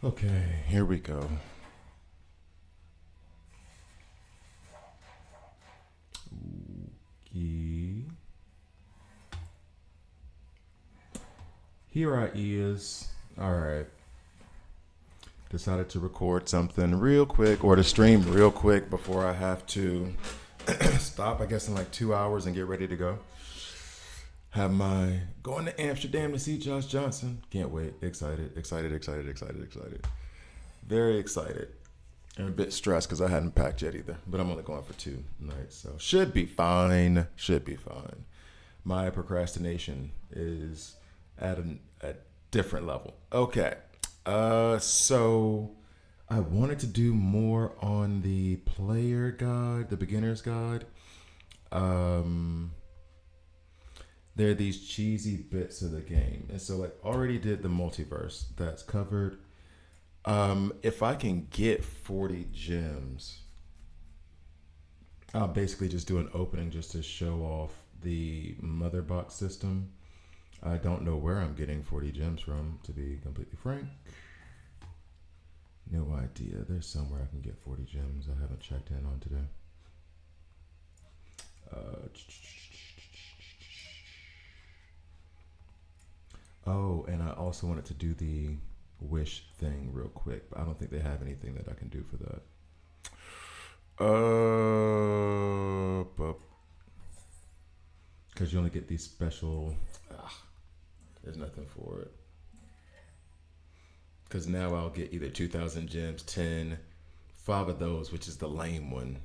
Okay, here we go. Ye- Here I is. All right. Decided to record something real quick or to stream real quick before I have to stop, I guess, in like 2 hours and get ready to go. Have my going to Amsterdam to see Josh Johnson. Can't wait. Excited, excited, excited, excited, excited. Very excited. I'm a bit stressed because I hadn't packed yet either. But I'm only going for 2 nights. So should be fine. Should be fine. My procrastination is at a different level. Okay. So I wanted to do more on the player guide, the beginner's guide. Um, there are these cheesy bits of the game, and so I already did the multiverse. That's covered. If I can get 40 gems, I'll basically just do an opening just to show off the mother box system. I don't know where I'm getting 40 gems from, to be completely frank. No idea. There's somewhere I can get 40 gems I haven't checked in on today. Uh, oh, and I also wanted to do the wish thing real quick, but I don't think they have anything that I can do for that. But because you only get these special. There's nothing for it. Because now I'll get either 2,000 gems, 10, 5 of those, which is the lame one.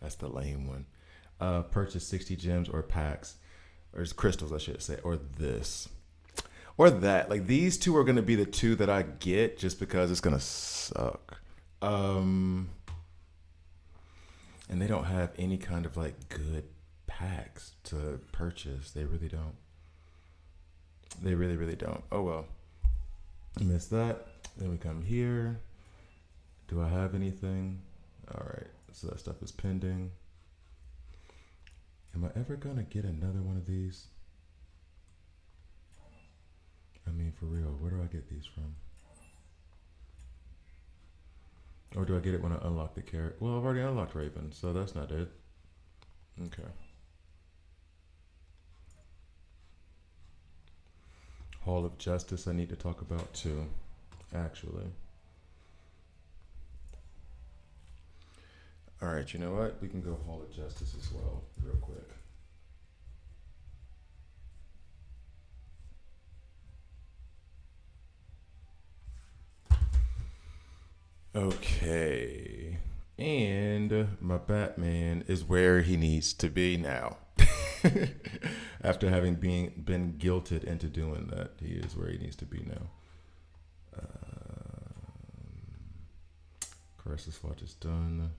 That's the lame one. Purchase 60 gems or packs, or crystals, I should say, or this. Or that. Like, these two are going to be the two that I get just because it's going to suck. Um, and they don't have any kind of, like, good packs to purchase. They really don't. They really, really don't. Oh, well. I missed that. Then we come here. Do I have anything? All right. So that stuff is pending. Am I ever going to get another one of these? I mean, for real, where do I get these from? Or do I get it when I unlock the carrot? Well, I've already unlocked Raven, so that's not it. Okay. Hall of Justice I need to talk about too, actually. All right, you know what? We can go Hall of Justice as well, real quick. Okay. And my Batman is where he needs to be now. After having been guilted into doing that, he is where he needs to be now. Caressa Swatch is done.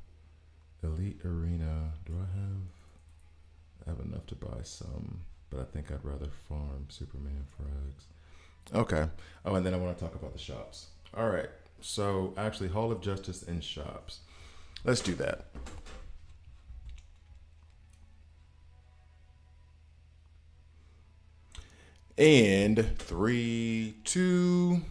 Elite Arena. Do I have? I have enough to buy some, but I think I'd rather farm Superman frags. Okay. Oh, and then I want to talk about the shops. All right. So actually, Hall of Justice and shops. Let's do that. And three, two.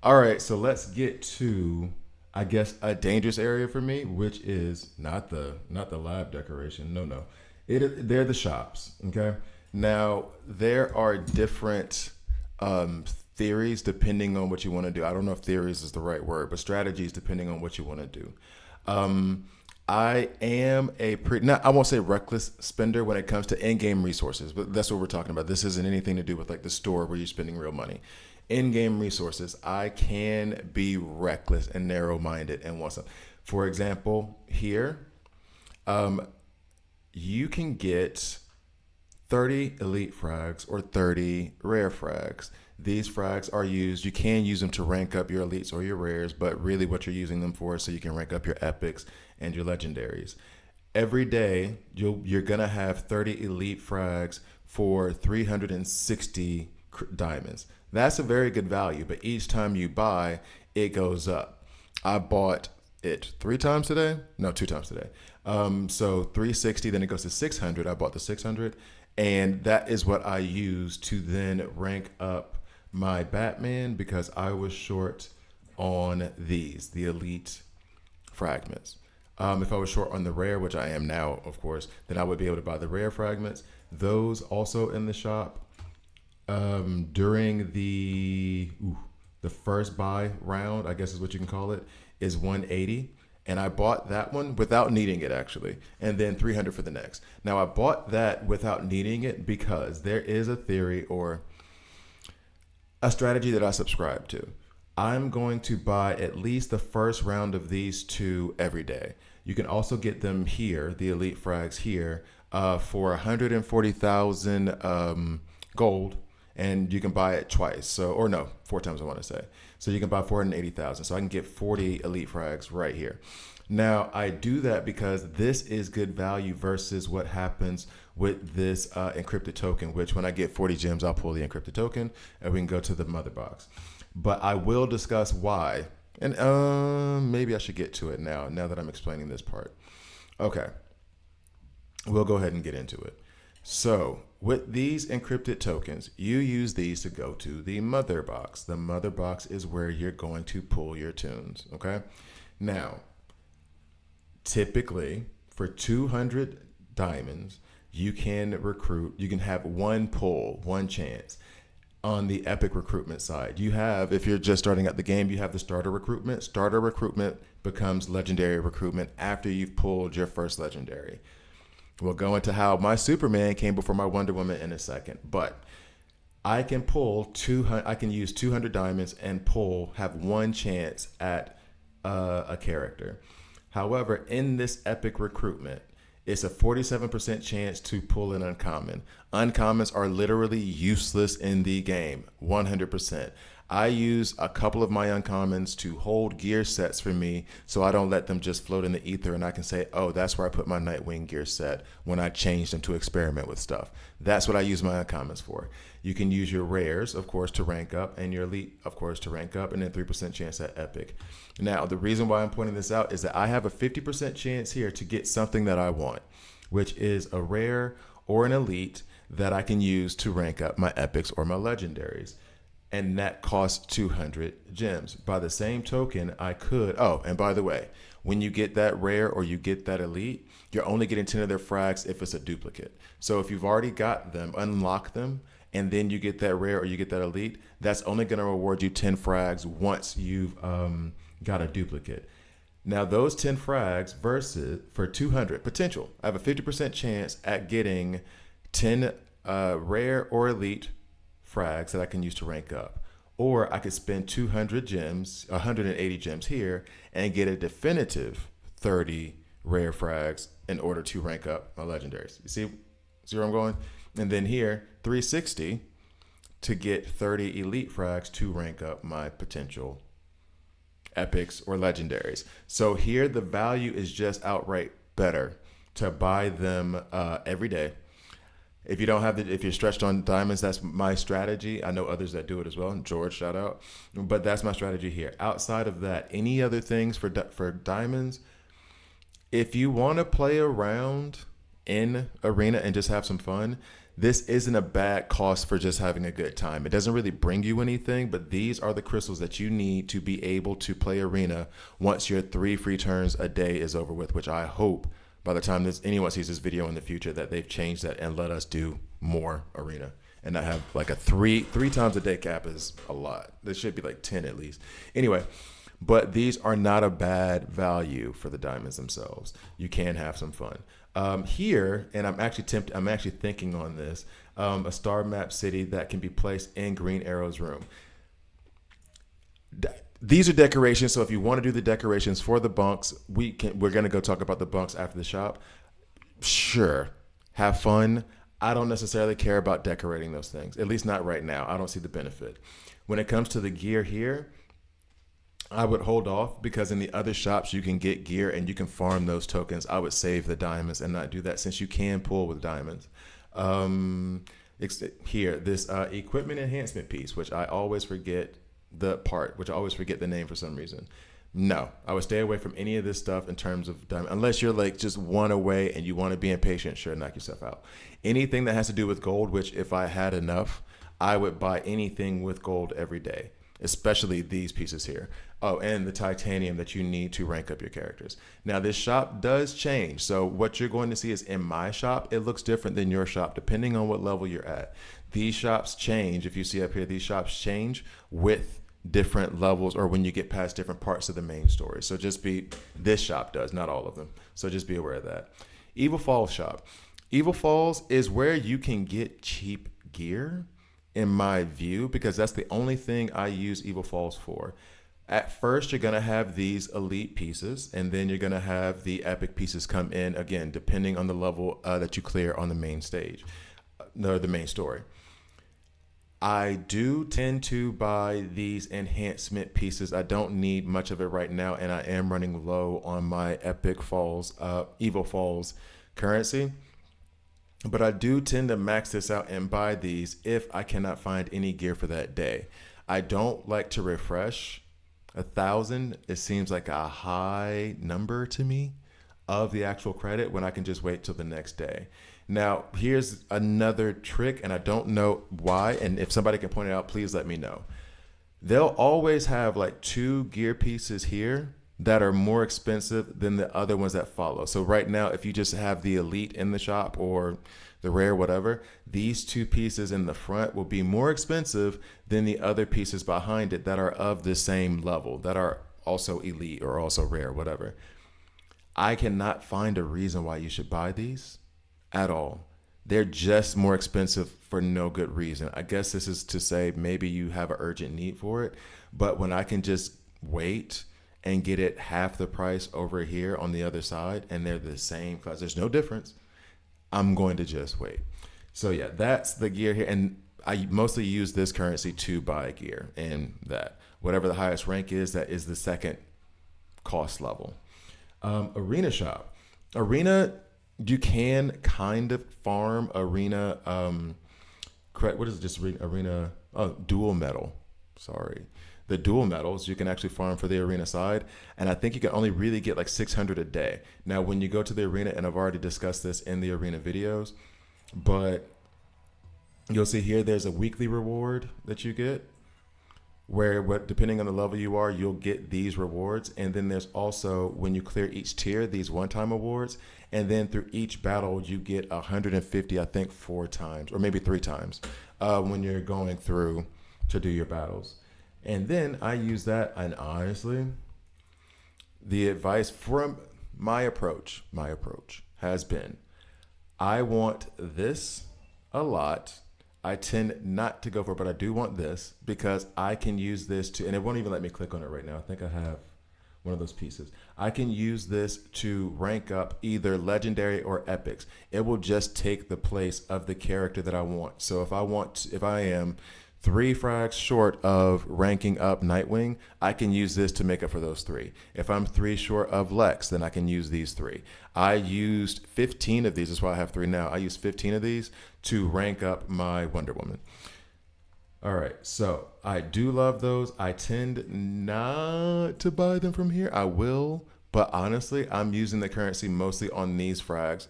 All right, so let's get to, I guess, a dangerous area for me, which is not the lab decoration. No, no, they're the shops. Okay. Now there are different theories depending on what you want to do. I don't know if theories is the right word, but strategies depending on what you want to do. Um, I am a pretty, not, I won't say reckless spender when it comes to in-game resources, but that's what we're talking about. This isn't anything to do with like the store where you're spending real money. In-game resources, I can be reckless and narrow-minded and want some. For example, here, um, you can get 30 elite frags or 30 rare frags. These frags are used, you can use them to rank up your elites or your rares, but really what you're using them for is so you can rank up your epics and your legendaries. Every day, you're going to have 30 elite frags for 360 diamonds. That's a very good value, but each time you buy, it goes up. I bought it 3 times today. No, 2 times today. So 360, then it goes to 600. I bought the 600, and that is what I use to then rank up my Batman because I was short on these, the elite fragments. If I was short on the rare, which I am now, of course, then I would be able to buy the rare fragments. Those also in the shop during the first buy round, I guess is what you can call it, is 180. And I bought that one without needing it, actually, and then 300 for the next. Now I bought that without needing it because there is a theory or a strategy that I subscribe to. I'm going to buy at least the first round of these two every day. You can also get them here, the elite frags here, for 140,000 gold, and you can buy it twice. So, or no, 4 times I want to say. So you can buy 480,000. So I can get 40 elite frags right here. Now I do that because this is good value versus what happens with this encrypted token, which when I get 40 gems, I'll pull the encrypted token and we can go to the mother box. But I will discuss why. And maybe I should get to it now that I'm explaining this part. Okay. We'll go ahead and get into it. So with these encrypted tokens, you use these to go to the mother box. The mother box is where you're going to pull your tunes. Okay. Now, typically for 200 diamonds, you can have one pull, one chance. On the epic recruitment side, you have, if you're just starting out the game, you have the starter recruitment. Starter recruitment becomes legendary recruitment after you've pulled your first legendary. We'll go into how my Superman came before my Wonder Woman in a second, but I can pull 200. I can use 200 diamonds and have one chance at a character. However, in this epic recruitment, it's a 47% chance to pull an uncommon. Uncommons are literally useless in the game, 100%. I use a couple of my uncommons to hold gear sets for me so I don't let them just float in the ether and I can say, oh, that's where I put my Nightwing gear set when I change them to experiment with stuff. That's what I use my uncommons for. You can use your rares, of course, to rank up, and your elite, of course, to rank up, and then 3% chance at epic. Now, the reason why I'm pointing this out is that I have a 50% chance here to get something that I want, which is a rare or an elite that I can use to rank up my epics or my legendaries. And that costs 200 gems. By the same token, I could, oh, and by the way, when you get that rare or you get that elite, you're only getting 10 of their frags if it's a duplicate. So if you've already got them, unlock them, and then you get that rare or you get that elite, that's only going to reward you 10 frags once you've got a duplicate. Now those 10 frags versus for 200 potential, I have a 50% chance at getting 10 rare or elite frags that I can use to rank up. Or I could spend 200 gems, 180 gems here, and get a definitive 30 rare frags in order to rank up my legendaries. You see where I'm going? And then here, 360 to get 30 elite frags to rank up my potential epics or legendaries. So here the value is just outright better to buy them every day. If you don't have if you're stretched on diamonds, that's my strategy. I know others that do it as well. George, shout out. But that's my strategy here. Outside of that, any other things for diamonds, if you want to play around in Arena and just have some fun, this isn't a bad cost for just having a good time. It doesn't really bring you anything, but these are the crystals that you need to be able to play Arena once your 3 free turns a day is over with, which I hope by the time anyone sees this video in the future that they've changed that and let us do more Arena. And I have like a three times a day cap is a lot. There should be like 10 at least. Anyway, but these are not a bad value for the diamonds themselves. You can have some fun. Here, and I'm actually thinking on this, a star map city that can be placed in Green Arrow's room. These are decorations, so if you want to do the decorations for the bunks, we're going to go talk about the bunks after the shop. Sure, have fun. I don't necessarily care about decorating those things, at least not right now. I don't see the benefit. When it comes to the gear here, I would hold off because in the other shops you can get gear and you can farm those tokens. I would save the diamonds and not do that since you can pull with diamonds. Here, this equipment enhancement piece, which I always forget the name for some reason. No, I would stay away from any of this stuff in terms of diamond, unless you're like just one away and you want to be impatient, sure, knock yourself out. Anything that has to do with gold, which if I had enough, I would buy anything with gold every day. especially these pieces here. Oh, and the titanium that you need to rank up your characters. Now, this shop does change. So what you're going to see is in my shop, it looks different than your shop, depending on what level you're at. These shops change. If you see up here, these shops change with different levels or when you get past different parts of the main story. So this shop does, not all of them. So just be aware of that. Evil Falls shop. Evil Falls is where you can get cheap gear, in my view, because that's the only thing I use Evil Falls for. At first, you're going to have these elite pieces, and then you're going to have the epic pieces come in, again, depending on the level that you clear on the main stage, or the main story. I do tend to buy these enhancement pieces. I don't need much of it right now, and I am running low on my Evil Falls currency. But I do tend to max this out and buy these if I cannot find any gear for that day. I don't like to refresh. 1,000, it seems like a high number to me of the actual credit when I can just wait till the next day. Now, here's another trick, and I don't know why, and if somebody can point it out, please let me know. They'll always have like 2 gear pieces here that are more expensive than the other ones that follow. So right now, if you just have the elite in the shop or the rare, whatever, these 2 pieces in the front will be more expensive than the other pieces behind it that are of the same level, that are also elite or also rare, whatever. I cannot find a reason why you should buy these at all. They're just more expensive for no good reason. I guess this is to say maybe you have an urgent need for it, but when I can just wait and get it half the price over here on the other side, and they're the same class, there's no difference, I'm going to just wait. So yeah, that's the gear here. And I mostly use this currency to buy gear, and that whatever the highest rank is, that is the second cost level. Arena shop. Arena, you can kind of farm arena. What is it? Just arena? Oh, dual metal. Sorry. The dual metals you can actually farm for the arena side, and I think you can only really get like 600 a day. Now, when you go to the arena, and I've already discussed this in the arena videos, but you'll see here there's a weekly reward that you get, where depending on the level you are, you'll get these rewards. And then there's also, when you clear each tier, these one-time awards, and then through each battle you get 150, I think 4 times or maybe 3 times when you're going through to do your battles. And then I use that, and honestly, the advice from my approach has been, I want this a lot. I tend not to go for it, but I do want this because I can use this to, and it won't even let me click on it right now. I think I have one of those pieces. I can use this to rank up either legendary or epics. It will just take the place of the character that I want. So if I am 3 frags short of ranking up Nightwing, I can use this to make up for those 3. If I'm 3 short of Lex, then I can use these 3. I used 15 of these. That's why I have 3 now. I used 15 of these to rank up my Wonder Woman. All right, so I do love those. I tend not to buy them from here. I will, but honestly, I'm using the currency mostly on these frags,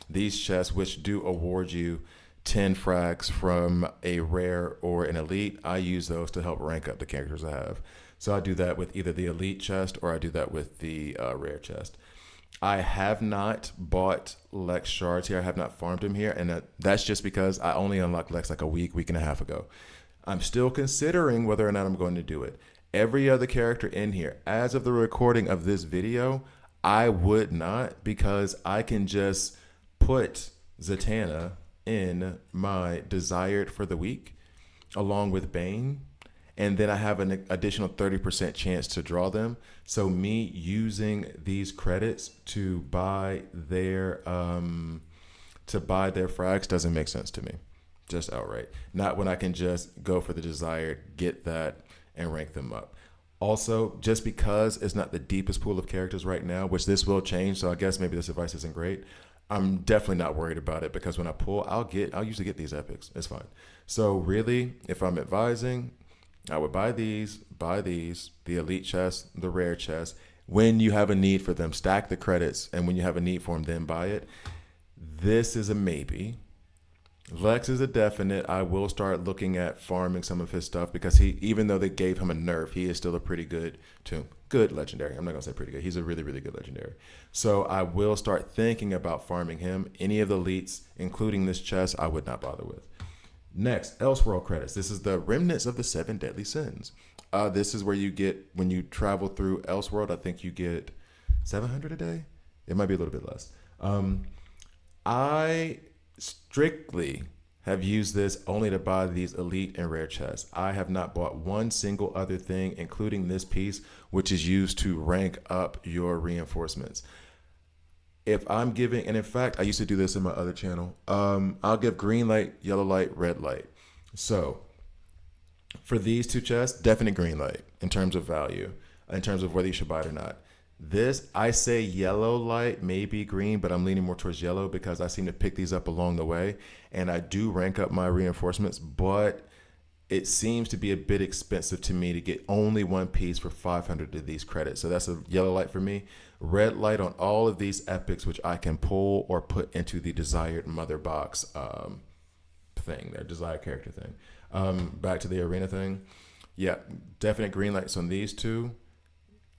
these chests, which do award you 10 frags from a rare or an elite. I use those to help rank up the characters I have. So I do that with either the elite chest or I do that with the rare chest. I have not bought Lex shards here. I have not farmed him here. And that's just because I only unlocked Lex like a week and a half ago. I'm still considering whether or not I'm going to do it. Every other character in here, as of the recording of this video, I would not, because I can just put Zatanna in my desired for the week along with Bane, and then I have an additional 30% chance to draw them. So me using these credits to buy their frags doesn't make sense to me, just outright. Not when I can just go for the desired, get that, and rank them up. Also, just because it's not the deepest pool of characters right now, which this will change, so I guess maybe this advice isn't great, I'm definitely not worried about it, because when I pull, I'll usually get these epics. It's fine. So really, if I'm advising, I would buy these, the elite chest, the rare chest. When you have a need for them, stack the credits, and when you have a need for them, then buy it. This is a maybe. Lex is a definite. I will start looking at farming some of his stuff because he, even though they gave him a nerf, he is still a pretty good tomb. Good legendary. I'm not gonna say pretty good. He's a really, really good legendary. So I will start thinking about farming him. Any of the elites, including this chest, I would not bother with. Next, Elseworld credits. This is the Remnants of the Seven Deadly Sins. This is where you get when you travel through Elseworld. I think you get 700 a day. It might be a little bit less. I strictly have used this only to buy these elite and rare chests. I have not bought one single other thing, including this piece, which is used to rank up your reinforcements. If I'm giving, and in fact, I used to do this in my other channel, I'll give green light, yellow light, red light. So for these two chests, definite green light in terms of value, in terms of whether you should buy it or not. This, I say yellow light, maybe green, but I'm leaning more towards yellow because I seem to pick these up along the way. And I do rank up my reinforcements, but it seems to be a bit expensive to me to get only one piece for 500 of these credits. So that's a yellow light for me. Red light on all of these epics, which I can pull or put into the desired mother box thing, their desired character thing. Back to the arena thing. Yeah, definite green lights on these two.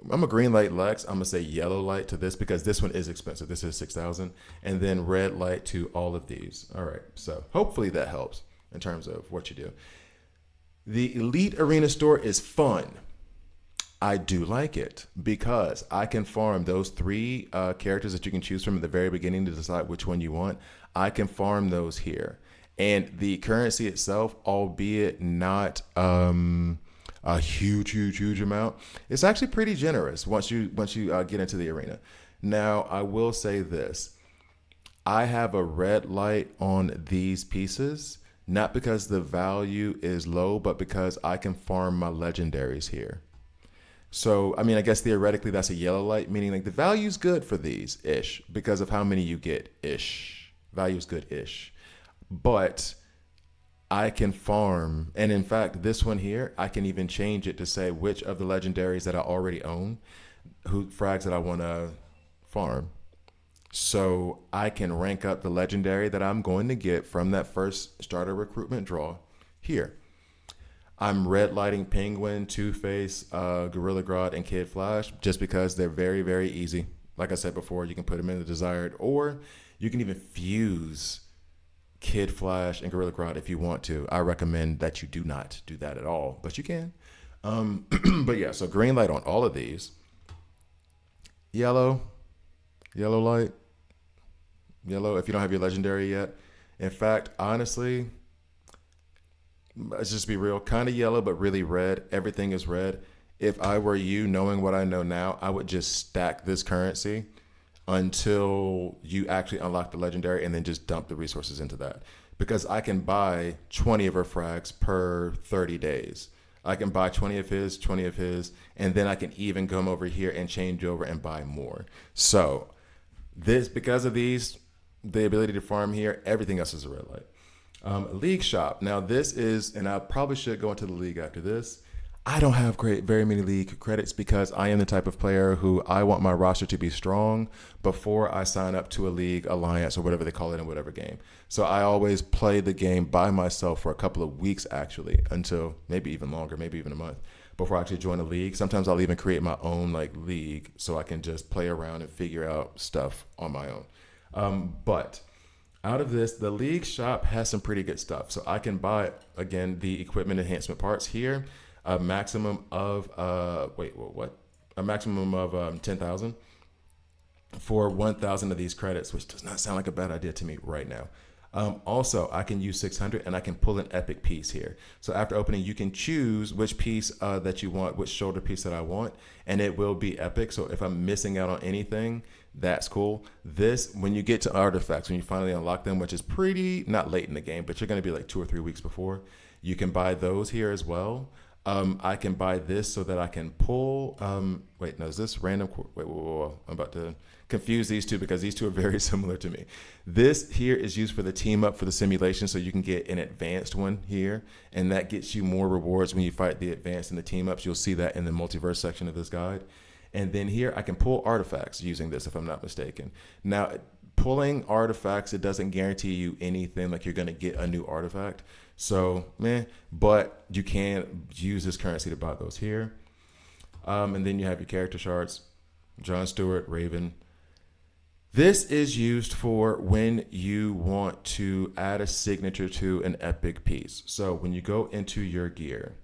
I'm a green light Lex. I'm gonna say yellow light to this because this one is expensive. This is 6,000, and then red light to all of these. All right, so hopefully that helps in terms of what you do. The Elite Arena store is fun. I do like it because I can farm those three characters that you can choose from at the very beginning to decide which one you want. I can farm those here, and the currency itself, albeit not a huge amount, it's actually pretty generous once you get into the arena. Now, I will say this: I have a red light on these pieces, not because the value is low, but because I can farm my legendaries here. So, I mean, I guess theoretically that's a yellow light, meaning like the value's good for these ish because of how many you get ish. Value's good ish. But I can farm, and in fact, this one here, I can even change it to say which of the legendaries that I already own, who frags that I want to farm. So I can rank up the legendary that I'm going to get from that first starter recruitment draw here. I'm red lighting Penguin, Two-Face, Gorilla Grodd, and Kid Flash just because they're very, very easy. Like I said before, you can put them in the desired, or you can even fuse Kid Flash and Gorilla Grodd if you want to. I recommend that you do not do that at all, but you can. But yeah, so green light on all of these. Yellow light, yellow if you don't have your legendary yet. In fact, honestly, let's just be real, kind of yellow, but really red. Everything is red. If I were you, knowing what I know now, I would just stack this currency until you actually unlock the legendary and then just dump the resources into that. Because I can buy 20 of her frags per 30 days. I can buy 20 of his, and then I can even come over here and change over and buy more. So this, because of these, the ability to farm here, everything else is a red light. League shop. Now this is, and I probably should go into the league after this. I don't have very many league credits because I am the type of player who I want my roster to be strong before I sign up to a league, alliance, or whatever they call it in whatever game. So I always play the game by myself for a couple of weeks actually, until maybe even longer, maybe even a month before I actually join a league. Sometimes I'll even create my own like league so I can just play around and figure out stuff on my own. But out of this, the league shop has some pretty good stuff. So I can buy, again, the equipment enhancement parts here. A maximum of a maximum of 10,000 for 1,000 of these credits, which does not sound like a bad idea to me right now. Also, I can use 600 and I can pull an epic piece here. So after opening, you can choose which piece that you want, which shoulder piece that I want, and it will be epic. So if I'm missing out on anything, that's cool. This, when you get to artifacts, when you finally unlock them, which is pretty, not late in the game, but you're going to be like 2 or 3 weeks before, you can buy those here as well. I can buy this so that I can pull, is this random? I'm about to confuse these two because these two are very similar to me. This here is used for the team up for the simulation, so you can get an advanced one here, and that gets you more rewards when you fight the advanced and the team ups. You'll see that in the multiverse section of this guide. And then here I can pull artifacts using this if I'm not mistaken. Now, pulling artifacts, it doesn't guarantee you anything like you're going to get a new artifact. So, but you can use this currency to buy those here. And then you have your character shards, John Stewart, Raven. This is used for when you want to add a signature to an epic piece. So when you go into your gear,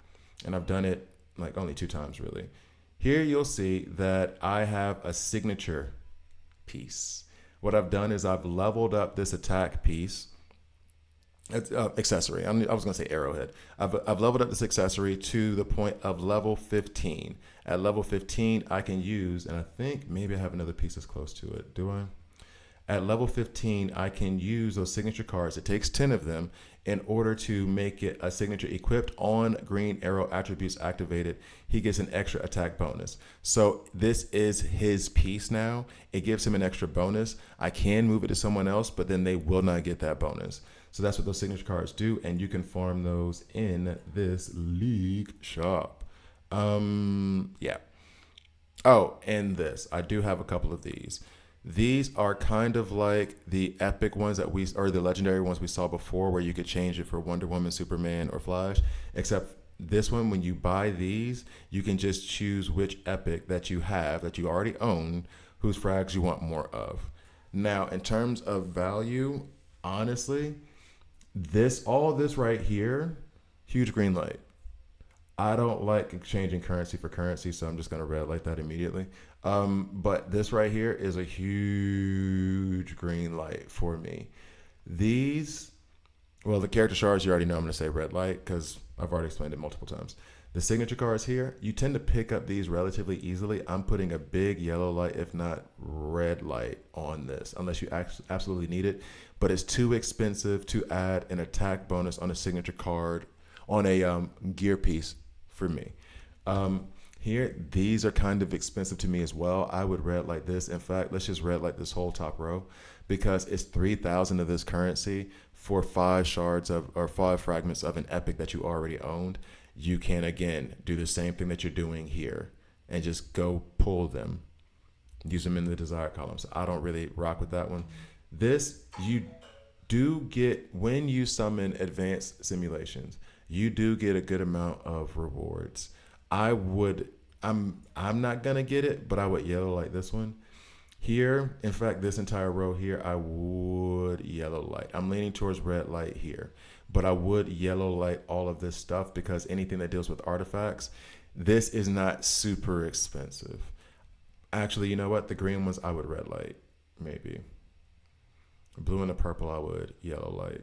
and I've done it like only 2 times really, here you'll see that I have a signature piece. What I've done is I've leveled up this attack piece. It's accessory. I was going to say arrowhead. I've leveled up this accessory to the point of level 15. At level 15, I can use, and I think maybe I have another piece that's close to it. Do I? At level 15, I can use those signature cards. It takes 10 of them in order to make it a signature equipped on green arrow attributes activated. He gets an extra attack bonus. So this is his piece now. It gives him an extra bonus. I can move it to someone else, but then they will not get that bonus. So that's what those signature cards do, and you can farm those in this league shop. Yeah. Oh, and this. I do have a couple of these. These are kind of like the epic ones or the legendary ones we saw before, where you could change it for Wonder Woman, Superman, or Flash. Except this one, when you buy these, you can just choose which epic that you have, that you already own, whose frags you want more of. Now, in terms of value, honestly, all of this right here, huge green light. I don't like exchanging currency for currency, so I'm just going to red light that immediately. But this right here is a huge green light for me. These, well, the character shards, you already know I'm going to say red light because I've already explained it multiple times. The signature cards here, you tend to pick up these relatively easily. I'm putting a big yellow light, if not red light, on this, unless you absolutely need it. But it's too expensive to add an attack bonus on a signature card on a gear piece for me. Here, these are kind of expensive to me as well. I would red light this. In fact, let's just red light this whole top row because it's 3,000 of this currency for 5 shards or 5 fragments of an epic that you already owned. You can, again, do the same thing that you're doing here and just go pull them. Use them in the desired column. So I don't really rock with that one. This, you do get, when you summon advanced simulations, you do get a good amount of rewards. I'm not going to get it, but I would yellow light this one. Here, in fact, this entire row here, I would yellow light. I'm leaning towards red light here, but I would yellow light all of this stuff because anything that deals with artifacts, this is not super expensive. Actually, you know what? The green ones, I would red light, maybe. Blue and the purple, I would yellow light.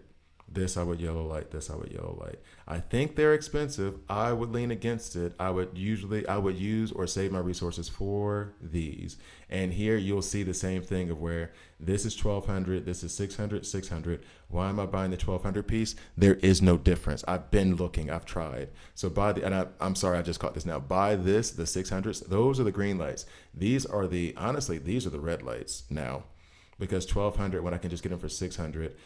This I would yellow light, this I would yellow light. I think they're expensive. I would lean against it. I would use or save my resources for these. And here you'll see the same thing of where this is 1,200, this is 600, 600. Why am I buying the 1,200 piece? There is no difference. I've been looking, I've tried. So I'm sorry, I just caught this now. Buy this, the 600s, those are the green lights. Honestly, these are the red lights now. Because 1,200, when I can just get them for 600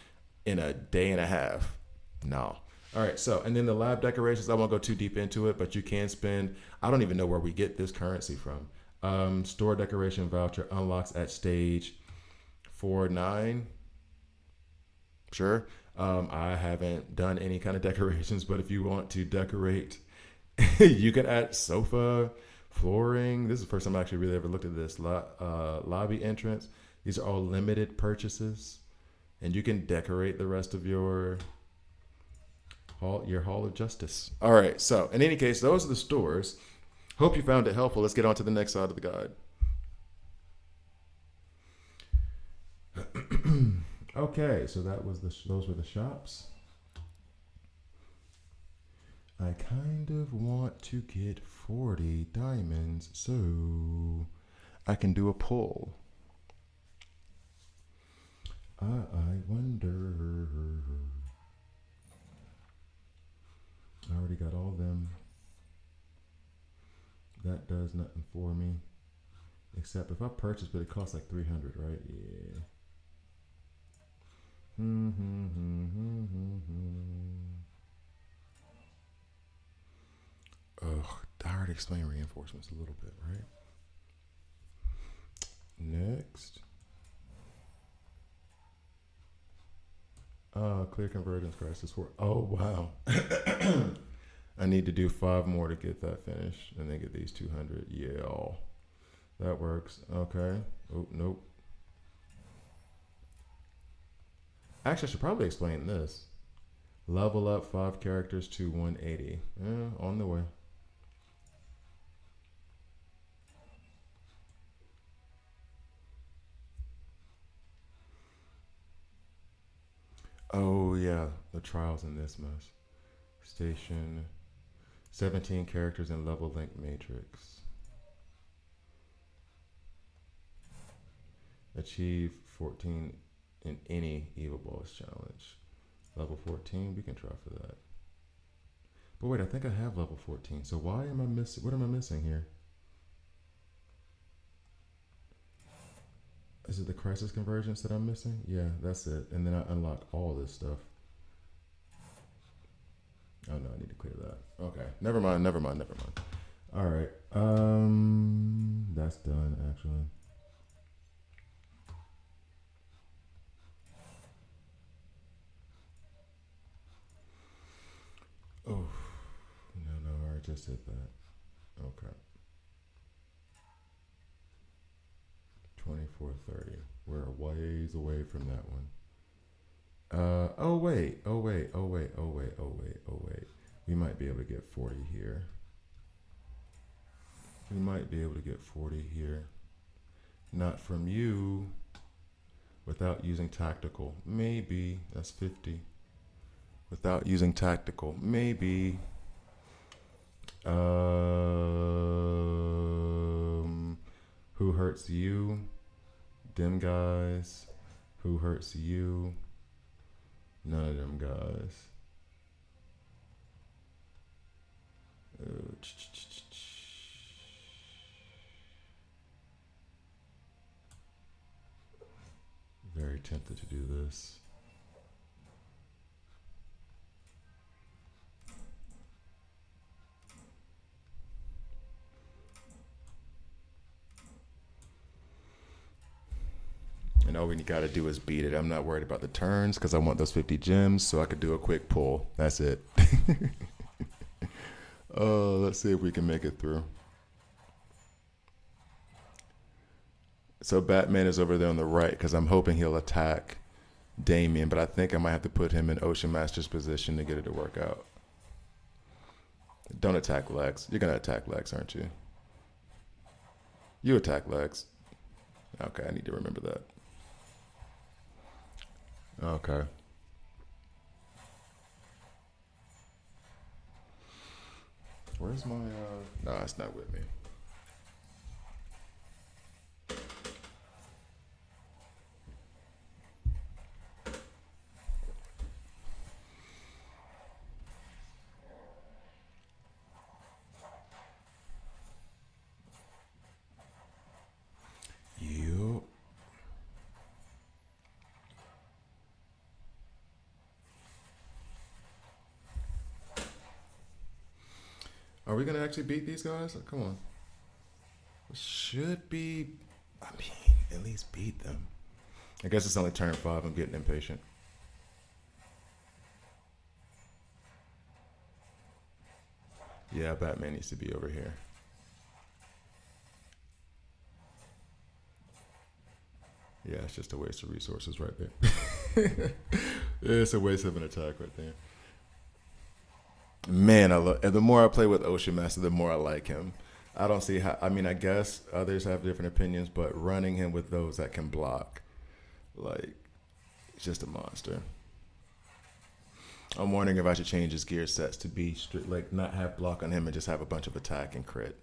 in a day and a half, no. All right, so, and then the lab decorations, I won't go too deep into it, but you can spend, I don't even know where we get this currency from. Store decoration voucher unlocks at stage 4-9. Sure. I haven't done any kind of decorations, but if you want to decorate, you can add sofa, flooring. This is the first time I actually really ever looked at this. Lobby entrance. These are all limited purchases, and you can decorate the rest of your Hall of Justice. All right, so in any case, those are the stores. Hope you found it helpful. Let's get on to the next side of the guide. Okay, so those were the shops. I kind of want to get 40 diamonds so I can do a pull. I wonder. I already got all of them. That does nothing for me. Except if I purchase, but it costs like 300, right? Yeah. Ugh, I already explained reinforcements a little bit, right? Next. Clear convergence crisis for. Oh wow. I need to do 5 more to get that finished, and then get these 200. Yeah, that works. Okay. Oh nope. Actually, I should probably explain this. Level up 5 characters to 180. On the way. Oh yeah, the trials in this mess. Station 17 characters in level link matrix. Achieve 14 in any Evil Boss challenge. Level 14, we can try for that. But wait, I think I have level 14. So why am I missing? What am I missing here? Is it the crisis convergence that I'm missing? Yeah, that's it. And then I unlock all this stuff. Oh no, I need to clear that. Okay, never mind, never mind, never mind. All right, that's done actually. Oh, no, I just hit that. Okay. 2430. We're a ways away from that one. Oh wait. We might be able to get 40 here. We might be able to get 40 here. Not from you. Without using tactical. Maybe. That's 50. Without using tactical. Maybe. Who hurts you? Them guys. Who hurts you? None of them guys. Very tempted to do this. And all we got to do is beat it. I'm not worried about the turns because I want those 50 gems so I could do a quick pull. That's it. Let's see if we can make it through. So Batman is over there on the right because I'm hoping he'll attack Damien, but I think I might have to put him in Ocean Master's position to get it to work out. Don't attack Lex. You're going to attack Lex, aren't you? You attack Lex. Okay, I need to remember that. Okay. Where's my, no, it's not with me. You. Are we gonna actually beat these guys? Come on. We should be, I mean, at least beat them. I guess it's only turn 5. I'm getting impatient. Yeah, Batman needs to be over here. Yeah, it's just a waste of resources right there. It's a waste of an attack right there. Man, and the more I play with Ocean Master, the more I like him. I don't see how. I mean, I guess others have different opinions, but running him with those that can block, like, it's just a monster. I'm wondering if I should change his gear sets to be strict, like not have block on him and just have a bunch of attack and crit.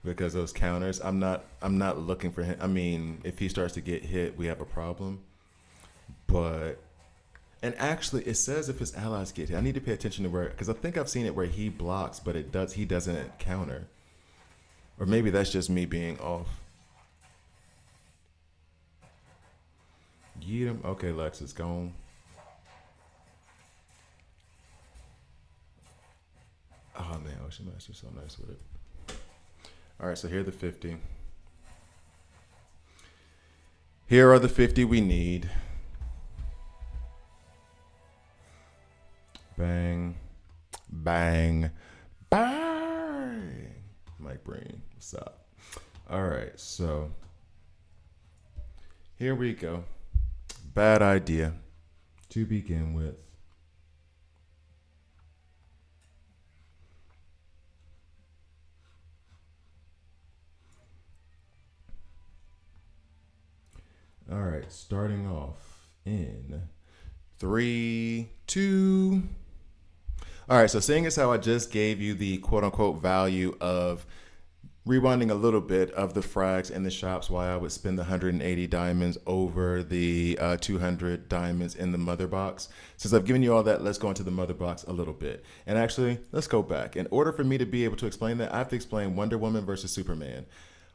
Because those counters, I'm not looking for him. I mean, if he starts to get hit, we have a problem. But and actually, it says if his allies get hit, I need to pay attention to where, because I think I've seen it where he blocks, but he doesn't counter, or maybe that's just me being off. Yeet him. Okay, Lex is gone. Oh man, Ocean Master's so nice with it. All right, so here are the 50. Here are the 50 we need. Bang, bang, bang. Mike Breen, what's up? All right, so here we go. Bad idea to begin with. All right, starting off in 3, 2. All right, so seeing as how I just gave you the quote unquote value of rewinding a little bit of the frags in the shops, why I would spend the 180 diamonds over the 200 diamonds in the mother box. Since I've given you all that, let's go into the mother box a little bit. And actually, let's go back. In order for me to be able to explain that, I have to explain Wonder Woman versus Superman.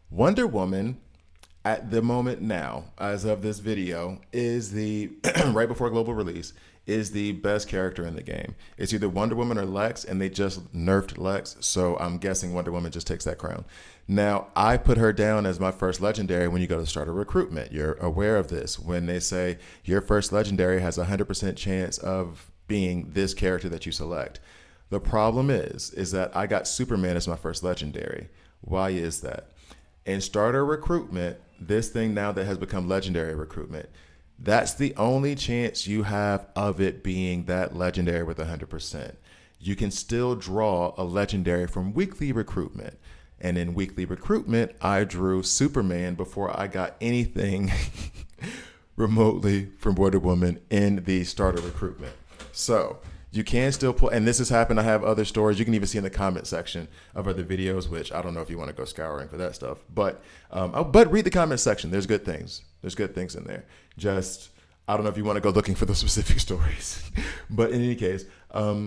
Wonder Woman, at the moment now, as of this video, is the, right before global release, is the best character in the game. It's either Wonder Woman or Lex, and they just nerfed Lex, so I'm guessing Wonder Woman just takes that crown. Now, I put her down as my first legendary when you go to start a recruitment. You're aware of this. When they say your first legendary has a 100% chance of being this character that you select. The problem is that I got Superman as my first legendary. Why is that? In starter recruitment, this thing now that has become legendary recruitment, that's the only chance you have of it being that legendary with 100%. You can still draw a legendary from weekly recruitment. And in weekly recruitment, I drew Superman before I got anything remotely from Wonder Woman in the starter recruitment. So you can still pull, and this has happened. I have other stories. You can even see in the comment section of other videos, which I don't know if you want to go scouring for that stuff. But read the comment section. There's good things. There's good things in there. Just, I don't know if you want to go looking for those specific stories. But in any case,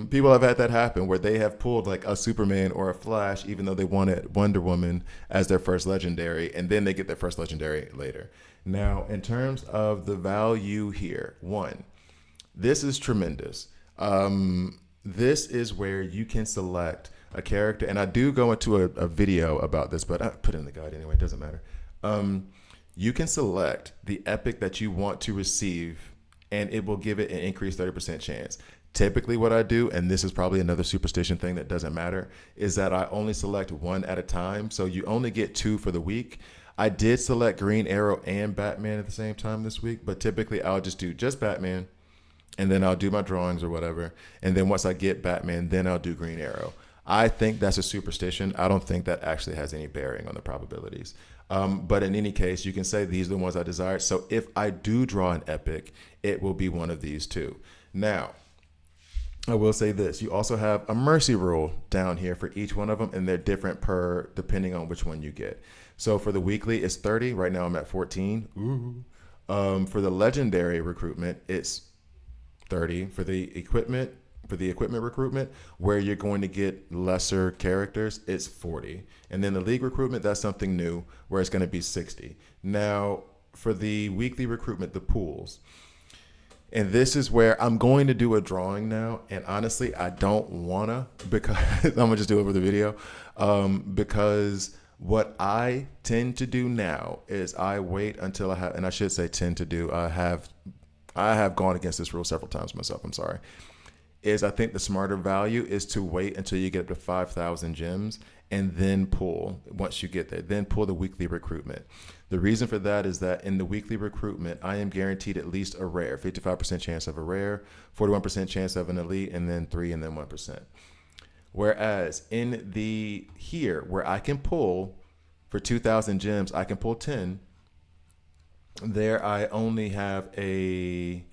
people have had that happen where they have pulled like a Superman or a Flash, even though they wanted Wonder Woman as their first legendary, and then they get their first legendary later. Now, in terms of the value here, one, this is tremendous. This is where you can select a character, and I do go into a video about this, but I put it in the guide anyway, it doesn't matter. You can select the epic that you want to receive, and it will give it an increased 30% chance. Typically what I do, and this is probably another superstition thing that doesn't matter, is that I only select one at a time. So you only get 2 for the week. I did select Green Arrow and Batman at the same time this week, but typically I'll just do just Batman, and then I'll do my drawings or whatever. And then once I get Batman, then I'll do Green Arrow. I think that's a superstition. I don't think that actually has any bearing on the probabilities. But in any case, you can say these are the ones I desired. So if I do draw an epic, it will be one of these 2. Now, I will say this. You also have a mercy rule down here for each one of them, and they're different depending on which one you get. So for the weekly, it's 30. Right now I'm at 14. Ooh. For the legendary recruitment, it's 30. For the equipment recruitment, where you're going to get lesser characters, it's 40. And then the league recruitment, that's something new, where it's going to be 60. Now, for the weekly recruitment, the pools, and this is where I'm going to do a drawing now. And honestly, I don't wanna, because I'm gonna just do it over the video. Because what I tend to do now is I wait until I have, and I should say tend to do, I have gone against this rule several times myself, I'm sorry, is I think the smarter value is to wait until you get up to 5,000 gems and then pull, once you get there, then pull the weekly recruitment. The reason for that is that in the weekly recruitment, I am guaranteed at least a rare, 55% chance of a rare, 41% chance of an elite, and then 3 and then 1%. Whereas in the here, where I can pull for 2,000 gems, I can pull 10. There I only have a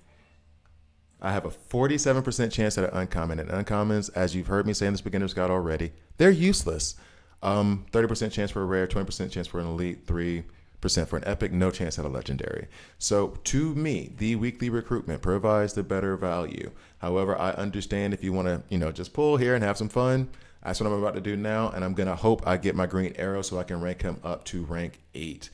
47% chance at an uncommon. And uncommons, as you've heard me say in this beginner's guide already, they're useless. 30% chance for a rare, 20% chance for an elite, 3% for an epic, no chance at a legendary. So to me, the weekly recruitment provides the better value. However, I understand if you want to, just pull here and have some fun. That's what I'm about to do now. And I'm going to hope I get my Green Arrow so I can rank him up to rank 8.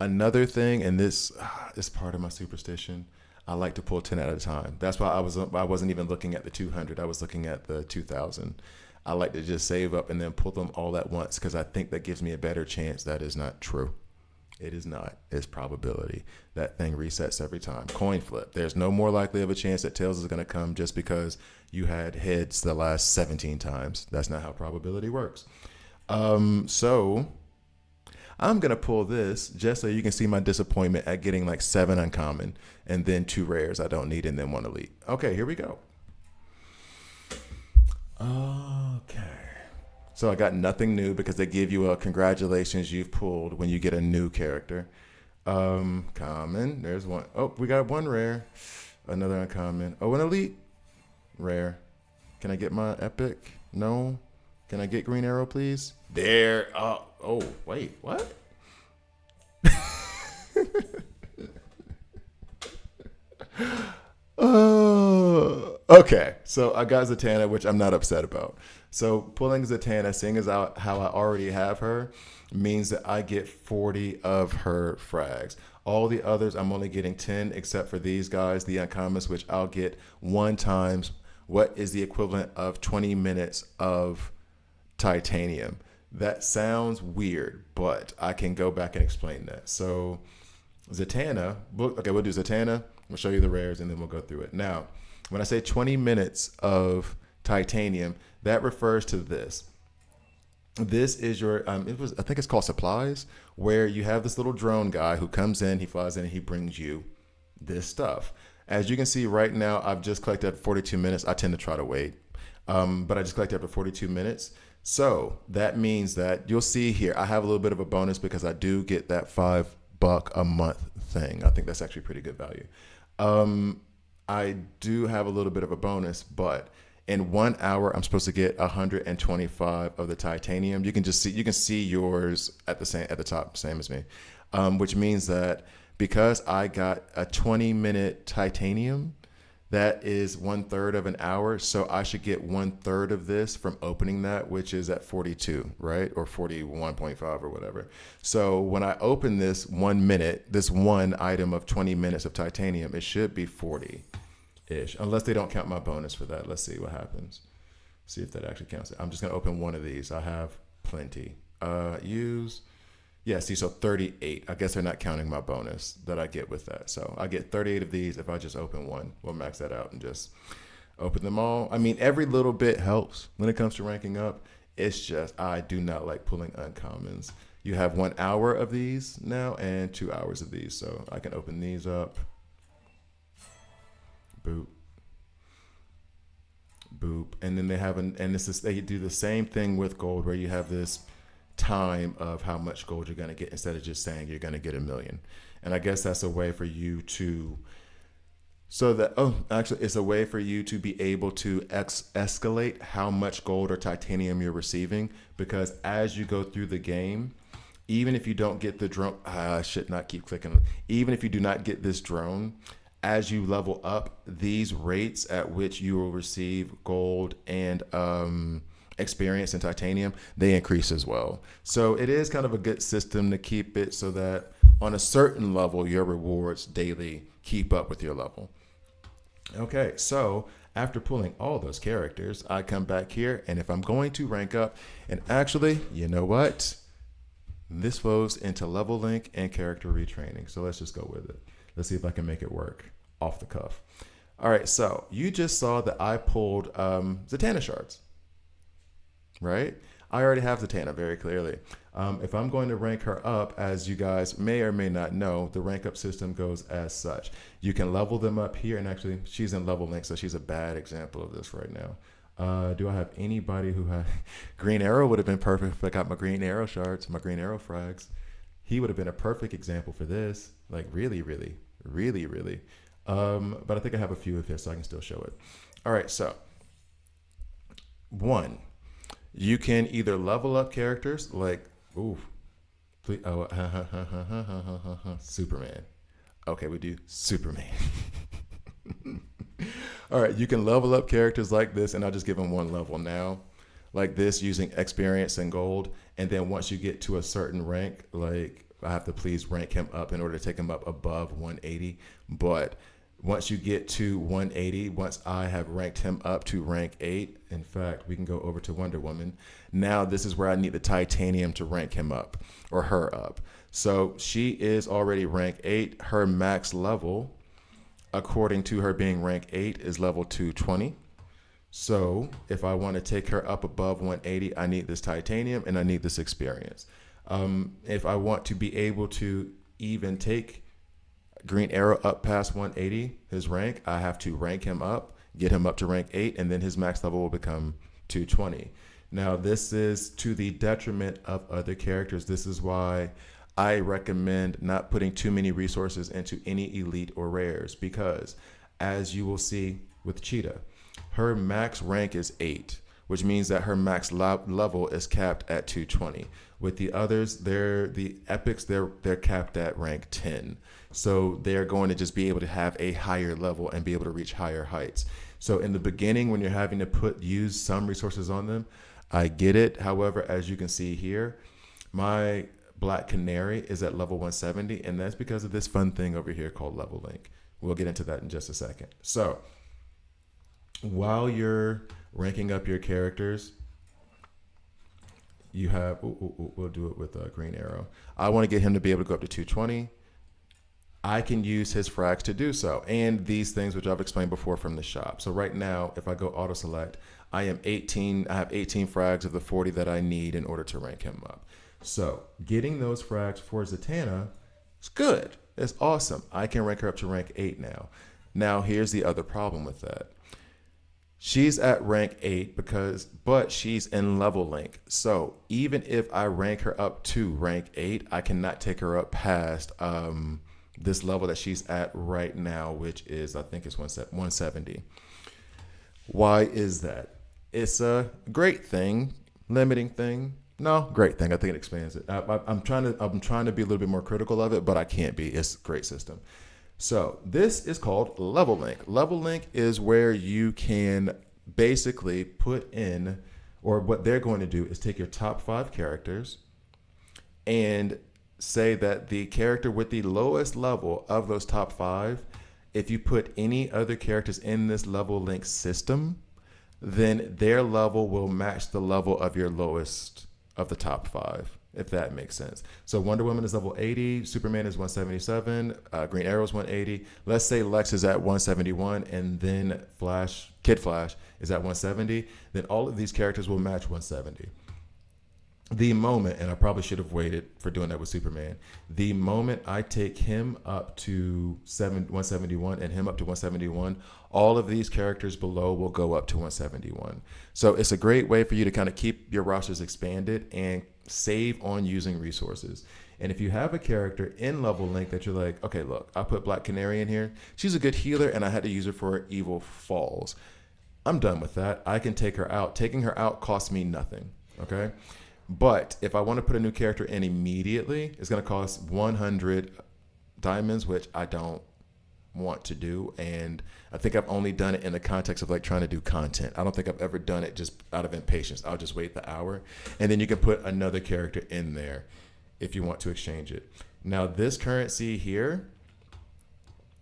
Another thing, and this is part of my superstition, I like to pull 10 at a time. That's why I wasn't even looking at the 200. I was looking at the 2,000. I like to just save up and then pull them all at once because I think that gives me a better chance. That is not true. It is not. It's probability. That thing resets every time. Coin flip. There's no more likely of a chance that tails is going to come just because you had heads the last 17 times. That's not how probability works. So I'm going to pull this just so you can see my disappointment at getting like 7 uncommon and then 2 rares I don't need and then 1 elite. Okay, here we go. Okay. So I got nothing new because they give you a congratulations you've pulled when you get a new character. Common. There's one. Oh, we got 1 rare. Another uncommon. Oh, an elite. Rare. Can I get my epic? No. Can I get Green Arrow, please? There. Oh, wait. What? Okay. So I got Zatanna, which I'm not upset about. So pulling Zatanna, seeing as how I already have her, means that I get 40 of her frags. All the others, I'm only getting 10, except for these guys, the uncommons, which I'll get 1 times what is the equivalent of 20 minutes of titanium. That sounds weird, but I can go back and explain that. So Zatanna, okay, we'll do Zatanna. We'll show you the rares, and then we'll go through it. Now, when I say 20 minutes of titanium, that refers to this. This is your, I think it's called supplies, where you have this little drone guy who comes in, he flies in, and he brings you this stuff. As you can see right now, I've just collected 42 minutes. I tend to try to wait, but I just collected after 42 minutes. So that means that you'll see here, I have a little bit of a bonus because I do get that $5 a month thing. I think that's actually pretty good value. I do have a little bit of a bonus, but in 1 hour, I'm supposed to get 125 of the titanium. You can see yours at the top, same as me, which means that because I got a 20-minute titanium, that is 1/3 of an hour. So I should get 1/3 of this from opening that, which is at 42, right? Or 41.5 or whatever. So when I open this 1 minute, this one item of 20 minutes of titanium, it should be 40-ish, unless they don't count my bonus for that. Let's see what happens. See if that actually counts. I'm just going to open one of these. I have plenty. Use. Yeah, see, so 38. I guess they're not counting my bonus that I get with that. So I get 38 of these if I just open one. We'll max that out and just open them all. I mean, every little bit helps when it comes to ranking up. It's just I do not like pulling uncommons. You have 1 hour of these now and 2 hours of these. So I can open these up. Boop. Boop. And then they do the same thing with gold where you have this time of how much gold you're going to get instead of just saying you're going to get 1 million. And I guess that's a way for you to it's a way for you to be able to escalate how much gold or titanium you're receiving, because as you go through the game, even if you don't get the drone, I should not keep clicking. Even if you do not get this drone, as you level up, these rates at which you will receive gold and experience in titanium, they increase as well. So it is kind of a good system to keep it so that on a certain level, your rewards daily keep up with your level. Okay, so after pulling all those characters, I come back here, and if I'm going to rank up, and actually, you know what? This flows into level link and character retraining. So let's just go with it. Let's see if I can make it work off the cuff. All right, so you just saw that I pulled Zatanna shards. Right? I already have Zatanna very clearly. If I'm going to rank her up, as you guys may or may not know, the rank up system goes as such. You can level them up here, and actually she's in level link, so she's a bad example of this right now. Do I have anybody who had Green Arrow? Would have been perfect if I got my Green Arrow shards, my Green Arrow frags. He would have been a perfect example for this. Like really. But I think I have a few of his, so I can still show it. All right, so 1. You can either level up characters like, Superman. Okay, we do Superman. All right, you can level up characters like this, and I'll just give them 1 level now, like this, using experience and gold. And then once you get to a certain rank, like I have to please rank him up in order to take him up above 180. But Once you get to 180, once I have ranked him up to rank 8, in fact, we can go over to Wonder Woman. Now, this is where I need the titanium to rank him up or her up. So she is already rank 8. Her max level, according to her being rank 8, is level 220. So if I want to take her up above 180, I need this titanium and I need this experience. If I want to be able to even take Green Arrow up past 180, his rank, I have to rank him up, get him up to rank 8, and then his max level will become 220. Now, this is to the detriment of other characters. This is why I recommend not putting too many resources into any elite or rares, because as you will see with Cheetah, her max rank is 8, which means that her max level is capped at 220. With the others, the epics, they're capped at rank 10. So they're going to just be able to have a higher level and be able to reach higher heights. So in the beginning, when you're having to use some resources on them, I get it. However, as you can see here, my Black Canary is at level 170, and that's because of this fun thing over here called Level Link. We'll get into that in just a second. So while you're ranking up your characters, you have, we'll do it with Green Arrow. I want to get him to be able to go up to 220. I can use his frags to do so, and these things which I've explained before from the shop. So right now, if I go auto select, I have 18 frags of the 40 that I need in order to rank him up. So getting those frags for Zatanna is good. It's awesome. I can rank her up to rank 8 now. Now here's the other problem with that. She's at rank 8 but she's in level link. So even if I rank her up to rank 8, I cannot take her up past this level that she's at right now, which is, I think it's 170. Why is that? It's a great thing, limiting thing. No, great thing. I think it expands it. I'm trying to be a little bit more critical of it, but I can't be. It's a great system. So this is called Level Link. Level Link is where you can basically put in, or what they're going to do is take your top 5 characters and say that the character with the lowest level of those top 5, if you put any other characters in this Level Link system, then their level will match the level of your lowest of the top 5. If that makes sense. So Wonder Woman is level 80, Superman is 177, Green Arrow is 180. Let's say Lex is at 171, and then Kid Flash is at 170. Then all of these characters will match 170. The moment, and I probably should have waited for doing that with Superman, the moment I take him up to 171 and him up to 171, all of these characters below will go up to 171. So it's a great way for you to kind of keep your rosters expanded and save on using resources. And if you have a character in Level Link that you're like, okay, look, I put Black Canary in here. She's a good healer, and I had to use her for Evil Falls. I'm done with that. I can take her out. Taking her out costs me nothing, okay? But if I want to put a new character in immediately, it's going to cost 100 diamonds, which I don't want to do. And I think I've only done it in the context of like trying to do content. I don't think I've ever done it just out of impatience. I'll just wait the hour, and then you can put another character in there if you want to exchange it. Now, this currency here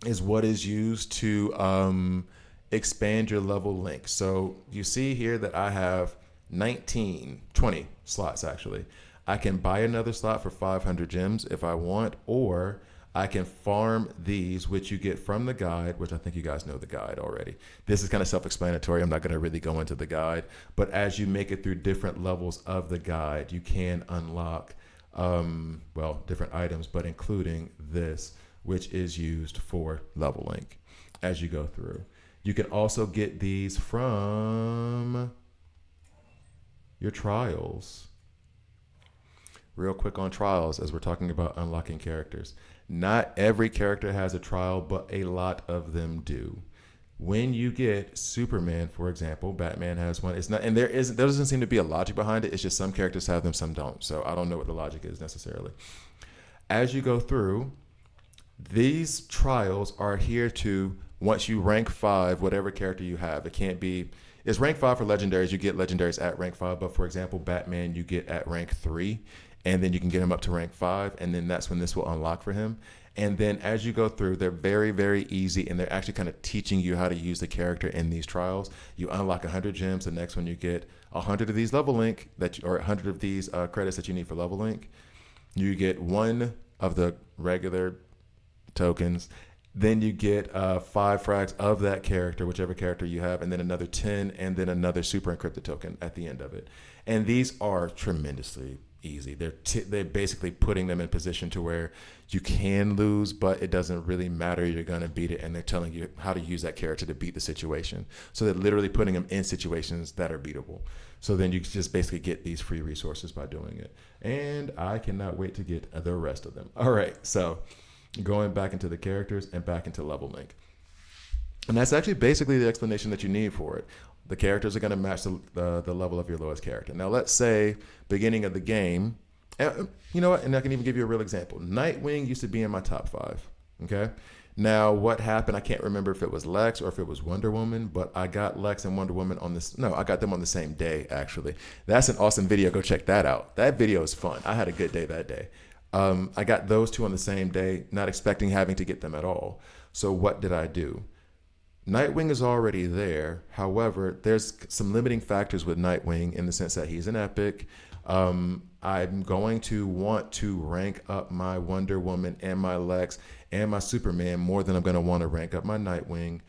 is what is used to expand your Level Link. So you see here that I have 20 slots actually. I can buy another slot for 500 gems if I want, or I can farm these, which you get from the guide, which I think you guys know the guide already. This is kind of self-explanatory. I'm not going to really go into the guide, but as you make it through different levels of the guide, you can unlock, different items, but including this, which is used for Level Link as you go through. You can also get these from your trials. Real quick on trials, as we're talking about unlocking characters. Not every character has a trial, but a lot of them do. When you get Superman, for example, Batman has one. It's not, and there doesn't seem to be a logic behind it. It's just some characters have them, some don't. So I don't know what the logic is necessarily. As you go through, these trials are here to, once you rank 5, whatever character you have, it can't be. It's rank 5 for legendaries. You get legendaries at rank 5, but for example, Batman you get at rank 3, and then you can get him up to rank 5, and then that's when this will unlock for him. And then as you go through, they're very, very easy, and they're actually kind of teaching you how to use the character in these trials. You unlock 100 gems. The next one you get 100 of these level link or 100 of these credits that you need for level link. You get 1 of the regular tokens. Then you get 5 frags of that character, whichever character you have, and then another 10, and then another super encrypted token at the end of it. And these are tremendously easy. They're basically putting them in position to where you can lose, but it doesn't really matter. You're going to beat it, and they're telling you how to use that character to beat the situation. So they're literally putting them in situations that are beatable. So then you just basically get these free resources by doing it. And I cannot wait to get the rest of them. All right, so going back into the characters and back into level link. And that's actually basically the explanation that you need for it. The characters are going to match the level of your lowest character. Now, let's say beginning of the game, you know what? And I can even give you a real example. Nightwing used to be in my top 5. Okay. Now, what happened? I can't remember if it was Lex or if it was Wonder Woman, but I got Lex and Wonder Woman on this. No, I got them on the same day, actually. That's an awesome video. Go check that out. That video is fun. I had a good day that day. I got those 2 on the same day, not expecting having to get them at all. So what did I do? Nightwing is already there. However, there's some limiting factors with Nightwing in the sense that he's an epic. I'm going to want to rank up my Wonder Woman and my Lex and my Superman more than I'm going to want to rank up my Nightwing.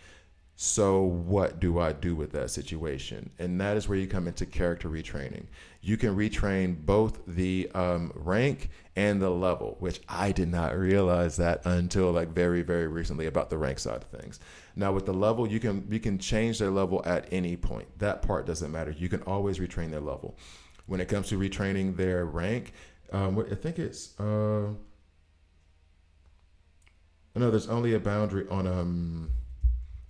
So what do I do with that situation? And that is where you come into character retraining. You can retrain both the rank and the level, which I did not realize that until like very, very recently about the rank side of things. Now with the level, you can change their level at any point. That part doesn't matter. You can always retrain their level. When it comes to retraining their rank, I think it's no, there's only a boundary on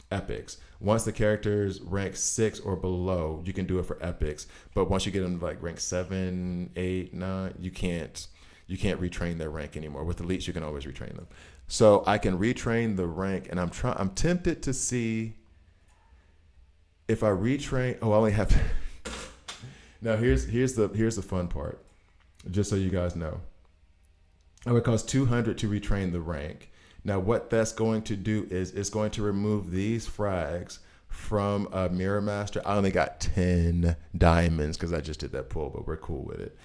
epics. Once the characters rank 6 or below, you can do it for epics. But once you get them to like rank 7, 8, 9, you can't retrain their rank anymore. With elites, you can always retrain them. So I can retrain the rank, and I'm tempted to see if I retrain. Oh, I only have. Now here's the fun part. Just so you guys know, it would cost 200 to retrain the rank. Now what that's going to do is it's going to remove these frags from Mirror Master. I only got 10 diamonds because I just did that pull, but we're cool with it.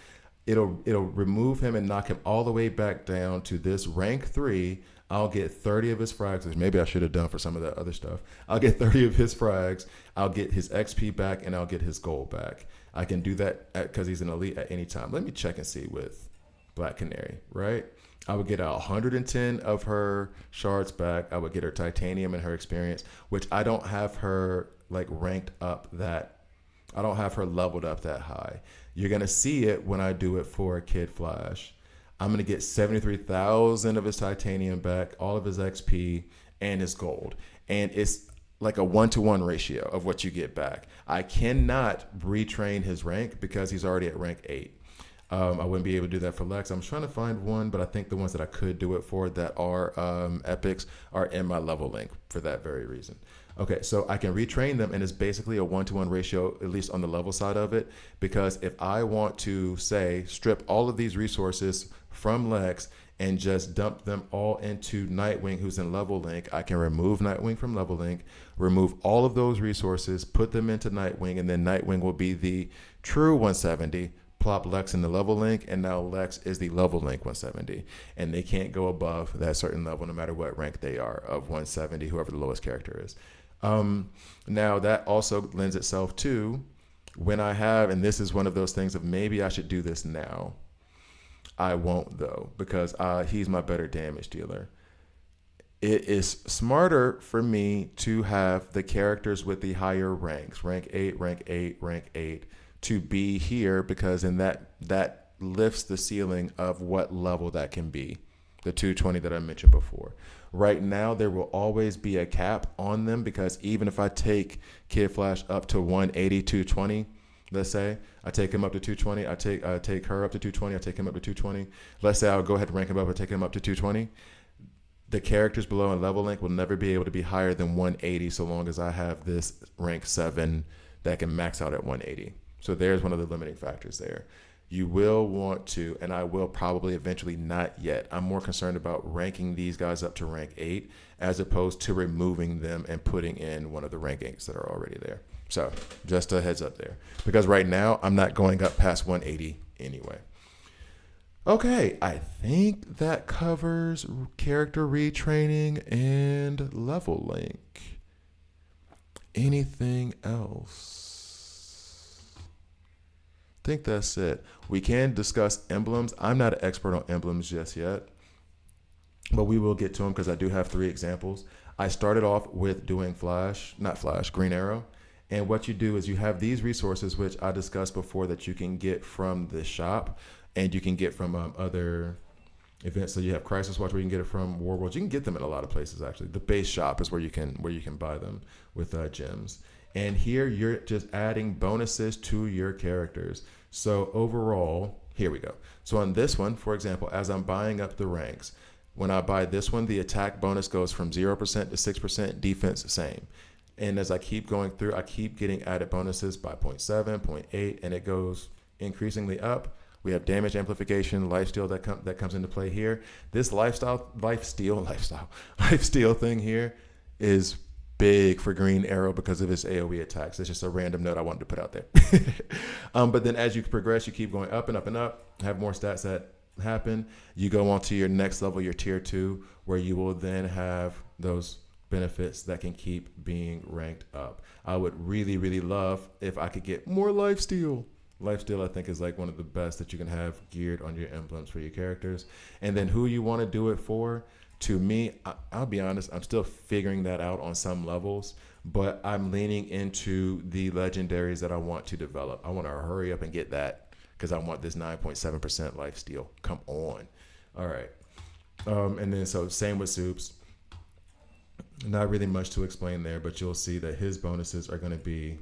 It'll remove him and knock him all the way back down to this rank 3. I'll get 30 of his frags, which maybe I should have done for some of that other stuff. I'll get 30 of his frags. I'll get his XP back, and I'll get his gold back. I can do that because he's an elite at any time. Let me check and see with Black Canary, right? I would get 110 of her shards back. I would get her titanium and her experience, which I don't have her like ranked up that. I don't have her leveled up that high. You're going to see it when I do it for Kid Flash. I'm going to get 73,000 of his titanium back, all of his XP, and his gold. And it's like a 1-to-1 ratio of what you get back. I cannot retrain his rank because he's already at rank 8. I wouldn't be able to do that for Lex. I'm trying to find one, but I think the ones that I could do it for that are epics are in my level link for that very reason. Okay, so I can retrain them, and it's basically a 1-to-1 ratio, at least on the level side of it, because if I want to, say, strip all of these resources from Lex and just dump them all into Nightwing, who's in level link, I can remove Nightwing from level link, remove all of those resources, put them into Nightwing, and then Nightwing will be the true 170, plop Lex in the level link, and now Lex is the level link 170, and they can't go above that certain level no matter what rank they are of 170, whoever the lowest character is. Now that also lends itself to when I have, and this is one of those things of maybe I should do this now. I won't though, because he's my better damage dealer. It is smarter for me to have the characters with the higher ranks, rank 8, rank 8, rank 8, to be here, because then that lifts the ceiling of what level that can be, the 220 that I mentioned before. Right now, there will always be a cap on them, because even if I take Kid Flash up to 180, 220, let's say, I take him up to 220, I take her up to 220, I take him up to 220. Let's say I'll go ahead and rank him up and take him up to 220. The characters below in level link will never be able to be higher than 180 so long as I have this rank 7 that can max out at 180. So there's one of the limiting factors there. You will want to, and I will probably eventually, not yet. I'm more concerned about ranking these guys up to rank 8 as opposed to removing them and putting in one of the rankings that are already there. So just a heads up there. Because right now, I'm not going up past 180 anyway. Okay, I think that covers character retraining and level link. Anything else? I think that's it. We can discuss emblems. I'm not an expert on emblems just yet, but we will get to them because I do have 3 examples. I started off with doing Green Arrow. And what you do is you have these resources, which I discussed before, that you can get from the shop and you can get from other events. So you have Crisis Watch where you can get it from Warworld. You can get them in a lot of places, actually. The base shop is where you can buy them with gems. And here you're just adding bonuses to your characters. So overall, here we go. So on this one, for example, as I'm buying up the ranks, when I buy this one, the attack bonus goes from 0% to 6%, defense same. And as I keep going through, I keep getting added bonuses by 0.7, 0.8, and it goes increasingly up. We have damage amplification, lifesteal that comes into play here. This lifesteal thing here is big for Green Arrow because of its AoE attacks. It's just a random note I wanted to put out there. But then as you progress, you keep going up and up and up, have more stats that happen. You go on to your next level, your tier 2, where you will then have those benefits that can keep being ranked up. I would really, really love if I could get more lifesteal. Lifesteal, I think, is like one of the best that you can have geared on your emblems for your characters. And then who you want to do it for, to me, I'll be honest, I'm still figuring that out on some levels, but I'm leaning into the legendaries that I want to develop. I want to hurry up and get that because I want this 9.7% lifesteal. Come on. All right. And then so same with Soups. Not really much to explain there, but you'll see that his bonuses are going to be,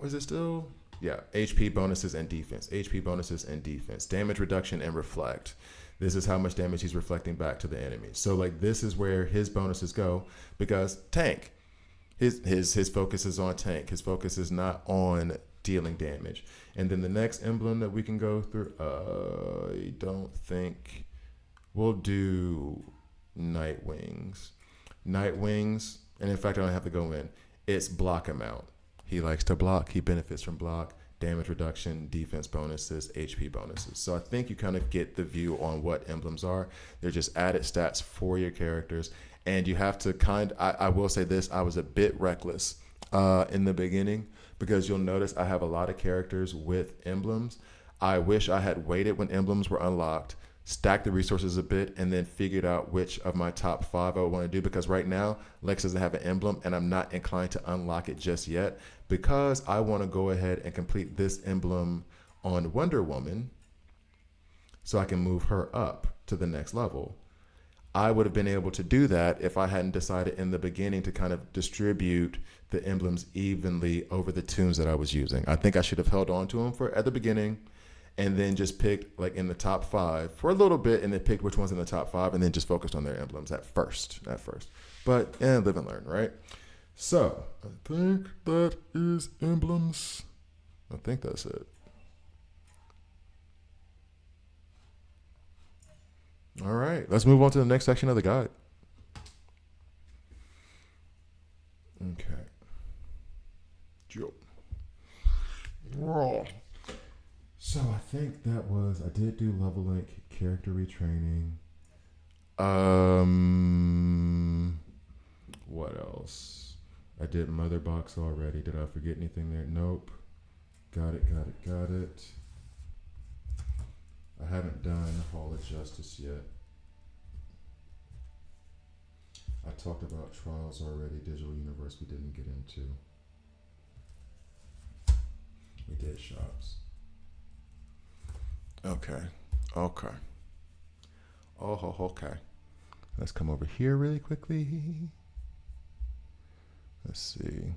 is it still? Yeah, HP bonuses and defense. HP bonuses and defense. Damage reduction and reflect. This is how much damage he's reflecting back to the enemy. So like this is where his bonuses go because tank. His focus is on tank. His focus is not on dealing damage. And then the next emblem that we can go through, I don't think we'll do Nightwings, and in fact I don't have to go in. It's block amount. He likes to block. He benefits from block, damage reduction, defense bonuses, HP bonuses. So I think you kind of get the view on what emblems are. They're just added stats for your characters, and you have to I will say this: I was a bit reckless in the beginning because you'll notice I have a lot of characters with emblems. I wish I had waited when emblems were unlocked, stack the resources a bit, and then figured out which of my top 5 I would want to do, because right now Lex doesn't have an emblem and I'm not inclined to unlock it just yet because I want to go ahead and complete this emblem on Wonder Woman so I can move her up to the next level. I would have been able to do that if I hadn't decided in the beginning to kind of distribute the emblems evenly over the tunes that I was using. I think I should have held on to them at the beginning and then just picked like in the top 5 for a little bit, and then picked which ones in the top 5, and then just focused on their emblems at first. But live and learn, right? So I think that is emblems. I think that's it. All right, let's move on to the next section of the guide. Okay. Joe. Raw. So I think I did do level link, character retraining. What else? I did Mother Box already. Did I forget anything there? Nope. Got it. I haven't done Hall of Justice yet. I talked about Trials already, Digital Universe we didn't get into. We did Shops. Okay. Oh, okay. Let's come over here really quickly. Let's see.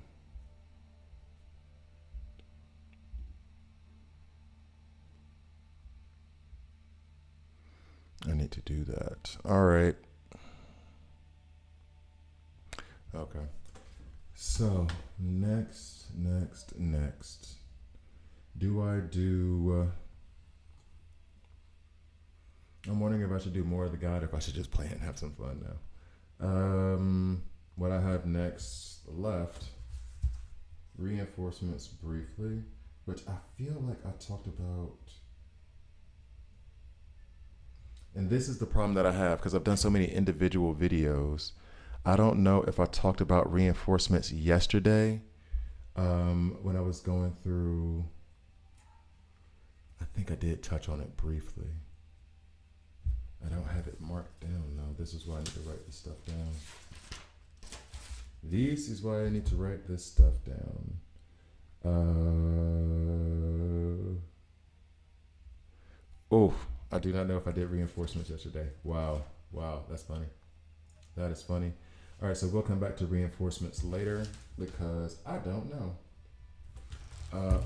I need to do that. All right. Okay. So next. Do I do? I'm wondering if I should do more of the guide, or if I should just play and have some fun now. What I have next left, reinforcements briefly, which I feel like I talked about. And this is the problem that I have because I've done so many individual videos. I don't know if I talked about reinforcements yesterday when I was going through. I think I did touch on it briefly. I don't have it marked down now. This is why I need to write this stuff down. This is why I need to write this stuff down. Oh, I do not know if I did reinforcements yesterday. Wow, that's funny. That is funny. All right, so we'll come back to reinforcements later because I don't know.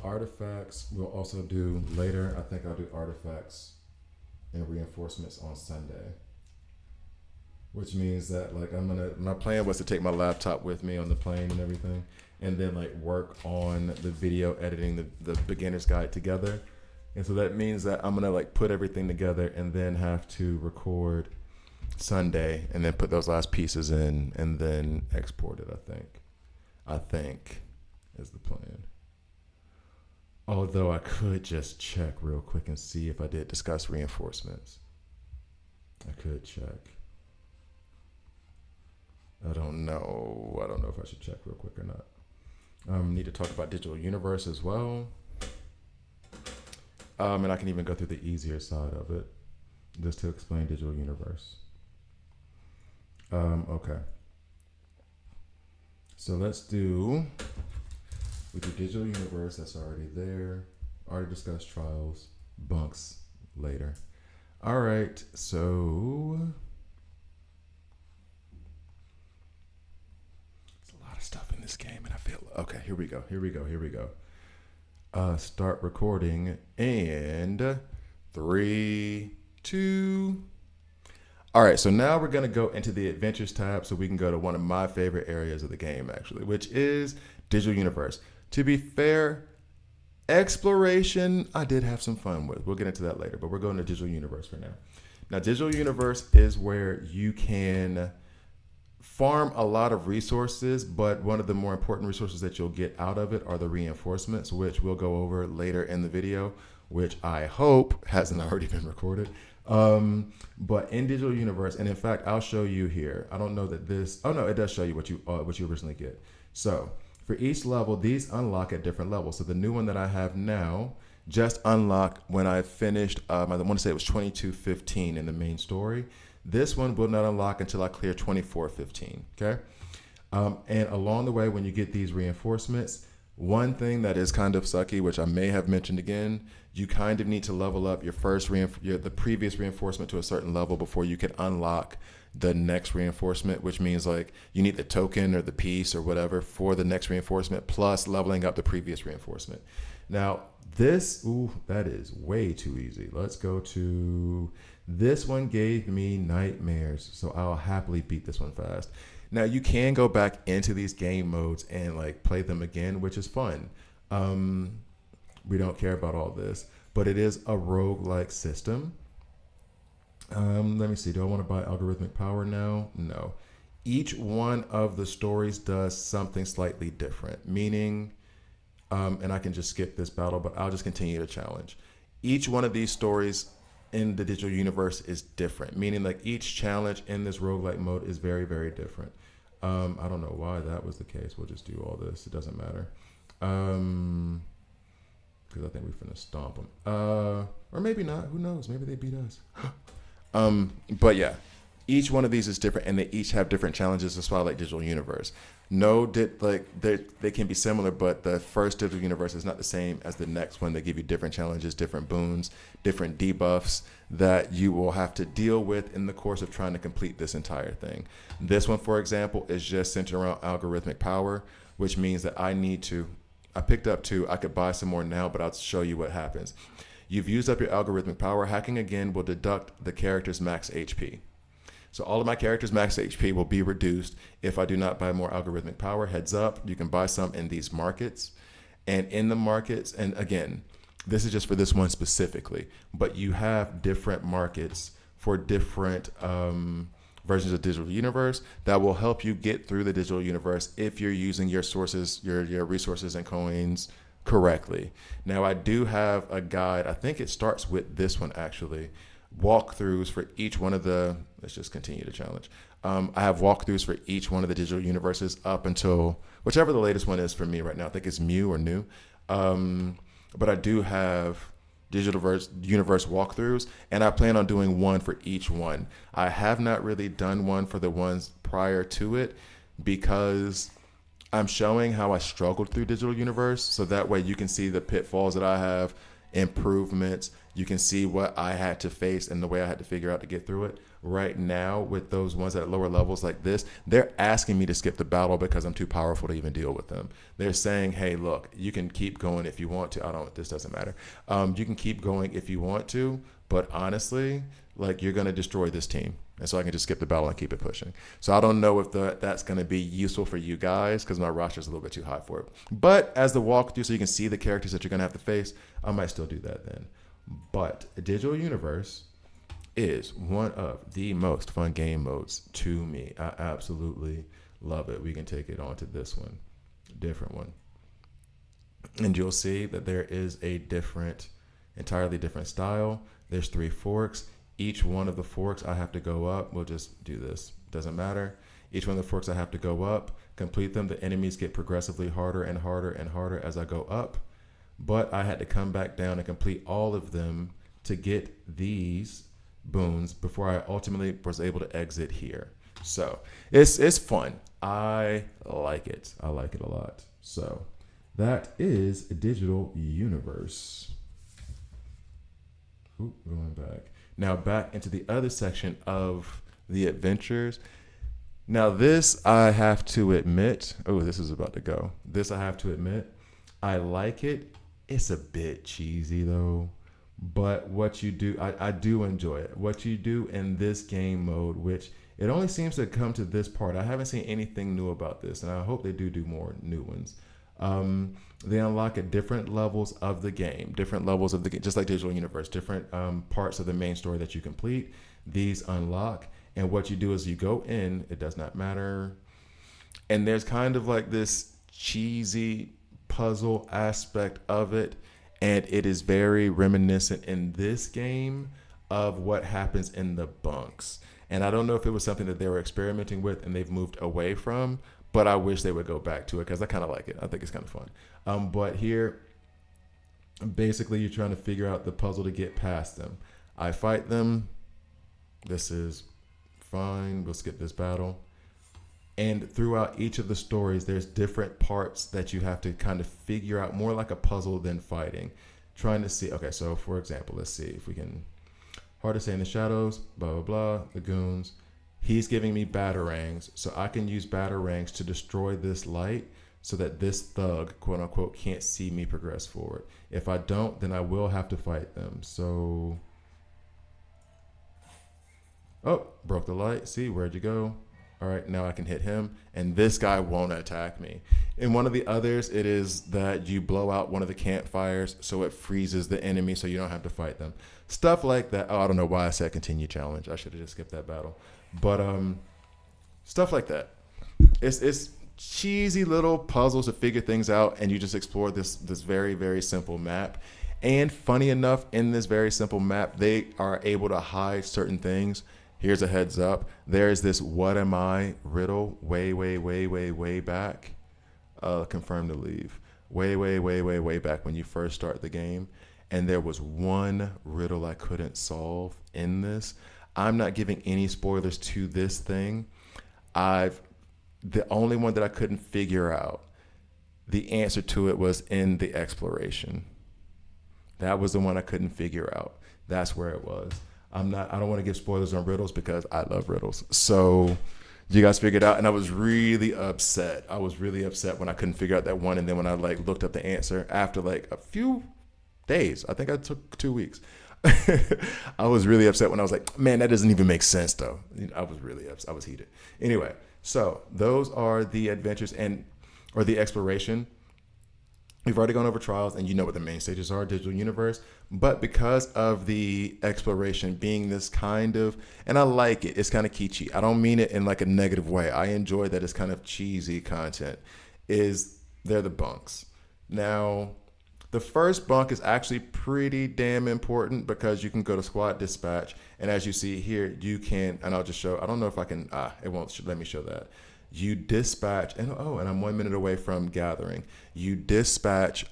Artifacts we'll also do later. I think I'll do artifacts and reinforcements on Sunday, which means that like my plan was to take my laptop with me on the plane and everything, and then like work on the video editing, the beginner's guide together. And so that means that I'm gonna like put everything together and then have to record Sunday and then put those last pieces in and then export it. I think is the plan. Although I could just check real quick and see if I did discuss reinforcements. I could check. I don't know if I should check real quick or not. Need to talk about Digital Universe as well. And I can even go through the easier side of it just to explain Digital Universe. Okay. So we do Digital Universe, that's already there. Already discussed trials, bunks later. All right, so there's a lot of stuff in this game, and I feel okay. Here we go. Start recording, and 3, 2. All right, so now we're gonna go into the Adventures tab, so we can go to one of my favorite areas of the game, actually, which is Digital Universe. To be fair, exploration, I did have some fun with. We'll get into that later, but we're going to Digital Universe for now. Now, Digital Universe is where you can farm a lot of resources, but one of the more important resources that you'll get out of it are the reinforcements, which we'll go over later in the video, which I hope hasn't already been recorded. But in Digital Universe, and in fact, I'll show you here. I don't know that this, oh no, it does show you what you originally get. So for each level, these unlock at different levels. So the new one that I have now just unlocked when I finished, I want to say it was 2215 in the main story. This one will not unlock until I clear 2415, okay? And along the way, when you get these reinforcements, one thing that is kind of sucky, which I may have mentioned again, you kind of need to level up your the previous reinforcement to a certain level before you can unlock the next reinforcement, which means like you need the token or the piece or whatever for the next reinforcement plus leveling up the previous reinforcement. Now that is way too easy. Let's go to, this one gave me nightmares, so I'll happily beat this one fast. Now you can go back into these game modes and like play them again, which is fun. We don't care about all this, but it is a roguelike system. Let me see. Do I want to buy algorithmic power now? No. Each one of the stories does something slightly different, meaning, and I can just skip this battle, but I'll just continue to challenge. Each one of these stories in the Digital Universe is different, meaning like each challenge in this roguelike mode is very, very different. I don't know why that was the case. We'll just do all this. It doesn't matter. Because I think we're finna stomp them. Or maybe not. Who knows? Maybe they beat us. But yeah, each one of these is different, and they each have different challenges. That's why I like Digital Universe. They can be similar, but the first Digital Universe is not the same as the next one. They give you different challenges, different boons, different debuffs that you will have to deal with in the course of trying to complete this entire thing. This one, for example, is just centered around algorithmic power, which means that I picked up 2. I could buy some more now, but I'll show you what happens. You've used up your algorithmic power. Hacking again will deduct the character's max HP. So all of my characters' max HP will be reduced if I do not buy more algorithmic power. Heads up, you can buy some in these markets. And in the markets, and again, This is just for this one specifically, but you have different markets for different versions of digital universe that will help you get through the digital universe if you're using your sources, your resources and coins correctly. Now, I do have a guide. I think it starts with this one actually. Walkthroughs for each one of the. Let's just continue the challenge. I have walkthroughs for each one of the digital universes up until whichever the latest one is for me right now. I think it's Mew or New. But I do have digital universe walkthroughs, and I plan on doing one for each one. I have not really done one for the ones prior to it because I'm showing how I struggled through digital universe, so that way you can see the pitfalls that I have, improvements. You can see what I had to face and the way I had to figure out to get through it. Right now, with those ones at lower levels like this, they're asking me to skip the battle because I'm too powerful to even deal with them. They're saying, hey, look, you can keep going if you want to. This doesn't matter. You can keep going if you want to, but honestly, like, you're going to destroy this team. And so I can just skip the battle and keep it pushing. So I don't know if that's going to be useful for you guys because my roster is a little bit too high for it. But as the walkthrough, so you can see the characters that you're going to have to face, I might still do that then. But Digital Universe is one of the most fun game modes to me. I absolutely love it. We can take it on to this one, different one. And you'll see that there is a entirely different style. There's 3 forks. Each one of the forks I have to go up. We'll just do this. Doesn't matter. Each one of the forks I have to go up, complete them. The enemies get progressively harder and harder and harder as I go up. But I had to come back down and complete all of them to get these boons before I ultimately was able to exit here. So it's fun. I like it. I like it a lot. So that is Digital Universe. Ooh, going back. Now back into the other section of the adventures. Now this I have to admit. Oh, this is about to go. This I have to admit. I like it. It's a bit cheesy though. But what you do, I do enjoy it. What you do in this game mode, which it only seems to come to this part. I haven't seen anything new about this, and I hope they do more new ones. They unlock at different levels of the game, just like Digital Universe, different parts of the main story that you complete. These unlock, and what you do is you go in, it does not matter. And there's kind of like this cheesy puzzle aspect of it. And it is very reminiscent in this game of what happens in the bunks. And I don't know if it was something that they were experimenting with and they've moved away from, but I wish they would go back to it because I kind of like it. I think it's kind of fun. But here, basically, you're trying to figure out the puzzle to get past them. I fight them. This is fine. We'll skip this battle. And throughout each of the stories, there's different parts that you have to kind of figure out, more like a puzzle than fighting. Trying to see, okay, so for example, let's see if we can, hard to say in the shadows, blah, blah, blah, the goons. He's giving me batarangs, so I can use batarangs to destroy this light so that this thug, quote unquote, can't see me progress forward. If I don't, then I will have to fight them. So, oh, broke the light. See, where'd you go? All right, now I can hit him, and this guy won't attack me. In one of the others, it is that you blow out one of the campfires so it freezes the enemy so you don't have to fight them. Stuff like that. Oh, I don't know why I said continue challenge. I should have just skipped that battle. But stuff like that. It's cheesy little puzzles to figure things out, and you just explore this very, very simple map. And funny enough, in this very simple map, they are able to hide certain things. Here's a heads up. There's this what am I riddle way back. Confirm to leave. Way back when you first start the game. And there was one riddle I couldn't solve in this. I'm not giving any spoilers to this thing. The only one that I couldn't figure out, the answer to it was in the exploration. That was the one I couldn't figure out. That's where it was. I don't want to give spoilers on riddles because I love riddles. So you guys figured out, and I was really upset. I was really upset when I couldn't figure out that one. And then when I looked up the answer after a few days, I think I took 2 weeks. I was really upset when I was like, man, that doesn't even make sense though. I was really upset. I was heated. Anyway, so those are the adventures or the exploration. We've already gone over trials and you know what the main stages are, digital universe. But because of the exploration being this kind of, and I like it, it's kind of kitschy. I don't mean it in like a negative way. I enjoy that it's kind of cheesy content. Is they're the bunks. Now, the first bunk is actually pretty damn important because you can go to squad dispatch. And as you see here, you can, and I'll just show, I don't know if I can, it won't let me show that. You dispatch, and and I'm 1 minute away from gathering. You dispatch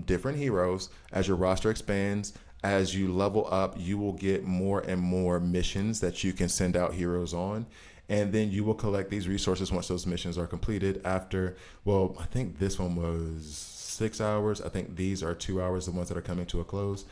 different heroes as your roster expands. As you level up, you will get more and more missions that you can send out heroes on. And then you will collect these resources once those missions are completed after, well, I think this one was 6 hours. I think these are 2 hours, the ones that are coming to a close.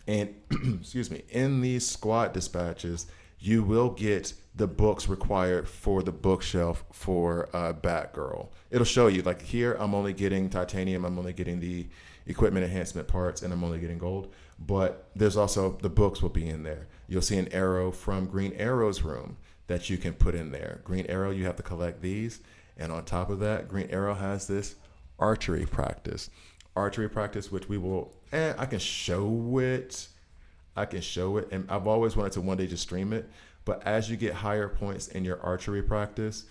And excuse me, in these squad dispatches, you will get the books required for the bookshelf for Batgirl. It'll show you, like here, I'm only getting titanium, I'm only getting the equipment enhancement parts, and I'm only getting gold. But there's also, the books will be in there. You'll see an arrow from Green Arrow's room that you can put in there. Green Arrow, you have to collect these. And on top of that, Green Arrow has this archery practice. Archery practice, which we will, I can show it. And I've always wanted to one day just stream it. But as you get higher points in your archery practice,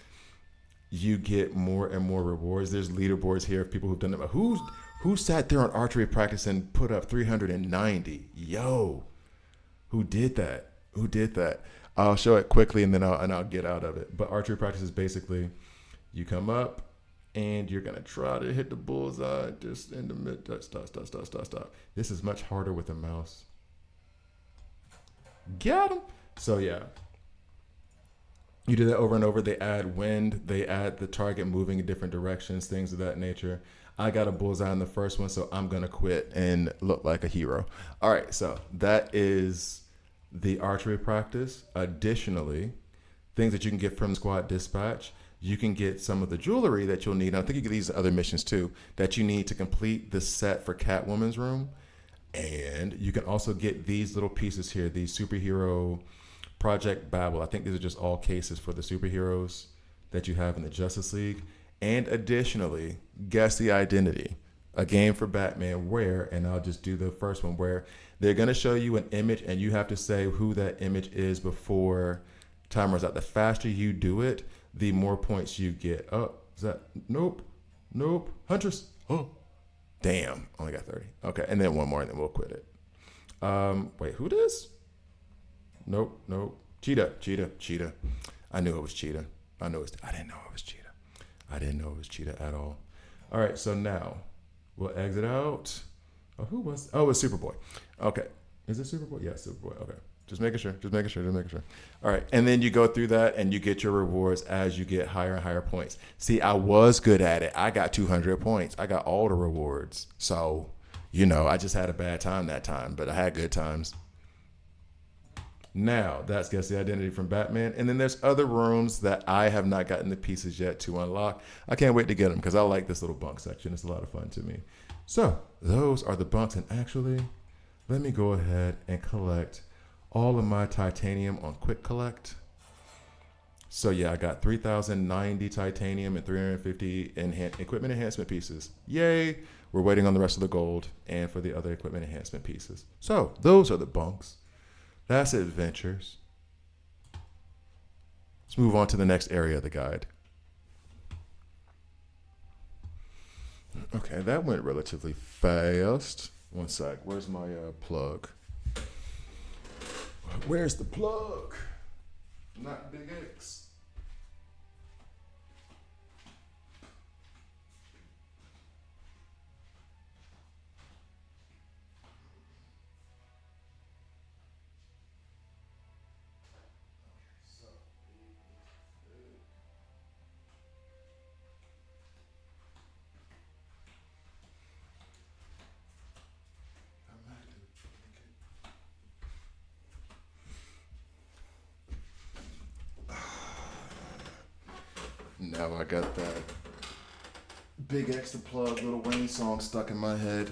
you get more and more rewards. There's leaderboards here of people who've done it. Who sat there on archery practice and put up 390? Yo, who did that? Who did that? I'll show it quickly and then I'll get out of it. But archery practice is basically you come up and you're gonna try to hit the bullseye just in the mid. Stop. This is much harder with a mouse. Get him. So yeah, you do that over and over. They add wind. They add the target moving in different directions, things of that nature. I got a bullseye in the first one, so I'm going to quit and look like a hero. All right, so that is the archery practice. Additionally, things that you can get from squad dispatch, you can get some of the jewelry that you'll need. And I think you get these other missions too that you need to complete the set for Catwoman's room. And you can also get these little pieces here, these superhero Project Babel. I think these are just all cases for the superheroes that you have in the Justice League. And additionally, Guess the Identity, a game for Batman where, and I'll just do the first one, where they're going to show you an image and you have to say who that image is before time runs out. The faster you do it, the more points you get. Oh, is that? Nope. Huntress. Oh, damn. Only got 30. Okay, and then one more and then we'll quit it. Wait, who does? Nope. Cheetah. I knew it was Cheetah. I didn't know it was Cheetah. I didn't know it was Cheetah at all. All right, so now we'll exit out. Oh, who was? Oh, it's Superboy. Okay. Is it Superboy? Yeah, Superboy. Okay. Just making sure. All right. And then you go through that and you get your rewards as you get higher and higher points. See, I was good at it. I got 200 points. I got all the rewards. So, I just had a bad time that time, but I had good times. Now, that's Guess the Identity from Batman. And then there's other rooms that I have not gotten the pieces yet to unlock. I can't wait to get them because I like this little bunk section. It's a lot of fun to me. So, those are the bunks. And actually, let me go ahead and collect all of my titanium on Quick Collect. So, yeah, I got 3,090 titanium and 350 equipment enhancement pieces. Yay! We're waiting on the rest of the gold and for the other equipment enhancement pieces. So, those are the bunks. That's adventures. Let's move on to the next area of the guide. Okay, that went relatively fast. One sec. Where's my plug? Where's the plug? Not Big X. Now I got that Big X the Plug Lil Wayne song stuck in my head.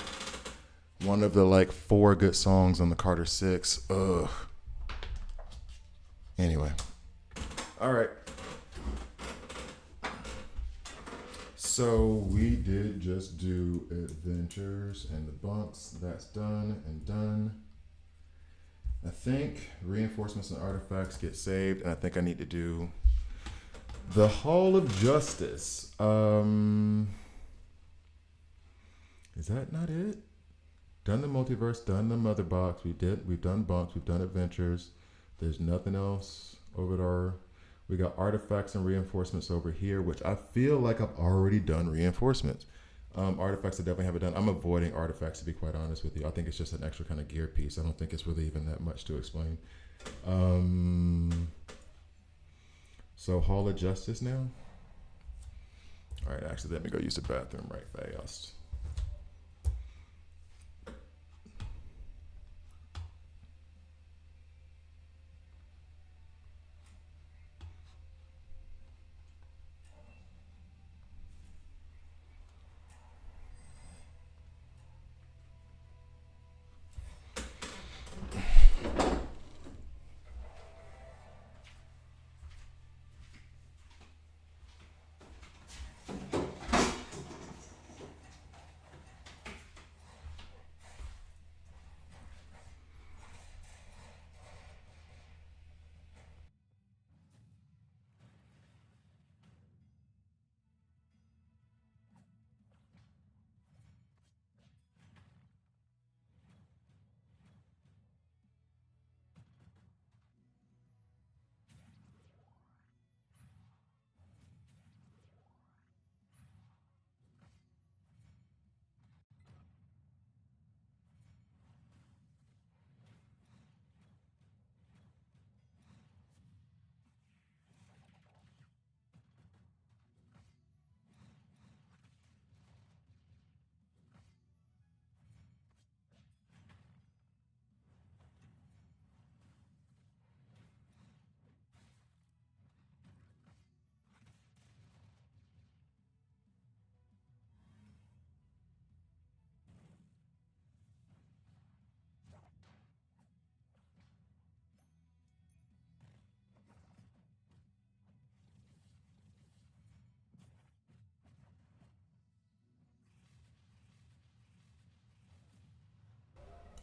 One of the 4 good songs on the Carter 6. Ugh. Anyway. All right. So we did just do adventures and the bunks. That's done and done. I think reinforcements and artifacts get saved, and I think I need to do the Hall of Justice. Is that not it? Done the multiverse, done the mother box. We've done bunks, we've done adventures. There's nothing else over there. We got artifacts and reinforcements over here, which I feel like I've already done reinforcements. Artifacts I definitely haven't done. I'm avoiding artifacts, to be quite honest with you. I think it's just an extra kind of gear piece. I don't think it's really even that much to explain. So Hall of Justice now. All right, actually, let me go use the bathroom right fast.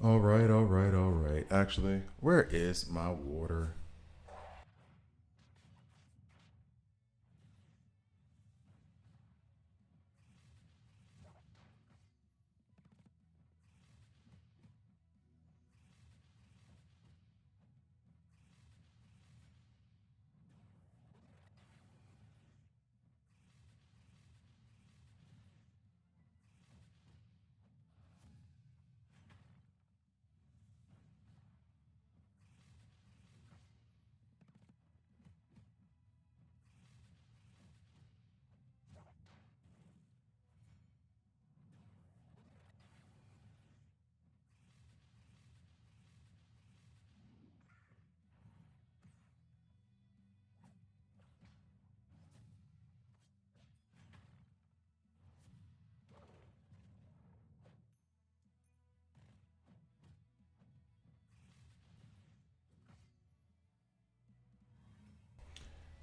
All right, all right, all right. Actually, where is my water?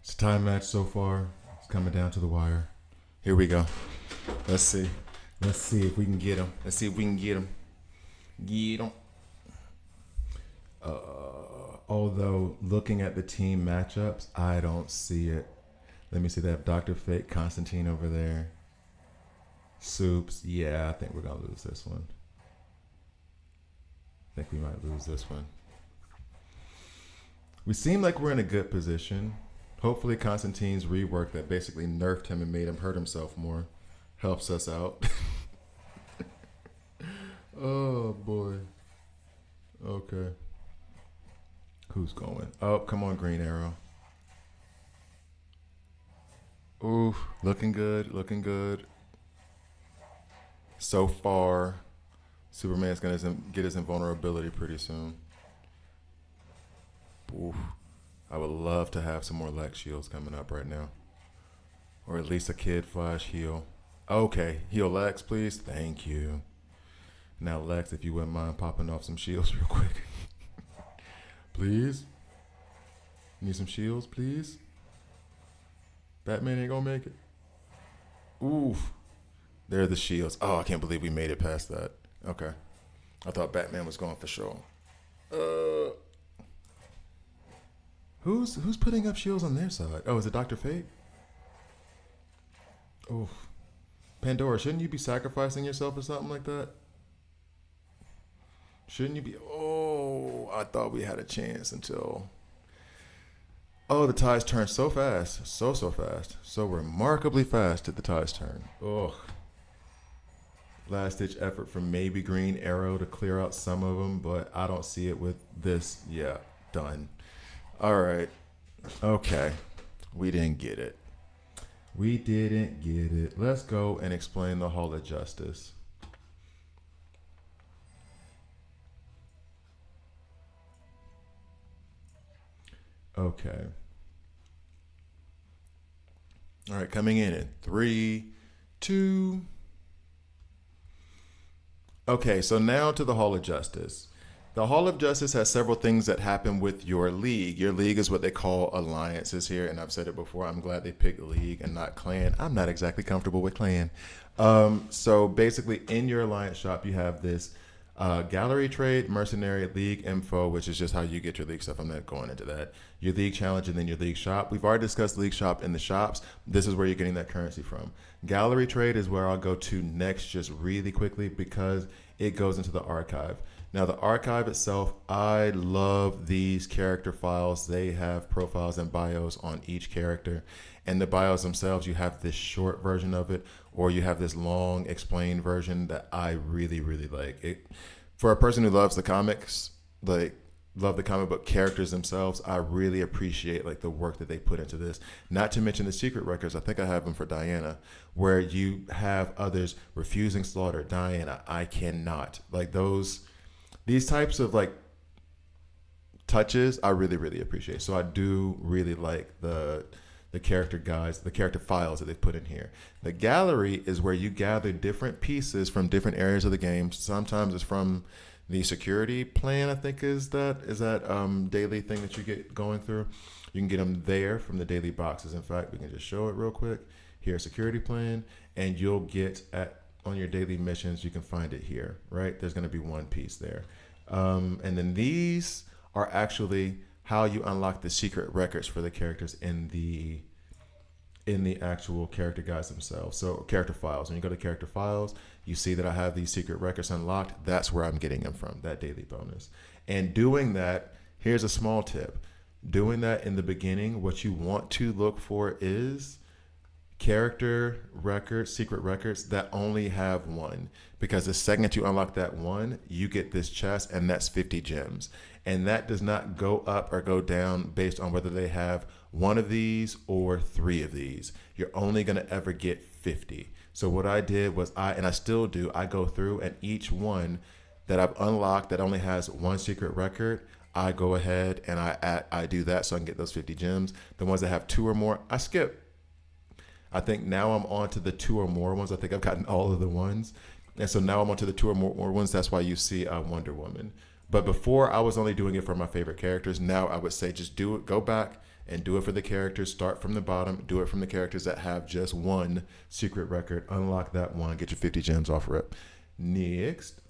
It's a time match so far. It's coming down to the wire. Here we go. Let's see. Let's see if we can get him. Let's see if we can get him. Get him. Although looking at the team matchups, I don't see it. Let me see. They have Dr. Fate, Constantine over there. Soups. Yeah, I think we're going to lose this one. I think we might lose this one. We seem like we're in a good position. Hopefully, Constantine's rework that basically nerfed him and made him hurt himself more helps us out. Oh, boy. Okay. Who's going? Oh, come on, Green Arrow. Ooh, looking good, looking good. So far, Superman's going to get his invulnerability pretty soon. Oof. I would love to have some more Lex shields coming up right now. Or at least a Kid Flash heal. Okay, heal Lex, please. Thank you. Now, Lex, if you wouldn't mind popping off some shields real quick. Please? Need some shields, please? Batman ain't gonna make it. Oof. There are the shields. Oh, I can't believe we made it past that. Okay. I thought Batman was going for sure. Uh, who's putting up shields on their side? Oh, is it Doctor Fate? Oof. Pandora, shouldn't you be sacrificing yourself or something like that? Shouldn't you be? Oh, I thought we had a chance until. Oh, the tides turn so fast, so fast, so remarkably fast did the tides turn. Ugh. Last ditch effort from maybe Green Arrow to clear out some of them, but I don't see it with this. Yeah, done. All right. Okay. We didn't get it. We didn't get it. Let's go and explain the Hall of Justice. Okay. All right, coming in 3, 2. Okay, so now to the Hall of Justice. The Hall of Justice has several things that happen with your league. Your league is what they call alliances here, and I've said it before. I'm glad they picked league and not clan. I'm not exactly comfortable with clan. So basically, in your alliance shop, you have this gallery trade, mercenary, league info, which is just how you get your league stuff. I'm not going into that. Your league challenge and then your league shop. We've already discussed league shop in the shops. This is where you're getting that currency from. Gallery trade is where I'll go to next just really quickly because it goes into the archive. Now, the archive itself, I love these character files. They have profiles and bios on each character. And the bios themselves, you have this short version of it, or you have this long explained version that I really, really like. It, for a person who loves the comics, like love the comic book characters themselves, I really appreciate like the work that they put into this. Not to mention the secret records. I think I have them for Diana, where you have others refusing slaughter. Diana, I cannot. Like these types of like touches, I really, really appreciate. So I do really like the character guides, the character files that they put in here. The gallery is where you gather different pieces from different areas of the game. Sometimes it's from the security plan, I think is that daily thing that you get going through. You can get them there from the daily boxes. In fact, we can just show it real quick. Here, security plan, and you'll get on your daily missions, you can find it here, right? There's going to be one piece there. And then these are actually how you unlock the secret records for the characters in the actual character guides themselves. So character files. When you go to character files, you see that I have these secret records unlocked. That's where I'm getting them from, that daily bonus. And doing that, here's a small tip. Doing that in the beginning, what you want to look for is character records, secret records that only have one. Because the second you unlock that one, you get this chest, and that's 50 gems. And that does not go up or go down based on whether they have one of these or 3 of these. You're only going to ever get 50. So what I did was and I still do, I go through and each one that I've unlocked that only has one secret record, I go ahead and I do that so I can get those 50 gems. The ones that have 2 or more, I skip. I think now I'm on to the 2 or more ones. I think I've gotten all of the ones. And so now I'm on to the 2 or more ones. That's why you see Wonder Woman. But before, I was only doing it for my favorite characters. Now I would say just do it. Go back and do it for the characters. Start from the bottom. Do it from the characters that have just one secret record. Unlock that one. Get your 50 gems off rip. Next,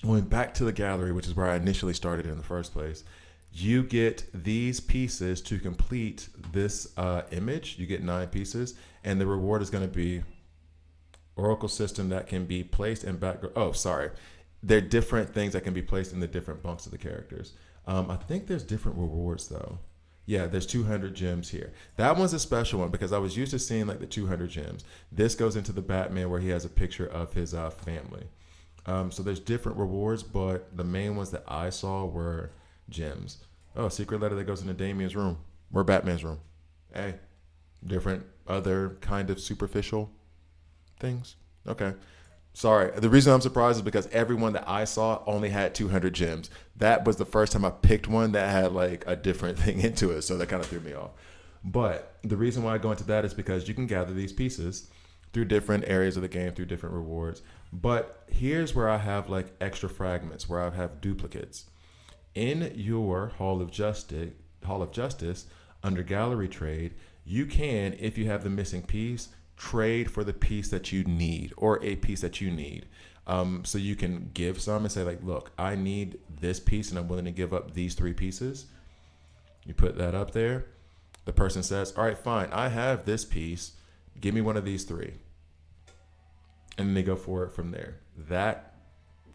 going back to the gallery, which is where I initially started in the first place. You get these pieces to complete this image. You get 9 pieces. And the reward is going to be Oracle system that can be placed in background. Oh, sorry. They're different things that can be placed in the different bunks of the characters. I think there's different rewards though. Yeah, there's 200 gems here. That one's a special one because I was used to seeing like the 200 gems. This goes into the Batman where he has a picture of his family. So there's different rewards, but the main ones that I saw were gems. Oh, secret letter that goes into Damian's room or Batman's room. Hey, different other kind of superficial things. Okay. Sorry. The reason I'm surprised is because everyone that I saw only had 200 gems. That was the first time I picked one that had like a different thing into it. So that kind of threw me off. But the reason why I go into that is because you can gather these pieces through different areas of the game, through different rewards. But here's where I have like extra fragments, where I have duplicates. In your Hall of Justice, under Gallery Trade, you can, if you have the missing piece, trade for the piece that you need or a piece that you need. So you can give some and say like, look, I need this piece and I'm willing to give up these 3 pieces. You put that up there. The person says, all right, fine. I have this piece. Give me one of these 3. And then they go for it from there. That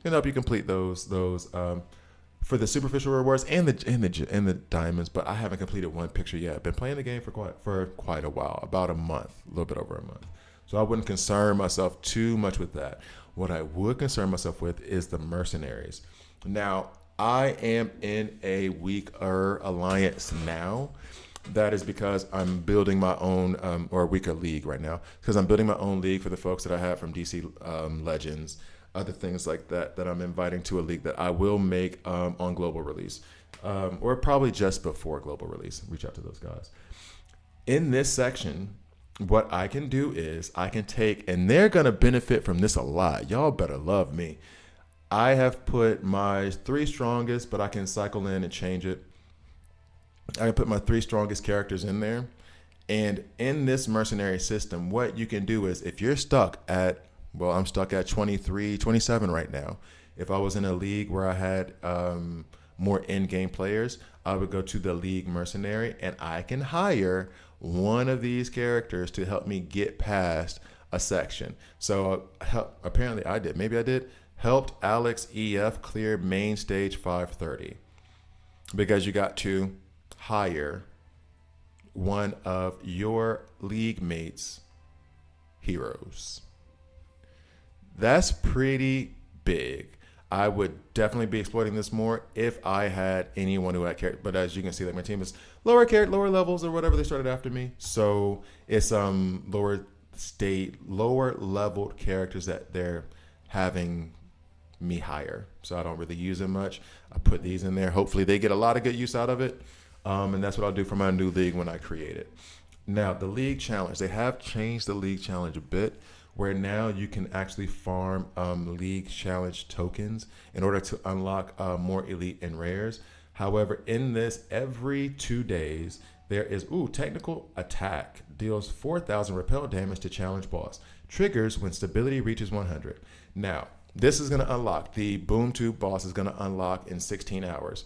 can help you complete those for the superficial rewards and the diamonds. But I haven't completed one picture yet. I've been playing the game for quite a while, about a month, a little bit over a month. So I wouldn't concern myself too much with that. What I would concern myself with is the mercenaries. Now, I am in a weaker alliance now. That is because I'm building my own, or a weaker league right now, because I'm building my own league for the folks that I have from DC Legends, other things like that I'm inviting to a league that I will make on global release, or probably just before global release. Reach out to those guys. In this section, what I can do is I can take, and they're going to benefit from this a lot. Y'all better love me. I have put my 3 strongest, but I can cycle in and change it. I can put my 3 strongest characters in there. And in this mercenary system, what you can do is if you're stuck at, well, I'm stuck at 23, 27 right now. If I was in a league where I had more in-game players, I would go to the league mercenary and I can hire one of these characters to help me get past a section. So apparently I did. Maybe I did. Helped Alex EF clear main stage 530 because you got to hire one of your league mates' heroes. That's pretty big. I would definitely be exploiting this more if I had anyone who had character. But as you can see, like my team is lower levels or whatever they started after me. So it's lower leveled characters that they're having me hire. So I don't really use them much. I put these in there. Hopefully they get a lot of good use out of it. And that's what I'll do for my new league when I create it. Now the league challenge, they have changed the league challenge a bit, where now you can actually farm league challenge tokens in order to unlock more elite and rares. However, in this, every 2 days, there is, technical attack deals 4,000 repel damage to challenge boss. Triggers when stability reaches 100. Now, this is going to unlock, the Boom Tube boss is going to unlock in 16 hours.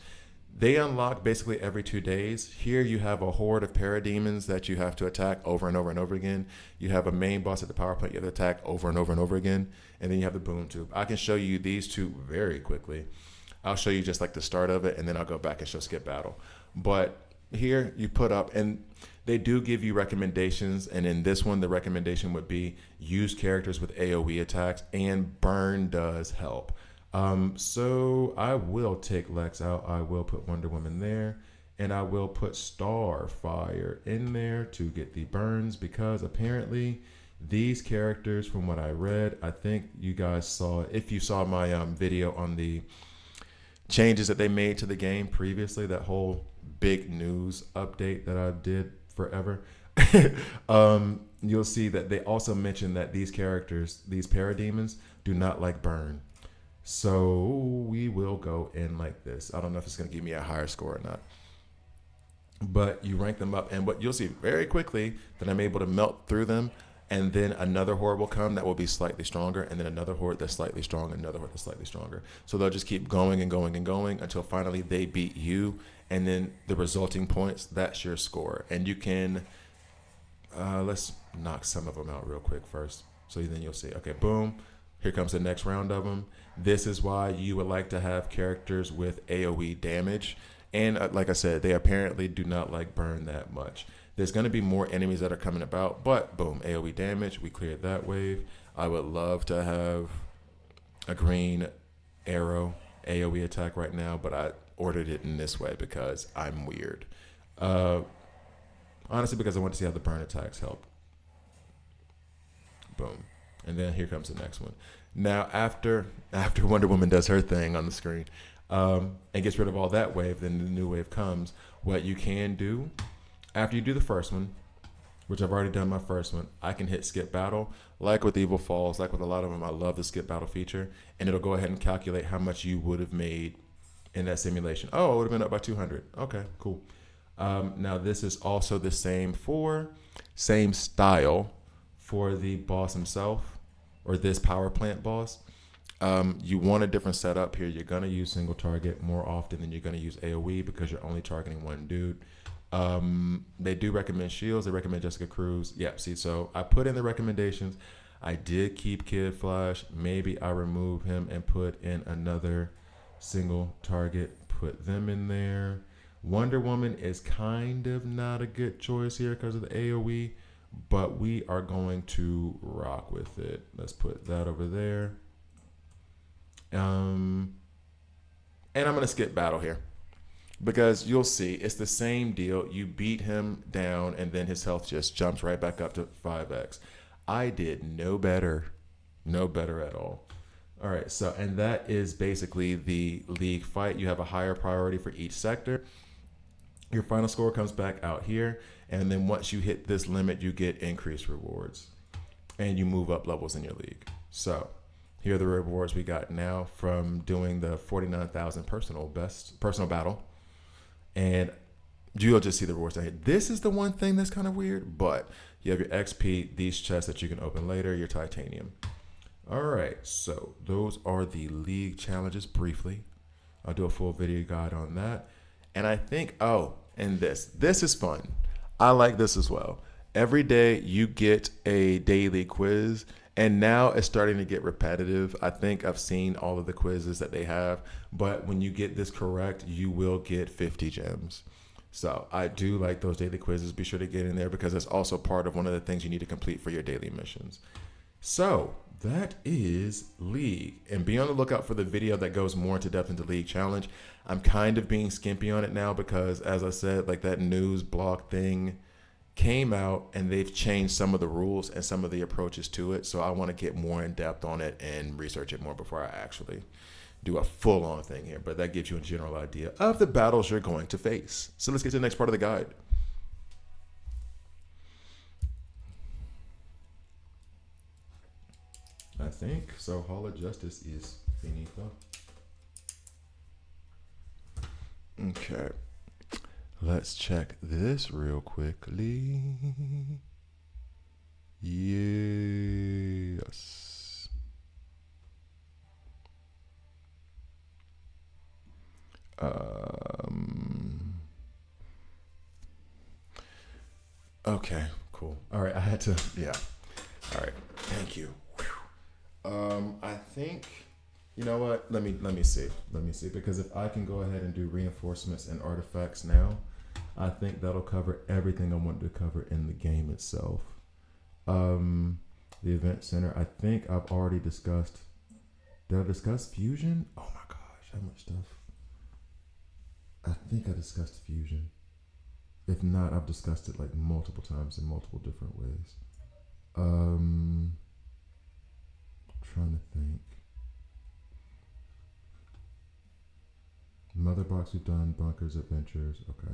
They unlock basically every 2 days. Here you have a horde of parademons that you have to attack over and over and over again. You have a main boss at the power plant you have to attack over and over and over again. And then you have the Boom Tube. I can show you these 2 very quickly. I'll show you just like the start of it, and then I'll go back and show skip battle. But here you put up, and they do give you recommendations. And in this one, the recommendation would be use characters with AoE attacks, and burn does help. So I will take Lex out. I will put Wonder Woman there, and I will put Starfire in there to get the burns, because apparently these characters, from what I read, I think you guys saw, if you saw my video on the changes that they made to the game previously, that whole big news update that I did forever, you'll see that they also mentioned that these characters, these parademons, do not like burn. So we will go in like this. I don't know if it's going to give me a higher score or not. But you rank them up, and what you'll see very quickly that I'm able to melt through them, and then another horde will come that will be slightly stronger, and then another horde that's slightly stronger, another horde that's slightly stronger. So they'll just keep going and going and going until finally they beat you, and then the resulting points, that's your score. And you can, let's knock some of them out real quick first. So then you'll see, okay, boom. Here comes the next round of them. This is why you would like to have characters with AoE damage. And like I said, they apparently do not like burn that much. There's going to be more enemies that are coming about, but boom, AoE damage. We cleared that wave. I would love to have a green arrow AoE attack right now, but I ordered it in this way because I'm weird. Honestly, because I want to see how the burn attacks help. Boom. And then here comes the next one. Now, after Wonder Woman does her thing on the screen and gets rid of all that wave, then the new wave comes. What you can do, after you do the first one, which I've already done my first one, I can hit skip battle. Like with Evil Falls, like with a lot of them, I love the skip battle feature. And it'll go ahead and calculate how much you would have made in that simulation. Oh, it would have been up by 200. Okay, cool. Now, this is also the same style for the boss himself, or this power plant boss, you want a different setup here. You're going to use single target more often than you're going to use AoE because you're only targeting one dude. They do recommend shields. They recommend Jessica Cruz. Yep, see, so I put in the recommendations. I did keep Kid Flash. Maybe I remove him and put in another single target. Put them in there. Wonder Woman is kind of not a good choice here because of the AoE, but we are going to rock with it. Let's put that over there. And I'm going to skip battle here because you'll see it's the same deal. You beat him down and then his health just jumps right back up to 5x. I did no better at all. All right, so, and that is basically the league fight. You have a higher priority for each sector. Your final score comes back out here, and then once you hit this limit, you get increased rewards, and you move up levels in your league. So here are the rewards we got now from doing the 49,000 personal battle, and you'll just see the rewards down here. This is the one thing that's kind of weird, but you have your XP, these chests that you can open later, your titanium. All right, so those are the league challenges briefly. I'll do a full video guide on that. And I think, and this is fun. I like this as well. Every day you get a daily quiz, and now it's starting to get repetitive. I think I've seen all of the quizzes that they have, but when you get this correct, you will get 50 gems. So I do like those daily quizzes. Be sure to get in there because it's also part of one of the things you need to complete for your daily missions. So that is League, and be on the lookout for the video that goes more into depth into League Challenge. I'm kind of being skimpy on it now because, as I said, like that news block thing came out and they've changed some of the rules and some of the approaches to it. So I want to get more in depth on it and research it more before I actually do a full-on thing here. But that gives you a general idea of the battles you're going to face. So let's get to the next part of the guide. I think so. Hall of Justice is finito. Okay, let's check this real quickly. Yes. Okay, cool. All right, I had to, yeah. All right, thank you. I think, you know what? Let me see, because if I can go ahead and do reinforcements and artifacts now, I think that'll cover everything I want to cover in the game itself. The event center, I think I've already discussed. Did I discuss fusion? Oh my gosh, how much stuff? I think I discussed fusion. If not, I've discussed it like multiple times in multiple different ways. Trying to think. Mother box we've done, bunkers, adventures. Okay,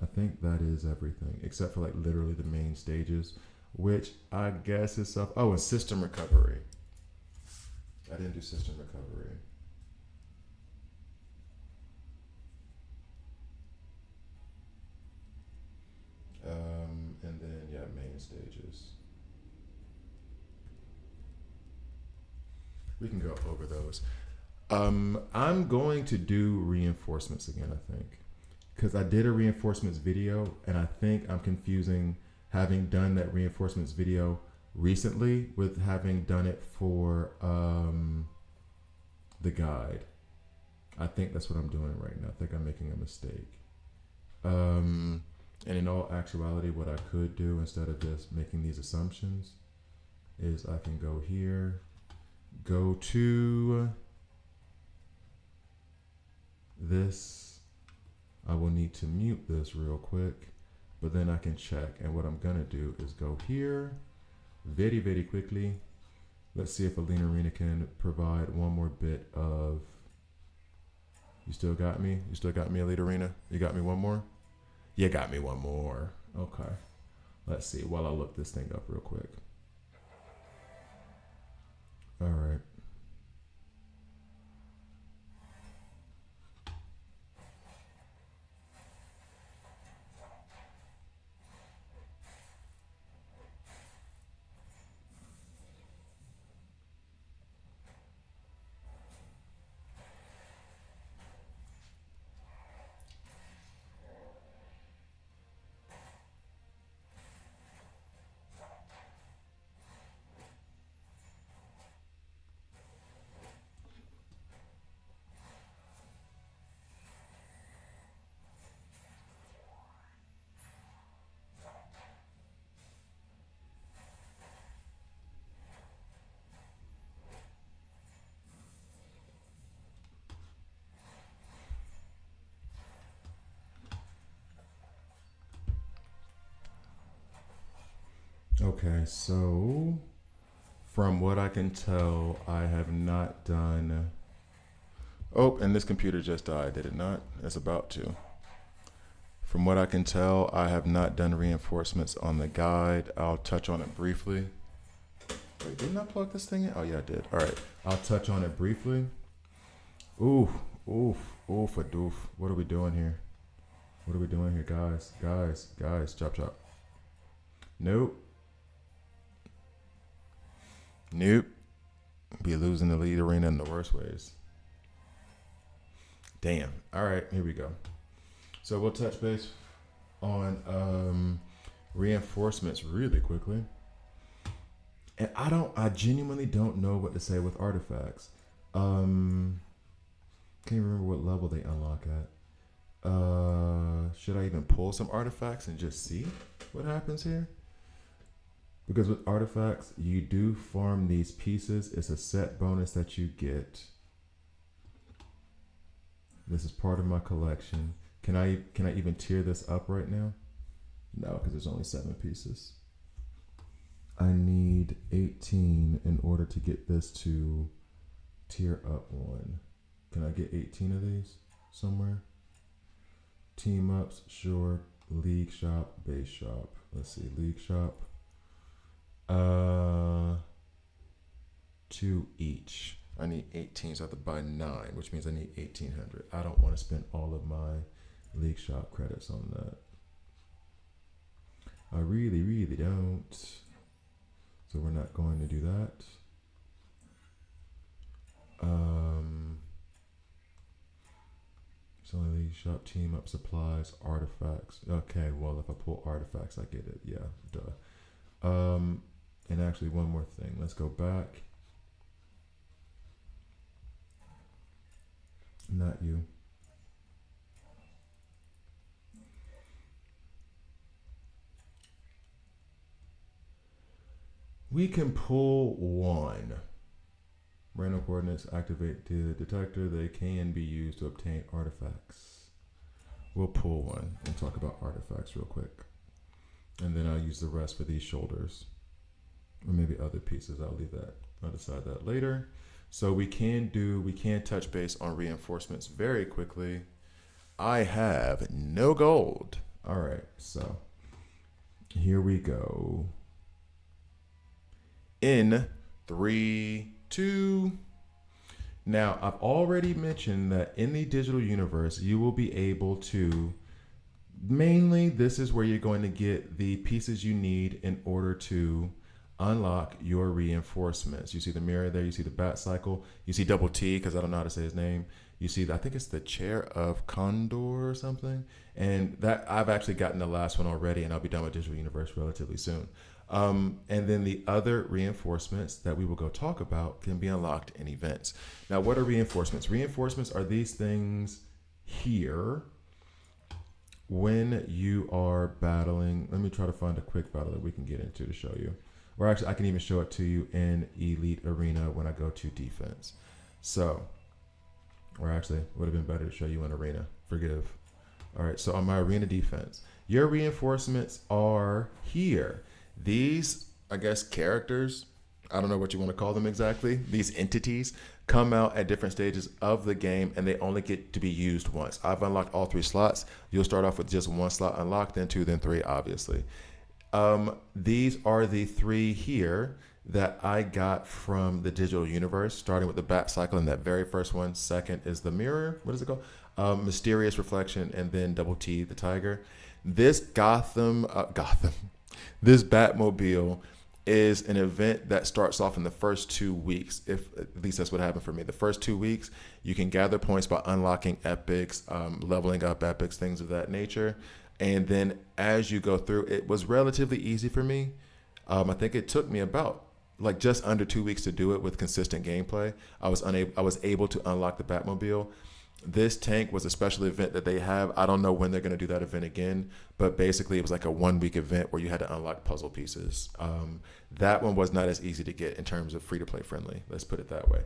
I think that is everything except for like literally the main stages, which I guess is stuff. Oh, and system recovery. I didn't do system recovery. And then yeah, main stages. We can go over those. I'm going to do reinforcements again, I think, because I did a reinforcements video, and I think I'm confusing having done that reinforcements video recently with having done it for the guide. I think that's what I'm doing right now. I think I'm making a mistake. And in all actuality, what I could do instead of just making these assumptions is I can go here, go to this. I will need to mute this real quick, but then I can check. And what I'm gonna do is go here very, very quickly. Let's see if Alina Arena can provide one more bit of, you still got me? You still got me, Alina Arena? You got me one more? You got me one more. Okay. Let's see while I look this thing up real quick. All right. Okay, so from what I can tell, I have not done. Oh, and this computer just died, did it not? It's about to. From what I can tell, I have not done reinforcements on the guide. I'll touch on it briefly. Wait, didn't I plug this thing in? Oh, yeah, I did. All right, I'll touch on it briefly. Oof, oof, oof, a doof. What are we doing here? What are we doing here, guys? Guys, chop, chop. Nope. Nope. Be losing the lead arena in the worst ways. Damn. All right, here we go. So we'll touch base on reinforcements really quickly. And I genuinely don't know what to say with artifacts. Can't remember what level they unlock at. Should I even pull some artifacts and just see what happens here? Because with artifacts, you do farm these pieces. It's a set bonus that you get. This is part of my collection. Can I even tier this up right now? No, because there's only 7 pieces. I need 18 in order to get this to tier up 1. Can I get 18 of these somewhere? Team ups, sure. League shop, base shop. Let's see, league shop. 2 each. I need 18, so I have to buy 9, which means I need 1,800. I don't want to spend all of my league shop credits on that. I really, really don't. So we're not going to do that. So league shop, team up, supplies, artifacts. Okay, well if I pull artifacts, I get it. Yeah, duh. And actually one more thing. Let's go back. Not you. We can pull 1. Random coordinates activate the detector. They can be used to obtain artifacts. We'll pull 1 and talk about artifacts real quick. And then I'll use the rest for these shoulders. Or maybe other pieces. I'll leave that. I'll decide that later. So we can touch base on reinforcements very quickly. I have no gold. All right, so here we go. In 3, 2. Now, I've already mentioned that in the digital universe, you will be able to, mainly this is where you're going to get the pieces you need in order to unlock your reinforcements. You see the mirror there, you see the bat cycle, you see Double T, because I don't know how to say his name. You see, I think it's the chair of Condor or something. And that I've actually gotten the last one already, and I'll be done with digital universe relatively soon. And then the other reinforcements that we will go talk about can be unlocked in events. Now, what are reinforcements? Reinforcements are these things here when you are battling. Let me try to find a quick battle that we can get into to show you. Or actually, I can even show it to you in Elite Arena when I go to defense. So, or actually, would have been better to show you in Arena. Forgive. All right, so on my Arena defense, your reinforcements are here. These, I guess, characters, I don't know what you want to call them exactly, these entities come out at different stages of the game, and they only get to be used once. I've unlocked all 3 slots. You'll start off with just 1 slot unlocked, then 2, then 3, obviously. These are the 3 here that I got from the digital universe, starting with the bat cycle in that very first one. Second is the mirror. What is it called? Mysterious Reflection, and then Double T, the tiger. This this Batmobile is an event that starts off in the first 2 weeks. If at least that's what happened for me. The first 2 weeks, you can gather points by unlocking epics, leveling up epics, things of that nature. And then as you go through, it was relatively easy for me. I think it took me about just under 2 weeks to do it with consistent gameplay. I was able to unlock the Batmobile. This tank was a special event that they have. I don't know when they're going to do that event again, but basically it was like a 1 week event where you had to unlock puzzle pieces. That one was not as easy to get in terms of free to play friendly. Let's put it that way.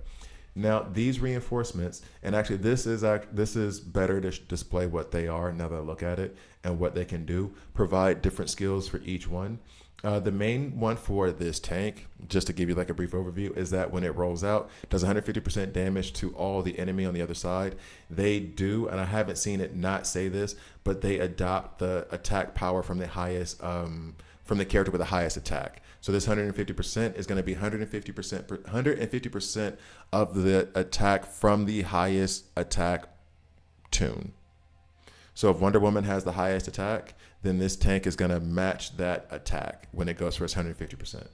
Now these reinforcements, and actually this is better to display what they are now that I look at it and what they can do. Provide different skills for each one. The main one for this tank, just to give you like a brief overview, is that when it rolls out, it does 150% damage to all the enemy on the other side. They do, and I haven't seen it not say this, but they adopt the attack power from the highest, from the character with the highest attack. So this 150% is going to be 150% of the attack from the highest attack tune. So if Wonder Woman has the highest attack, then this tank is going to match that attack when it goes for its 150%.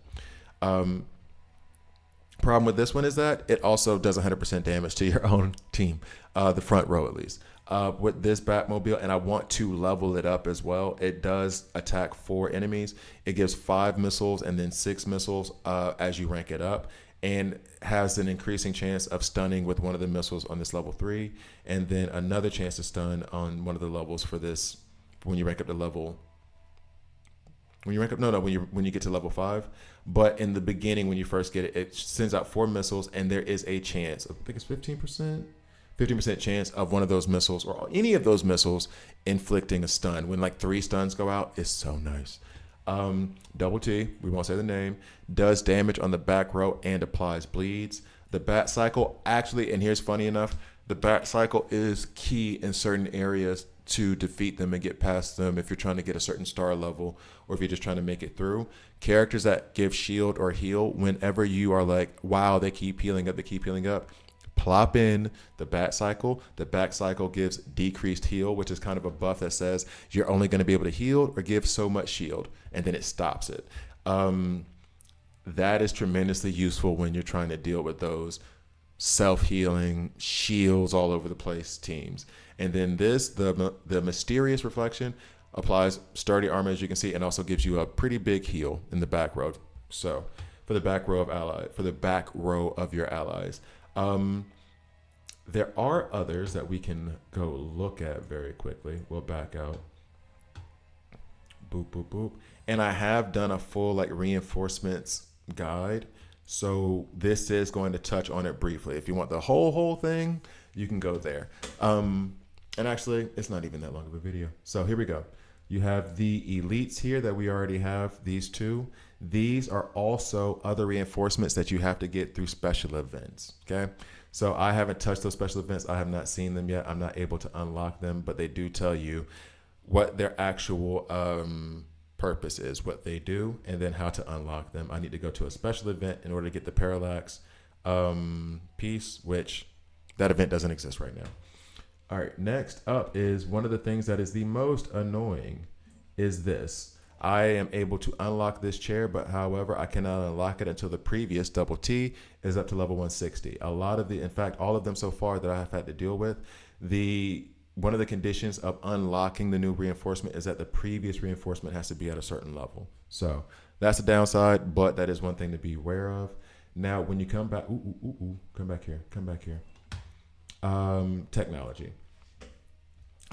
Problem with this one is that it also does 100% damage to your own team, the front row at least. With this Batmobile, and I want to level it up as well. It does attack 4 enemies. It gives 5 missiles and then 6 missiles as you rank it up, and has an increasing chance of stunning with one of the missiles on this level 3, and then another chance to stun on one of the levels for this when you rank up to level. When you rank up, when you get to level 5. But in the beginning, when you first get it, it sends out 4 missiles, and there is a chance, I think it's 15% chance of one of those missiles or any of those missiles inflicting a stun. When like 3 stuns go out, it's so nice. Double T, we won't say the name, does damage on the back row and applies bleeds. The Bat Cycle actually, and here's funny enough, the Bat Cycle is key in certain areas to defeat them and get past them if you're trying to get a certain star level or if you're just trying to make it through. Characters that give shield or heal, whenever you are like, wow, they keep healing up, plop in the Bat Cycle. The Bat Cycle gives decreased heal, which is kind of a buff that says you're only going to be able to heal or give so much shield, and then it stops it. That is tremendously useful when you're trying to deal with those self-healing shields all over the place teams. And then this, the Mysterious Reflection, applies sturdy armor, as you can see, and also gives you a pretty big heal in the back row. So for the back row of your allies. There are others that we can go look at very quickly. We'll back out. Boop, boop, boop. And I have done a full like reinforcements guide. So this is going to touch on it briefly. If you want the whole thing, you can go there. And actually, it's not even that long of a video. So here we go. You have the elites here that we already have, these 2. These are also other reinforcements that you have to get through special events, okay? So I haven't touched those special events. I have not seen them yet. I'm not able to unlock them, but they do tell you what their actual purpose is, what they do, and then how to unlock them. I need to go to a special event in order to get the Parallax piece, which that event doesn't exist right now. All right, next up is one of the things that is the most annoying is this. I am able to unlock this chair, but however, I cannot unlock it until the previous Double T is up to level 160. In fact, all of them so far that I have had to deal with, one of the conditions of unlocking the new reinforcement is that the previous reinforcement has to be at a certain level. So that's a downside, but that is one thing to be aware of. Now, when you come back, come back here. Technology.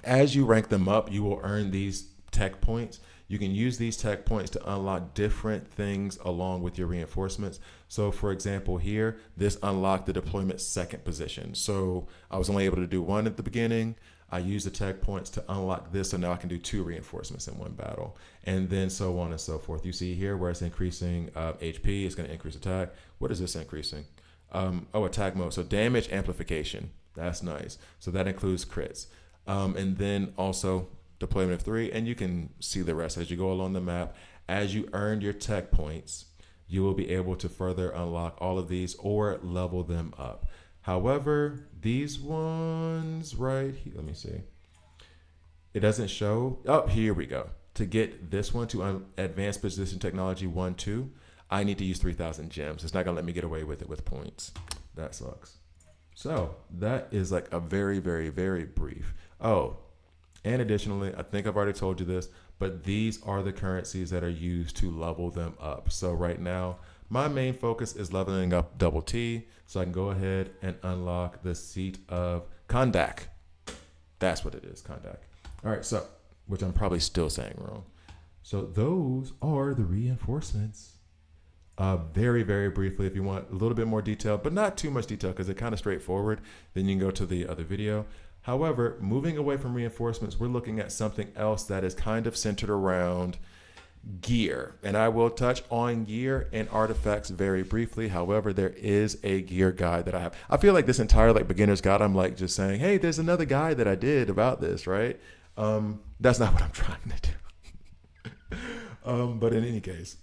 As you rank them up, you will earn these tech points. You can use these tech points to unlock different things along with your reinforcements. So for example, here, this unlocked the deployment second position. So I was only able to do 1 at the beginning. I used the tech points to unlock this, so now I can do 2 reinforcements in one battle, and then so on and so forth. You see here where it's increasing HP, it's going to increase attack. What is this increasing? Attack mode. So damage amplification. That's nice. So that includes crits. And then also deployment of 3, and you can see the rest as you go along the map. As you earn your tech points, you will be able to further unlock all of these or level them up. However, these ones right here, let me see. It doesn't show. Oh, here we go. To get this one to advanced position technology 1, 2, I need to use 3,000 gems. It's not going to let me get away with it with points. That sucks. So that is like a very, very, very brief. Oh, and additionally, I think I've already told you this, but these are the currencies that are used to level them up. So right now, my main focus is leveling up Double T, so I can go ahead and unlock the seat of Kahndaq. That's what it is, Kahndaq. All right, so, which I'm probably still saying wrong. So those are the reinforcements Very, very briefly, if you want a little bit more detail, but not too much detail because it's kind of straightforward, then you can go to the other video. However, moving away from reinforcements, we're looking at something else that is kind of centered around gear. And I will touch on gear and artifacts very briefly. However, there is a gear guide that I have. I feel like this entire like beginner's guide, I'm like just saying, hey, there's another guide that I did about this, right? That's not what I'm trying to do. But in any case,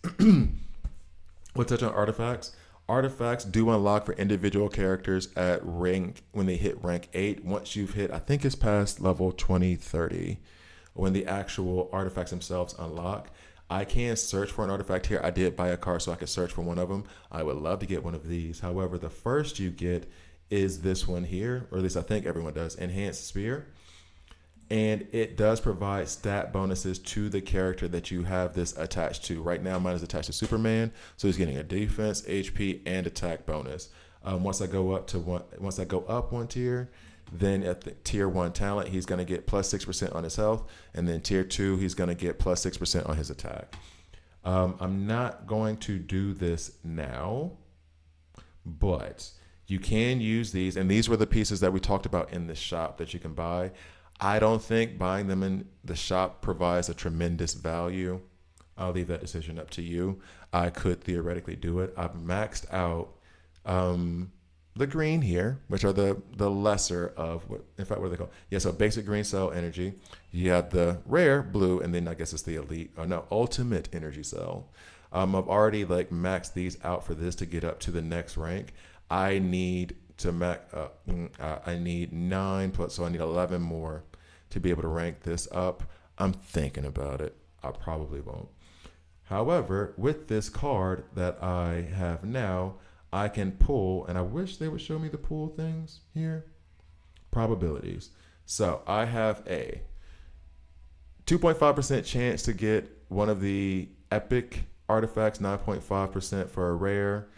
we'll touch on artifacts. Artifacts do unlock for individual characters at rank when they hit rank 8. Once you've hit, I think it's past level 20, 30, when the actual artifacts themselves unlock. I can search for an artifact here. I did buy a card so I could search for one of them. I would love to get one of these. However, the first you get is this one here, or at least I think everyone does, Enhanced Spear. And it does provide stat bonuses to the character that you have this attached to. Right now, mine is attached to Superman, so he's getting a defense, HP, and attack bonus. Once I go up one tier, then at the tier 1 talent, he's going to get plus 6% on his health, and then tier 2, he's going to get plus 6% on his attack. I'm not going to do this now, but you can use these, and these were the pieces that we talked about in the shop that you can buy. I don't think buying them in the shop provides a tremendous value. I'll leave that decision up to you. I could theoretically do it. I've maxed out the green here, which are the lesser of what, in fact, what are they called? Yeah, so basic green cell energy. You have the rare blue, and then I guess it's the elite, or no, ultimate energy cell. I've already like maxed these out for this to get up to the next rank. I need to I need 9 plus, so I need 11 more to be able to rank this up. I'm thinking about it. I probably won't. However, with this card that I have now, I can pull, and I wish they would show me the pull things here. Probabilities. So I have a 2.5% chance to get one of the epic artifacts, 9.5% for a rare,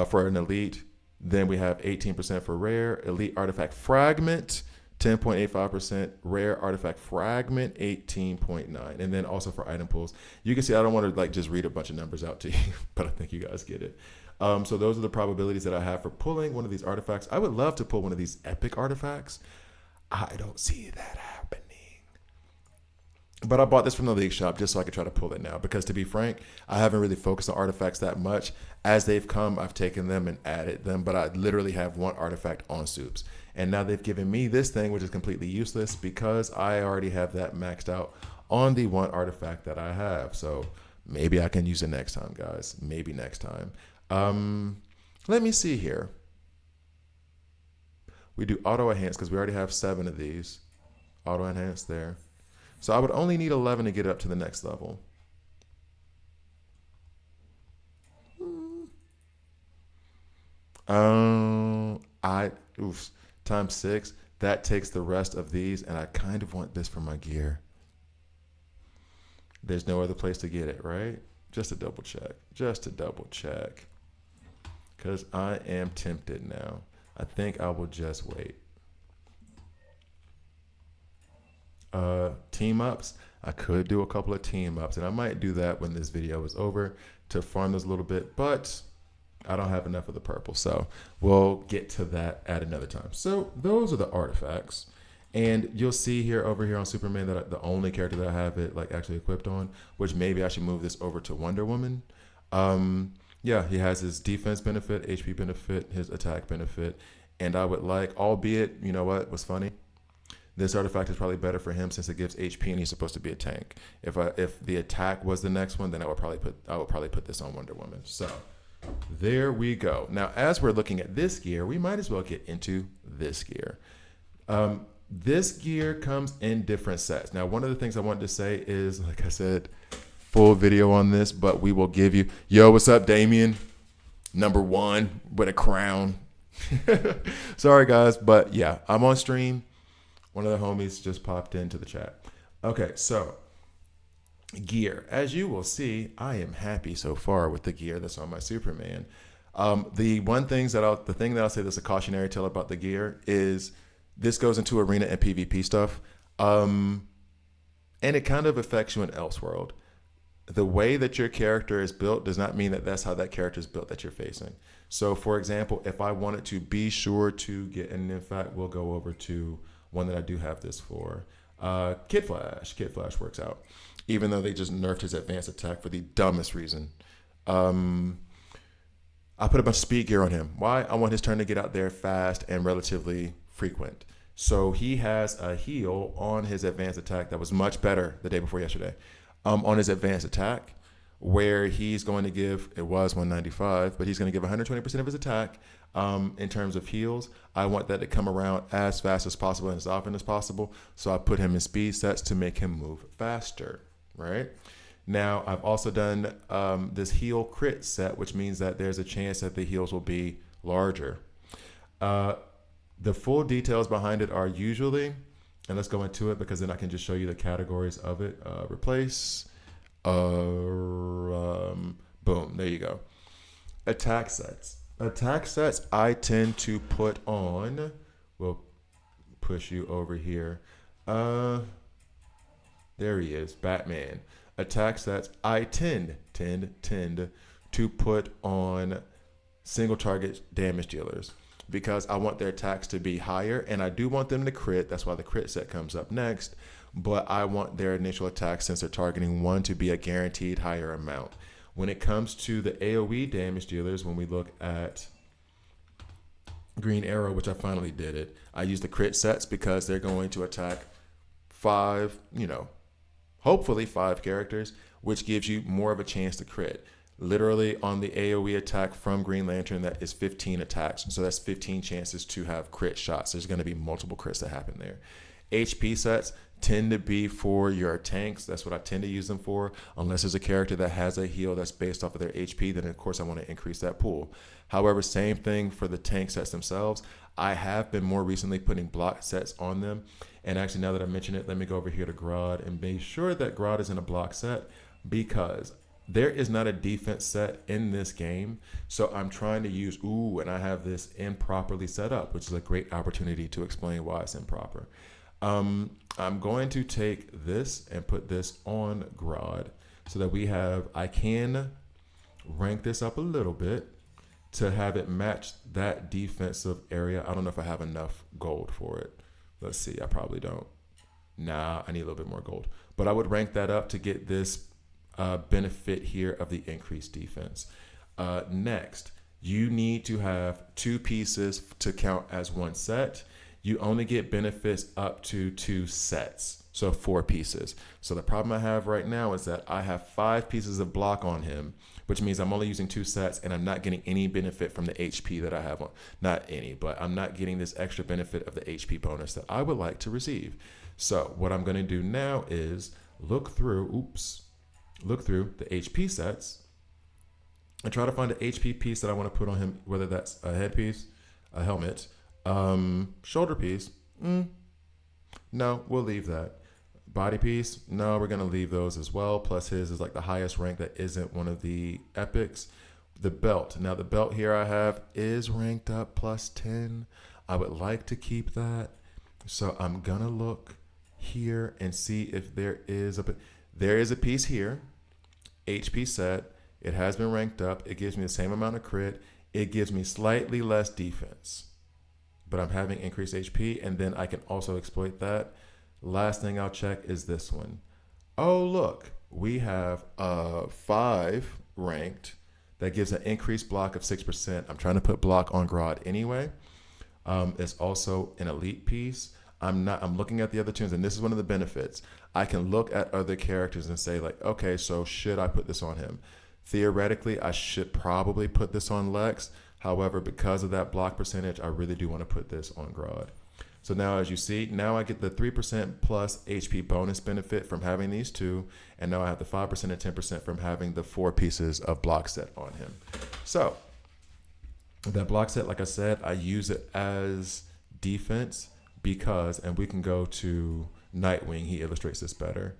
for an elite. Then we have 18% for rare, elite artifact fragment, 10.85%, rare artifact fragment, 18.9. And then also for item pulls. You can see I don't want to like just read a bunch of numbers out to you, but I think you guys get it. So those are the probabilities that I have for pulling one of these artifacts. I would love to pull one of these epic artifacts. I don't see that happening. But I bought this from the League Shop just so I could try to pull it now. Because to be frank, I haven't really focused on artifacts that much. As they've come, I've taken them and added them. But I literally have one artifact on Soups. And now they've given me this thing, which is completely useless because I already have that maxed out on the one artifact that I have. So maybe I can use it next time, guys. Maybe next time. Let me see here. We do auto enhance because we already have 7 of these. Auto enhance there. So I would only need 11 to get up to the next level. Times 6. That takes the rest of these, and I kind of want this for my gear. There's no other place to get it, right? Just to double check. Just to double check. Because I am tempted now. I think I will just wait. Team ups. I could do a couple of team ups, and I might do that when this video is over to farm this a little bit, but I don't have enough of the purple, so we'll get to that at another time. So those are the artifacts, and you'll see here over here on Superman that the only character that I have it like actually equipped on, which maybe I should move this over to Wonder Woman. Yeah, he has his defense benefit, HP benefit, his attack benefit, and I would like, albeit, you know what was funny? This artifact is probably better for him since it gives HP and he's supposed to be a tank. If the attack was the next one, then I would probably put this on Wonder Woman. So there we go. Now, as we're looking at this gear, we might as well get into this gear. This gear comes in different sets. Now, one of the things I wanted to say is, like I said, full video on this, but we will give you, yo, what's up, Damien? #1 with a crown. Sorry, guys, but yeah, I'm on stream. One of the homies just popped into the chat. Okay, so gear. As you will see, I am happy so far with the gear that's on my Superman. The thing that I'll say that's a cautionary tale about the gear is this goes into arena and PvP stuff. And it kind of affects you in Elseworld. the way that your character is built does not mean that that's how that character is built that you're facing. So, for example, if I wanted to be sure to get, and in fact, we'll go over to one that I do have this for. Kid Flash. Kid Flash works out, even though they just nerfed his advanced attack for the dumbest reason. I put a bunch of speed gear on him. Why? I want his turn to get out there fast and relatively frequent. So he has a heal on his advanced attack that was much better the day before yesterday. On his advanced attack, where he's going to give, it was 195, but he's going to give 120% of his attack in terms of heals. I want that to come around as fast as possible and as often as possible. So I put him in speed sets to make him move faster, right? Now, I've also done this heal crit set, which means that there's a chance that the heals will be larger. The full details behind it are usually, and let's go into it because then I can just show you the categories of it. Replace, boom, there you go. Attack sets. Attack sets I tend to put on, we'll push you over here. There he is, Batman. Attack sets I tend to put on single target damage dealers because I want their attacks to be higher and I do want them to crit. That's why the crit set comes up next. But I want their initial attack, since they're targeting one, to be a guaranteed higher amount. When it comes to the AoE damage dealers, when we look at Green Arrow, which I finally did it, I use the crit sets because they're going to attack hopefully 5 characters, which gives you more of a chance to crit. Literally on the AoE attack from Green Lantern, that is 15 attacks. So that's 15 chances to have crit shots. There's going to be multiple crits that happen there. HP sets tend to be for your tanks. That's what I tend to use them for. Unless there's a character that has a heal that's based off of their HP, then of course I want to increase that pool. However, same thing for the tank sets themselves. I have been more recently putting block sets on them. And actually, now that I mention it, let me go over here to Grodd and make sure that Grodd is in a block set, because there is not a defense set in this game. So I'm trying to use, and I have this improperly set up, which is a great opportunity to explain why it's improper. I'm going to take this and put this on Grodd so that I can rank this up a little bit to have it match that defensive area. I don't know if I have enough gold for it. Let's see, I probably don't. Nah, I need a little bit more gold. But I would rank that up to get this benefit here of the increased defense. Next, you need to have 2 pieces to count as one set. You only get benefits up to 2 sets, so 4 pieces. So the problem I have right now is that I have 5 pieces of block on him, which means I'm only using 2 sets and I'm not getting any benefit from the HP that I have on. Not any, but I'm not getting this extra benefit of the HP bonus that I would like to receive. So what I'm going to do now is look through the HP sets and try to find an HP piece that I want to put on him, whether that's a headpiece, a helmet, shoulder piece. No, we'll leave that. Body piece, no, we're going to leave those as well. Plus his is like the highest rank that isn't one of the epics. The belt. Now the belt here I have is ranked up plus 10. I would like to keep that. So I'm going to look here and see if there is a piece here. HP set. It has been ranked up. It gives me the same amount of crit. It gives me slightly less defense, but I'm having increased HP, and then I can also exploit that. Last thing I'll check is this one. Oh, look, we have 5 ranked that gives an increased block of 6%. I'm trying to put block on Grodd anyway. It's also an elite piece. I'm looking at the other tunes, and this is one of the benefits. I can look at other characters and say, like, okay, so should I put this on him? Theoretically, I should probably put this on Lex. However, because of that block percentage, I really do want to put this on Grodd. So now, as you see, now I get the 3% plus HP bonus benefit from having these 2. And now I have the 5% and 10% from having the 4 pieces of block set on him. So that block set, like I said, I use it as defense because, and we can go to Nightwing, he illustrates this better.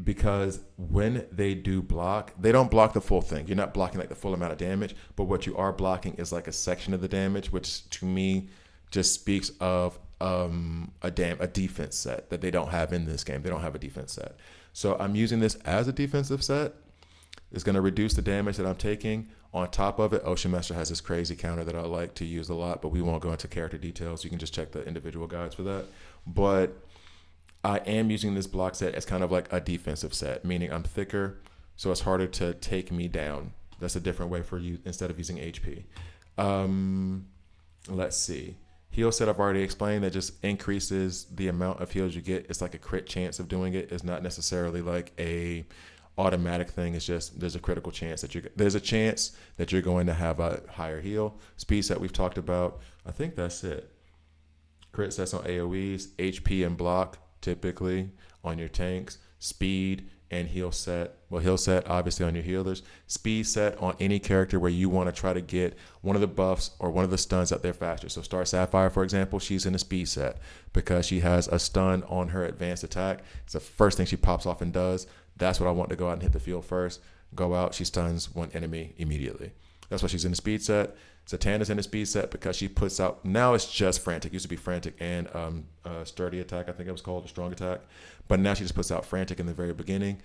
Because when they do block, they don't block the full thing. You're not blocking like the full amount of damage, but what you are blocking is like a section of the damage, which to me just speaks of a defense set that they don't have in this game. They don't have a defense set. So I'm using this as a defensive set, It's going to reduce the damage that I'm taking. On top of it, Ocean Master has this crazy counter that I like to use a lot, but we won't go into character details. You can just check the individual guides for that. But I am using this block set as kind of like a defensive set, meaning I'm thicker, so it's harder to take me down. That's a different way for you instead of using HP. Let's see. Heal set I've already explained that just increases the amount of heals you get. It's like a crit chance of doing it. It's not necessarily like a automatic thing. It's just there's a critical chance that you're going to have a higher heal. Speed set we've talked about. I think that's it. Crit sets on AoEs, HP and block typically on your tanks, speed and heal set. Well, heal set obviously on your healers. Speed set on any character where you want to try to get one of the buffs or one of the stuns out there faster. So Star Sapphire, for example, she's in a speed set because she has a stun on her advanced attack. It's the first thing she pops off and does. That's what I want to go out and hit the field first. Go out, she stuns one enemy immediately. That's why she's in the speed set. Zatanna's in the speed set because she puts out, now it's just Frantic. It used to be Frantic and Sturdy Attack, I think it was called, a Strong Attack. But now she just puts out Frantic in the very beginning.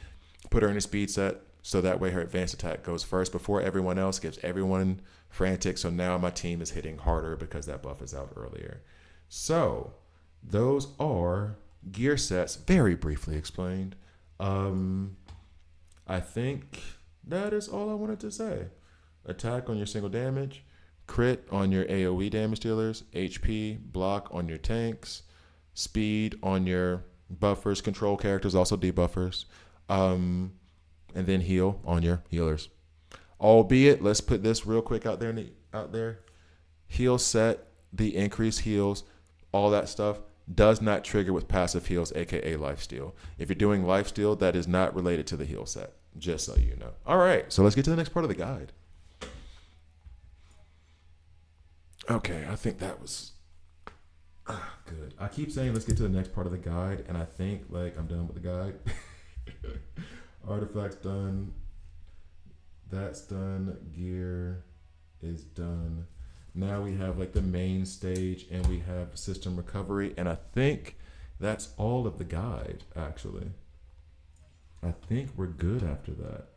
Put her in the speed set so that way her advanced attack goes first before everyone else, gives everyone Frantic. So now my team is hitting harder because that buff is out earlier. So those are gear sets, very briefly explained. I think that is all I wanted to say. Attack on your single damage, crit on your AoE damage dealers, HP, block on your tanks, speed on your buffers, control characters, also debuffers, and then heal on your healers. Albeit, let's put this real quick out there. Heal set, the increased heals, all that stuff does not trigger with passive heals, aka lifesteal. If you're doing lifesteal, that is not related to the heal set, just so you know. All right, so let's get to the next part of the guide. Okay, I think that was good. I keep saying let's get to the next part of the guide, and I think like I'm done with the guide. Artifacts done. That's done. Gear is done. Now we have like the main stage and we have system recovery, and I think that's all of the guide actually. I think we're good after that.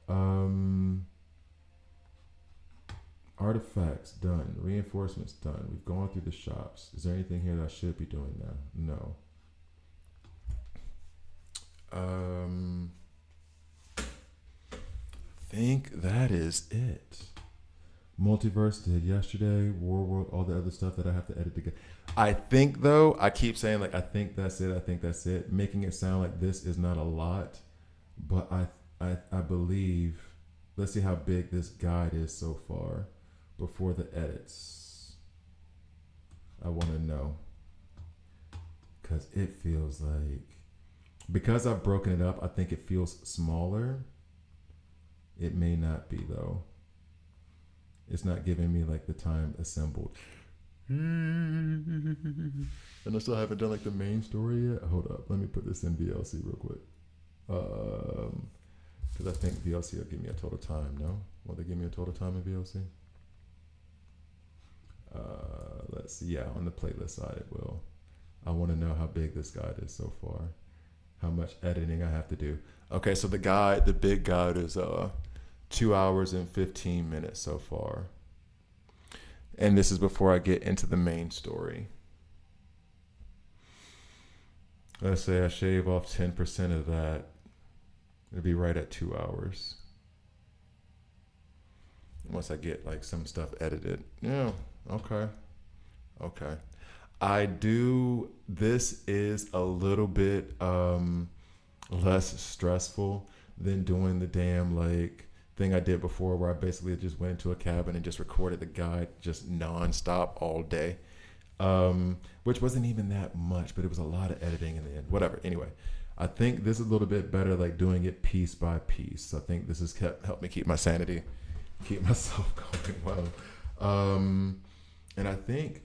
Artifacts done. Reinforcements done. We've gone through the shops. Is there anything here that I should be doing now? No. I think that is it. Multiverse did yesterday. War World, all the other stuff that I have to edit together. I think though, I keep saying like I think that's it. I think that's it. Making it sound like this is not a lot, but I believe. Let's see how big this guide is so far before the edits. I want to know because it feels like, because I've broken it up, I think it feels smaller. It may not be though. It's not giving me like the time assembled. And I still haven't done like the main story yet. Hold up, let me put this in VLC real quick. Because I think VLC will give me a total time. No, will they give me a total time in VLC? Let's see. Yeah, on the playlist side it will. I want to know how big this guide is so far. How much editing I have to do. Okay, so the big guide is 2 hours and 15 minutes so far. And this is before I get into the main story. Let's say I shave off 10% of that. It'll be right at 2 hours. Once I get like some stuff edited. Yeah, okay. This is a little bit less stressful than doing the damn like thing I did before where I basically just went into a cabin and just recorded the guide just nonstop all day. Which wasn't even that much, but it was a lot of editing in the end. Whatever. Anyway, I think this is a little bit better, like doing it piece by piece. I think this has helped me keep my sanity, keep myself going well. And I think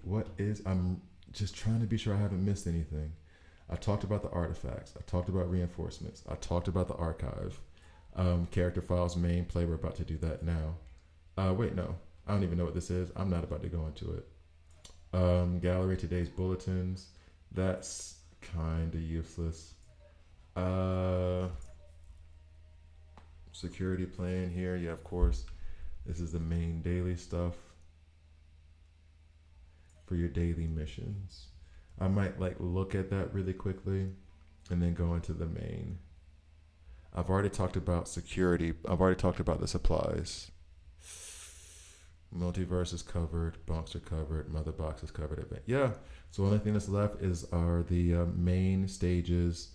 I'm just trying to be sure I haven't missed anything. I talked about the artifacts. I talked about reinforcements. I talked about the archive. Character files, main play. We're about to do that now. Wait, no. I don't even know what this is. I'm not about to go into it. Gallery, today's bulletins. That's kind of useless. security plan here. Yeah, of course. This is the main daily stuff for your daily missions. I might like look at that really quickly and then go into the main. I've already talked about security. I've already talked about the supplies. Multiverse is covered. Bunks are covered. Mother box is covered. Yeah. So the only thing that's left are the main stages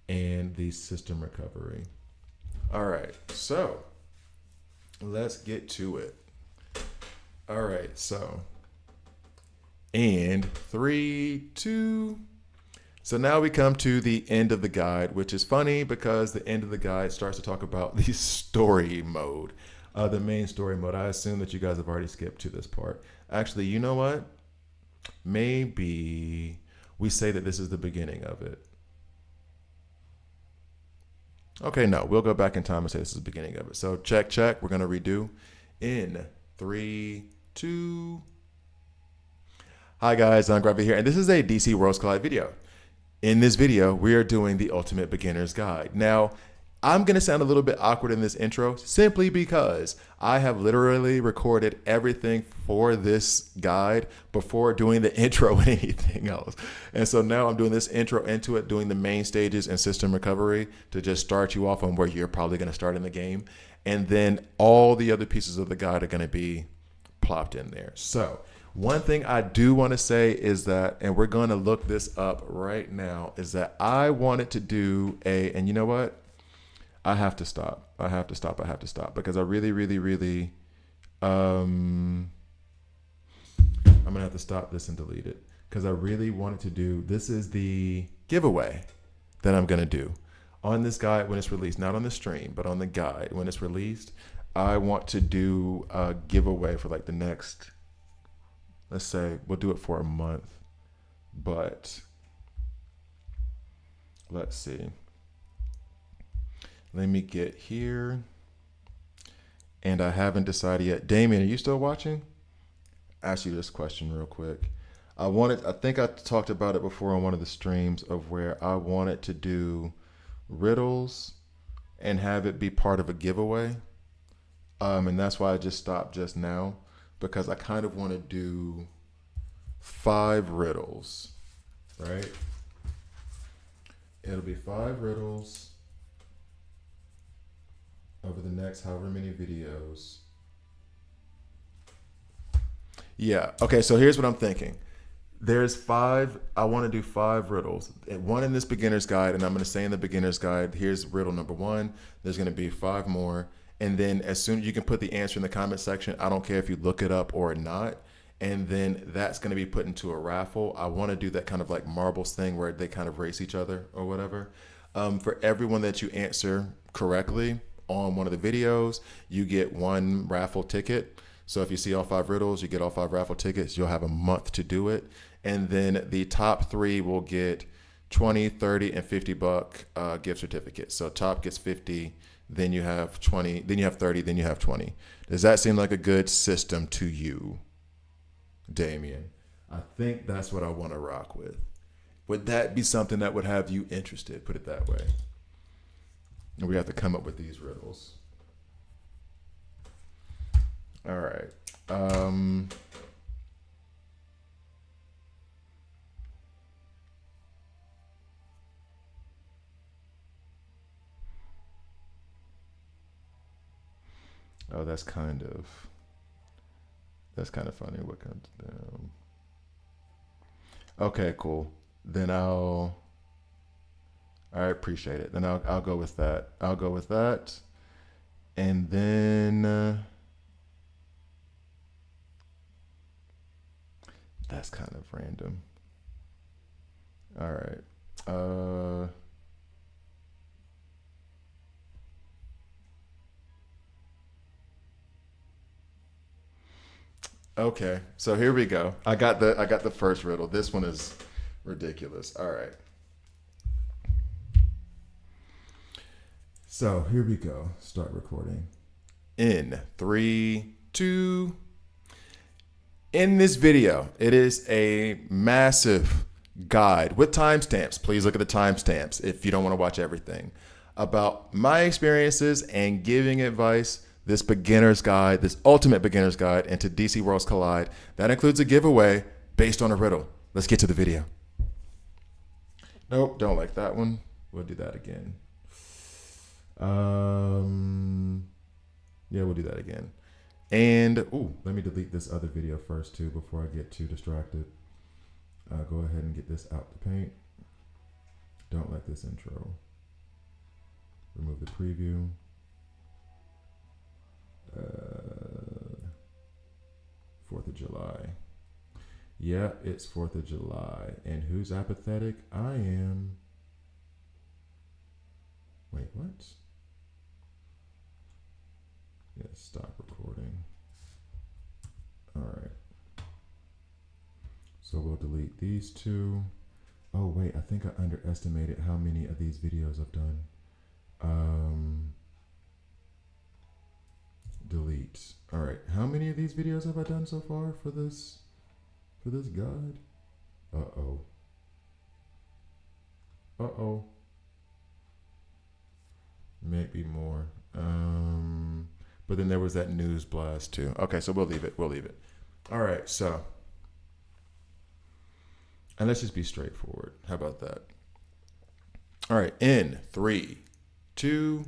and the system recovery. All right. So let's get to it. All right. So, and 3, 2. So now we come to the end of the guide, which is funny because the end of the guide starts to talk about the story mode, the main story mode. I assume that you guys have already skipped to this part. Actually, you know what? Maybe we say that this is the beginning of it. Okay, no, we'll go back in time and say this is the beginning of it. So check. We're going to redo in 3, 2. Hi guys, I'm Gravity here, and this is a DC Worlds Collide video. In this video, we are doing the Ultimate Beginner's Guide. Now, I'm going to sound a little bit awkward in this intro simply because I have literally recorded everything for this guide before doing the intro and anything else. And so now I'm doing this intro into it, doing the main stages and system recovery to just start you off on where you're probably going to start in the game. And then all the other pieces of the guide are going to be plopped in there. So one thing I do want to say is that, and we're going to look this up right now, is that I wanted to do and you know what? I have to stop because I really, I'm going to have to stop this and delete it because I really wanted to do, this is the giveaway that I'm going to do on this guide when it's released, not on the stream, but on the guide when it's released. I want to do a giveaway for like the next, let's say we'll do it for a month, but let's see. Let me get here. And I haven't decided yet. Damien, are you still watching? Ask you this question real quick. I think I talked about it before on one of the streams of where I wanted to do riddles and have it be part of a giveaway. And that's why I just stopped just now, because I kind of want to do 5 riddles, right? It'll be 5 riddles over the next however many videos. Yeah. Okay. So here's what I'm thinking. There's 5. I want to do 5 riddles. One in this beginner's guide, and I'm going to say in the beginner's guide, here's riddle number 1. There's going to be 5 more. And then as soon as you can put the answer in the comment section, I don't care if you look it up or not. And then that's going to be put into a raffle. I want to do that kind of like marbles thing where they kind of race each other or whatever. For everyone that you answer correctly on one of the videos, you get 1 raffle ticket. So if you see all 5 riddles, you get all 5 raffle tickets. You'll have a month to do it. And then the top 3 will get 20, 30, and $50 gift certificates. So top gets 50, then you have 20, then you have 30, then you have 20. Does that seem like a good system to you, Damien? I think that's what I want to rock with. Would that be something that would have you interested? Put it that way. And we have to come up with these riddles. All right. Oh, that's kind of funny. What comes down? Okay, cool. Then I appreciate it. Then I'll go with that. I'll go with that. And then that's kind of random. All right. Okay, so here we go. I got the first riddle. This one is ridiculous. All right. So here we go. Start recording. In 3, 2. In this video, it is a massive guide with timestamps. Please look at the timestamps if you don't want to watch everything. about my experiences and giving advice. This beginner's guide, this ultimate beginner's guide into DC Worlds Collide. That includes a giveaway based on a riddle. Let's get to the video. Nope, don't like that one. We'll do that again. Yeah, we'll do that again. And, let me delete this other video first too before I get too distracted. Go ahead and get this out the paint. Don't like this intro. Remove the preview. 4th of July. Yeah, it's 4th of July. And who's apathetic? I am. Wait, what? Yeah, stop recording. All right. So we'll delete these two. Oh, wait, I think I underestimated how many of these videos I've done. Delete. All right, how many of these videos have I done so far for this guide? Uh-oh. Uh-oh. Maybe more. But then there was that news blast too. Okay, so we'll leave it. All right, so. And let's just be straightforward. How about that? All right, in 3, 2.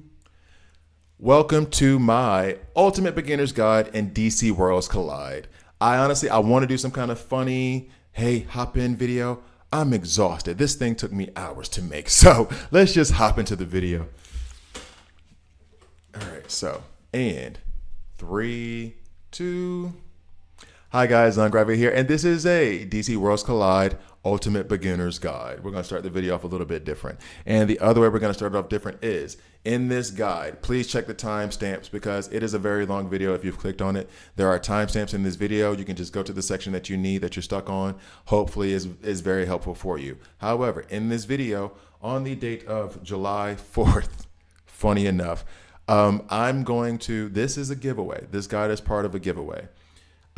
Welcome to my ultimate beginner's guide in DC Worlds Collide. I want to do some kind of funny, hey, hop in video. I'm exhausted. This thing took me hours to make. So let's just hop into the video. All right, so, and 3, 2. Hi guys, Gravity here, and this is a DC Worlds Collide Ultimate Beginner's Guide. We're going to start the video off a little bit different. And the other way we're going to start it off different is, in this guide, please check the timestamps because it is a very long video if you've clicked on it. There are timestamps in this video. You can just go to the section that you need, that you're stuck on. Hopefully is very helpful for you. However, in this video, on the date of July 4th, funny enough, this is a giveaway. This guide is part of a giveaway.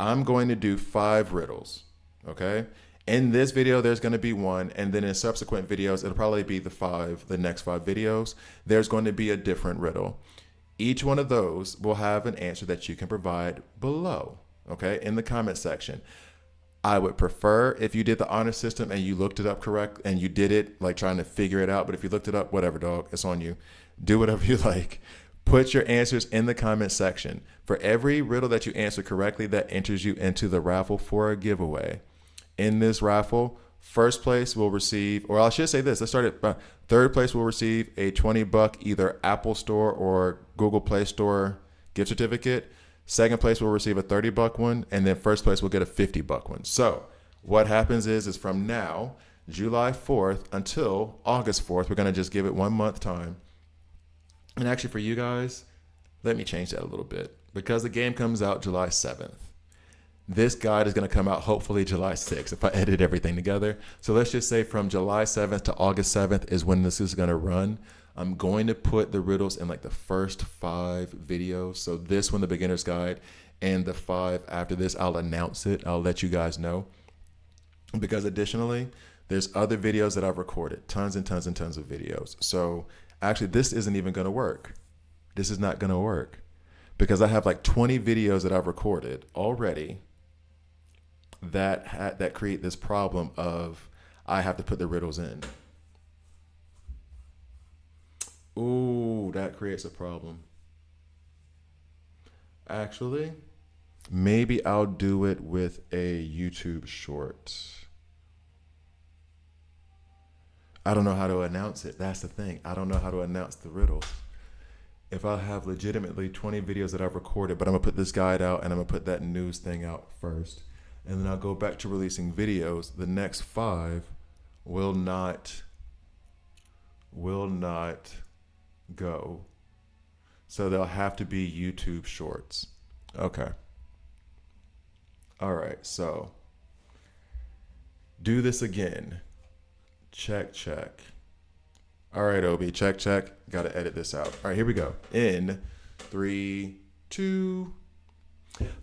I'm going to do 5 riddles, okay? In this video, there's going to be one, and then in subsequent videos, it'll probably be the next 5 videos, there's going to be a different riddle. Each one of those will have an answer that you can provide below, okay, in the comment section. I would prefer if you did the honor system and you looked it up correct and you did it like trying to figure it out, but if you looked it up, whatever, dog, it's on you. Do whatever you like. Put your answers in the comment section. For every riddle that you answer correctly, that enters you into the raffle for a giveaway. In this raffle, first place will receive, or I should say this, let's start it. Third place will receive a $20 either Apple Store or Google Play Store gift certificate. Second place will receive a $30 one, and then first place will get a $50 one. So what happens is from now, July 4th until August 4th, we're going to just give it 1 month time. And actually for you guys, let me change that a little bit because the game comes out July 7th. This guide is going to come out hopefully July 6th if I edit everything together. So let's just say from July 7th to August 7th is when this is going to run. I'm going to put the riddles in like the first 5 videos. So this one, the beginner's guide, and the 5 after this, I'll announce it. I'll let you guys know. Because additionally, there's other videos that I've recorded, tons and tons and tons of videos. So actually, this isn't even going to work. This is not going to work because I have like 20 videos that I've recorded already that create this problem of I have to put the riddles in. Ooh, that creates a problem. Actually, maybe I'll do it with a YouTube short. I don't know how to announce it. That's the thing. I don't know how to announce the riddles. If I have legitimately 20 videos that I've recorded, but I'm gonna put this guide out and I'm gonna put that news thing out first. And then I'll go back to releasing videos. The next 5 will not go. So they'll have to be YouTube shorts. Okay. All right, so do this again. Check. All right, Obi, check. Got to edit this out. All right, here we go. In 3, 2.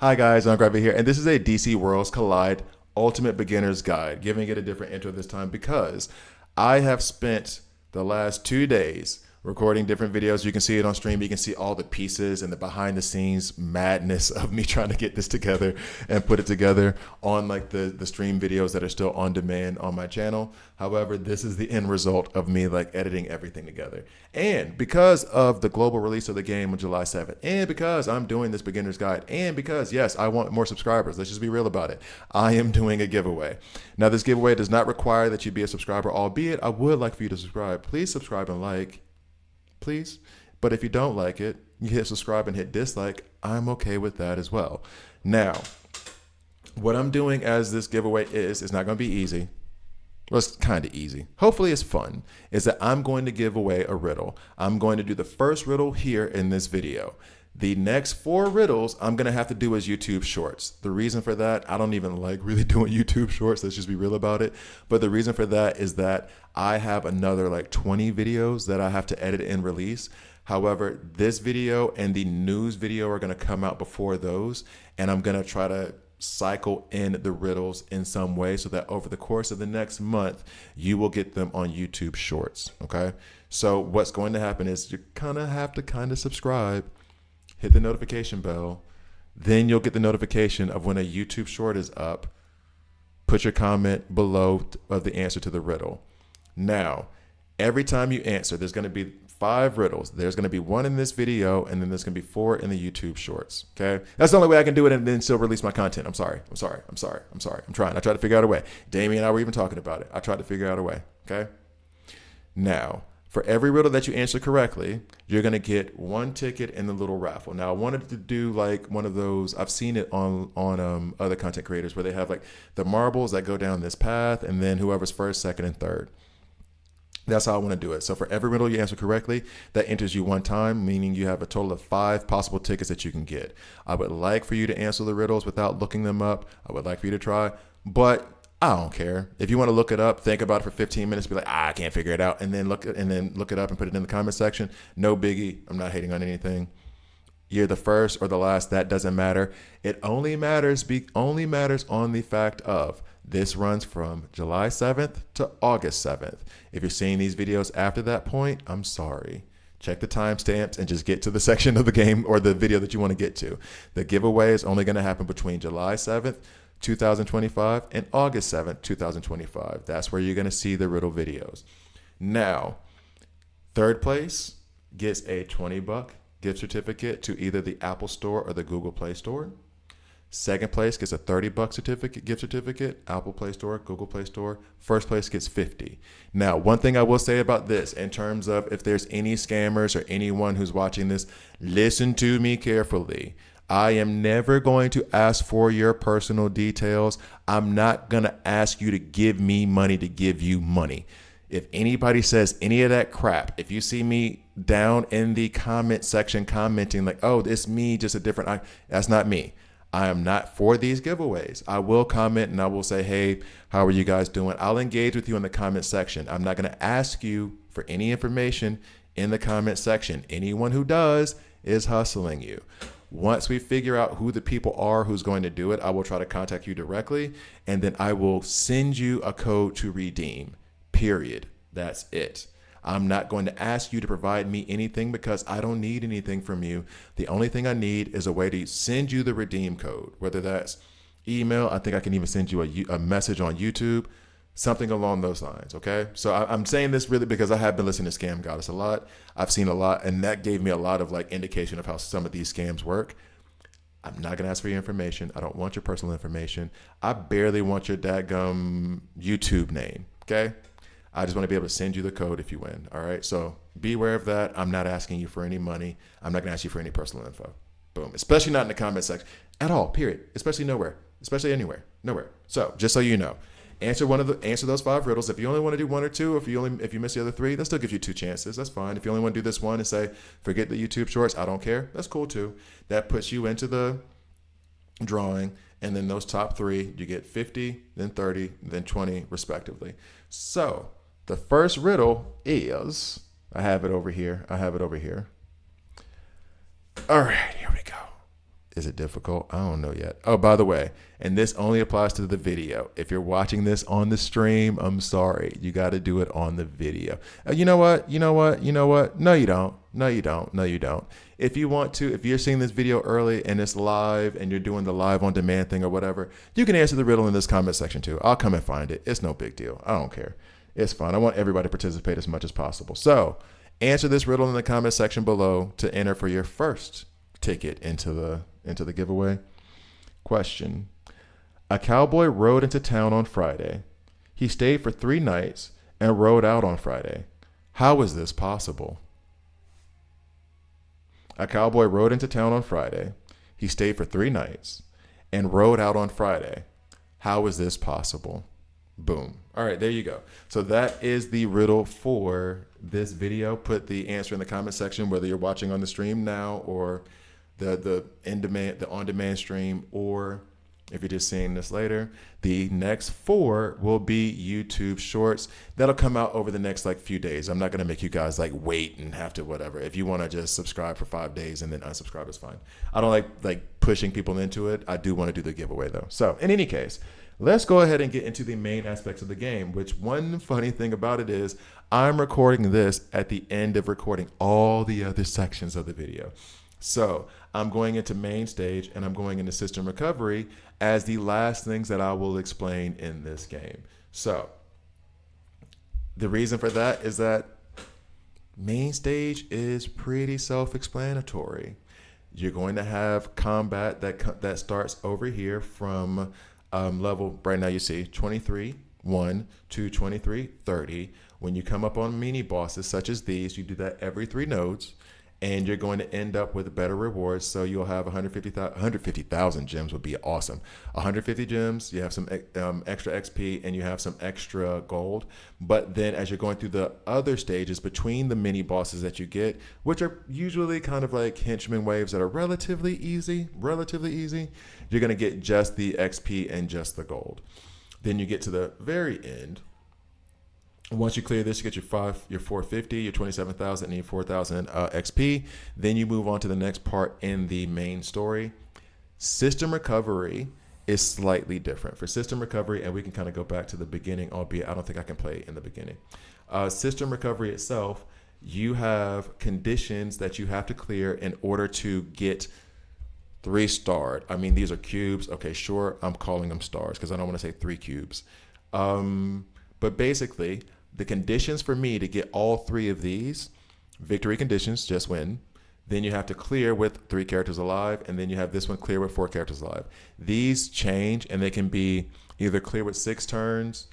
Hi guys, I'm Gravity here, and this is a DC Worlds Collide Ultimate Beginner's Guide, giving it a different intro this time because I have spent the last 2 days recording different videos. You can see it on stream. You can see all the pieces and the behind the scenes madness of me trying to get this together and put it together on like the stream videos that are still on demand on my channel. However, this is the end result of me like editing everything together. And because of the global release of the game on July 7th, and because I'm doing this beginner's guide, and because, yes, I want more subscribers, let's just be real about it, I am doing a giveaway. Now, this giveaway does not require that you be a subscriber, albeit I would like for you to subscribe. Please subscribe and like, please. But if you don't like it, you hit subscribe and hit dislike. I'm okay with that as well. Now, what I'm doing as this giveaway is, it's not going to be easy. Well, it's kind of easy. Hopefully it's fun. Is that I'm going to give away a riddle. I'm going to do the first riddle here in this video. The next 4 riddles I'm going to have to do as YouTube shorts. The reason for that, I don't even like really doing YouTube shorts. Let's just be real about it. But the reason for that is that I have another like 20 videos that I have to edit and release. However, this video and the news video are going to come out before those. And I'm going to try to cycle in the riddles in some way so that over the course of the next month, you will get them on YouTube shorts. Okay. So what's going to happen is you're going to have to subscribe, hit the notification bell. Then you'll get the notification of when a YouTube short is up. Put your comment below of the answer to the riddle. Now, every time you answer, there's going to be 5 riddles. There's going to be 1 in this video, and then there's going to be 4 in the YouTube shorts. Okay. That's the only way I can do it and then still release my content. I'm sorry. I'm trying. I tried to figure out a way. Damien and I were even talking about it. I tried to figure out a way. Okay. Now, for every riddle that you answer correctly, you're going to get 1 ticket in the little raffle. Now, I wanted to do like one of those. I've seen it on other content creators where they have like the marbles that go down this path, and then whoever's first, second, and third. That's how I want to do it. So for every riddle you answer correctly, that enters you 1 time, meaning you have a total of 5 possible tickets that you can get. I would like for you to answer the riddles without looking them up. I would like for you to try, but I don't care. If you want to look it up, think about it for 15 minutes, be like, I can't figure it out, and then look it up and put it in the comment section. No biggie. I'm not hating on anything. You're the first or the last. That doesn't matter. It only matters on the fact of this runs from July 7th to August 7th. If you're seeing these videos after that point, I'm sorry. Check the timestamps and just get to the section of the game or the video that you want to get to. The giveaway is only going to happen between July 7th, 2025 and August 7th, 2025. That's where you're going to see the riddle videos. Now, third place gets a $20 gift certificate to either the Apple Store or the Google Play Store. Second place gets a $30 gift certificate, Apple Play Store, Google Play Store. First place gets $50. Now, one thing I will say about this in terms of if there's any scammers or anyone who's watching this, listen to me carefully. I am never going to ask for your personal details. I'm not going to ask you to give me money to give you money. If anybody says any of that crap, if you see me down in the comment section commenting like, oh, it's me, just a different, that's not me. I am not for these giveaways. I will comment and I will say, hey, how are you guys doing? I'll engage with you in the comment section. I'm not going to ask you for any information in the comment section. Anyone who does is hustling you. Once we figure out who the people are who's going to do it, I will try to contact you directly, and then I will send you a code to redeem, period. That's it. I'm not going to ask you to provide me anything because I don't need anything from you. The only thing I need is a way to send you the redeem code, whether that's email. I think I can even send you a message on YouTube, something along those lines. Okay. So I'm saying this really because I have been listening to Scam Goddess a lot. I've seen a lot, and that gave me a lot of like indication of how some of these scams work. I'm not going to ask for your information. I don't want your personal information. I barely want your dadgum YouTube name. Okay. I just want to be able to send you the code if you win. All right. So be aware of that. I'm not asking you for any money. I'm not going to ask you for any personal info. Boom. Especially not in the comment section at all, period. Especially nowhere, especially anywhere, nowhere. So just so you know, answer those 5 riddles. If you only want to do 1 or 2, if you miss the other 3, that still gives you 2 chances. That's fine. If you only want to do this one and say, forget the YouTube shorts, I don't care. That's cool too. That puts you into the drawing. And then those top 3, you get 50, then 30, then 20 respectively. So the first riddle is, I have it over here. All right, here we go. Is it difficult? I don't know yet. Oh, by the way, and this only applies to the video. If you're watching this on the stream, I'm sorry. You got to do it on the video. You know what? You know what? You know what? No, you don't. No, you don't. No, you don't. If you want to, if you're seeing this video early and it's live and you're doing the live on demand thing or whatever, you can answer the riddle in this comment section too. I'll come and find it. It's no big deal. I don't care. It's fun. I want everybody to participate as much as possible. So answer this riddle in the comment section below to enter for your first ticket into the giveaway. Question. A cowboy rode into town on Friday. He stayed for 3 nights and rode out on Friday. How is this possible? A cowboy rode into town on Friday. He stayed for 3 nights and rode out on Friday. How is this possible? Boom. All right, there you go. So that is the riddle for this video. Put the answer in the comment section, whether you're watching on the stream now or the on-demand stream, or if you're just seeing this later. The next 4 will be YouTube shorts. That'll come out over the next few days. I'm not going to make you guys wait and have to whatever. If you want to just subscribe for 5 days and then unsubscribe, is fine. I don't like pushing people into it. I do want to do the giveaway though. So in any case, let's go ahead and get into the main aspects of the game, which one funny thing about it is I'm recording this at the end of recording all the other sections of the video. So I'm going into main stage and I'm going into system recovery as the last things that I will explain in this game. So the reason for that is that main stage is pretty self-explanatory. You're going to have combat that starts over here from level, right now you see 23-1 to 23-30. When you come up on mini bosses such as these, you do that every 3 nodes. And you're going to end up with better rewards. So you'll have 150,000 gems would be awesome. 150 gems, you have some extra XP, and you have some extra gold. But then as you're going through the other stages between the mini bosses that you get, which are usually kind of like henchman waves that are relatively easy, you're going to get just the XP and just the gold. Then you get to the very end. Once you clear this, you get your 450, your 27,000, and your 4,000 XP. Then you move on to the next part in the main story. System recovery is slightly different. For system recovery, and we can kind of go back to the beginning, albeit I don't think I can play in the beginning. System recovery itself, you have conditions that you have to clear in order to get 3-starred. I mean, these are cubes. Okay, sure, I'm calling them stars because I don't want to say 3 cubes. But basically, the conditions for me to get all 3 of these, victory conditions, just win. Then you have to clear with 3 characters alive, and then you have this one clear with 4 characters alive. These change, and they can be either clear with 6 turns,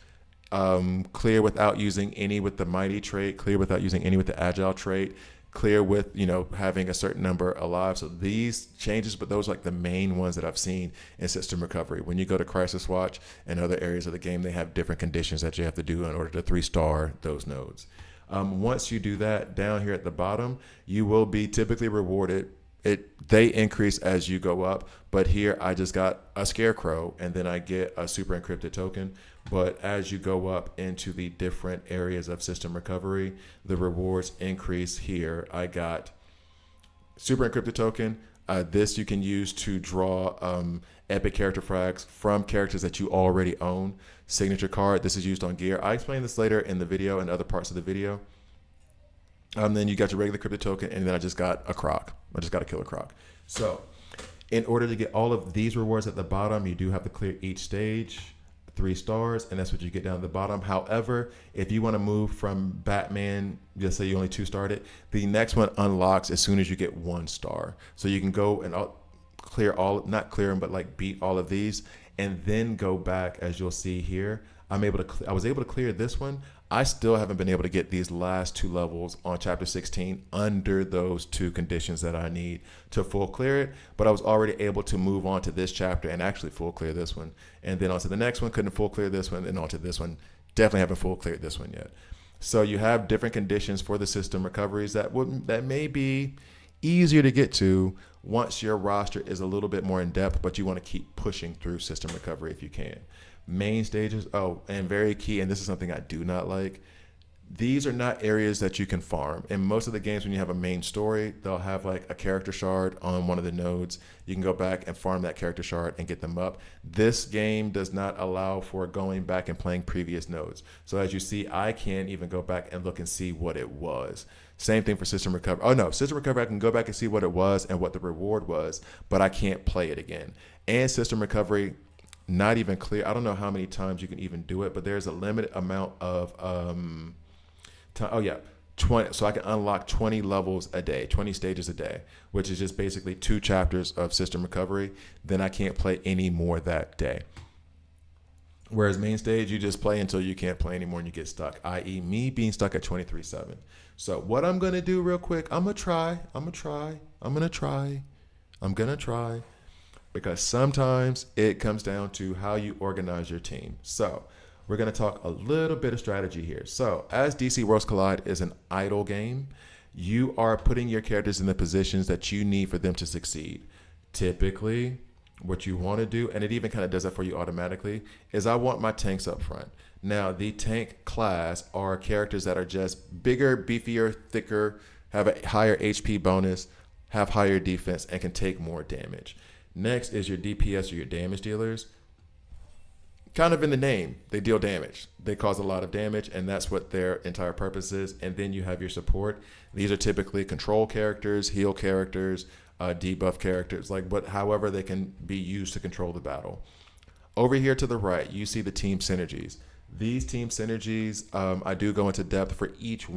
clear without using any with the mighty trait, clear without using any with the agile trait, clear with having a certain number alive. So these changes, but those are the main ones that I've seen in system recovery. When you go to Crisis Watch and other areas of the game, they have different conditions that you have to do in order to 3-star those nodes. Once you do that, down here at the bottom, you will be typically rewarded. They increase as you go up, but here I just got a scarecrow and then I get a super encrypted token. But as you go up into the different areas of system recovery, the rewards increase here. I got super encrypted token. This you can use to draw epic character frags from characters that you already own. Signature card, this is used on gear. I explain this later in the video and other parts of the video. Then you got your regular cryptid token, and then I just got a croc. I just got a killer croc. So in order to get all of these rewards at the bottom, you do have to clear each stage 3 stars, and that's what you get down at the bottom. However, if you want to move from Batman, just say you only 2-starred it, the next one unlocks as soon as you get 1 star. So you can go and clear all, not clear them, but beat all of these, and then go back. As you'll see here, I was able to clear this one. I still haven't been able to get these last 2 levels on chapter 16 under those 2 conditions that I need to full clear it, but I was already able to move on to this chapter and actually full clear this one, and then on to the next one, couldn't full clear this one, and on to this one, definitely haven't full cleared this one yet. So you have different conditions for the system recoveries that may be easier to get to once your roster is a little bit more in depth, but you want to keep pushing through system recovery if you can. Main stages, and very key, and this is something I do not like, these are not areas that you can farm. In most of the games, when you have a main story, they'll have like a character shard on one of the nodes. You can go back and farm that character shard and get them up. This game does not allow for going back and playing previous nodes. So as you see, I can't even go back and look and see what it was. Same thing for System Recovery. Oh no, System Recovery, I can go back and see what it was and what the reward was, but I can't play it again. And System Recovery, not even clear. I don't know how many times you can even do it, but there's a limited amount of oh yeah, 20. So I can unlock 20 levels a day, 20 stages a day, which is just basically 2 chapters of System Recovery. Then I can't play any more that day. Whereas main stage, you just play until you can't play anymore and you get stuck, i.e. me being stuck at 23/7. So what I'm going to do real quick, I'm going to try, because sometimes it comes down to how you organize your team. So we're going to talk a little bit of strategy here. So as DC Worlds Collide is an idle game, you are putting your characters in the positions that you need for them to succeed. Typically, what you want to do, and it even kind of does that for you automatically, is I want my tanks up front. Now, the tank class are characters that are just bigger, beefier, thicker, have a higher HP bonus, have higher defense, and can take more damage. Next is your DPS or your damage dealers. Kind of in the name, they deal damage. They cause a lot of damage, and that's what their entire purpose is. And then you have your support. These are typically control characters, heal characters, debuff characters, however they can be used to control the battle. Over here to the right, you see the team synergies. These team synergies, I do go into depth for each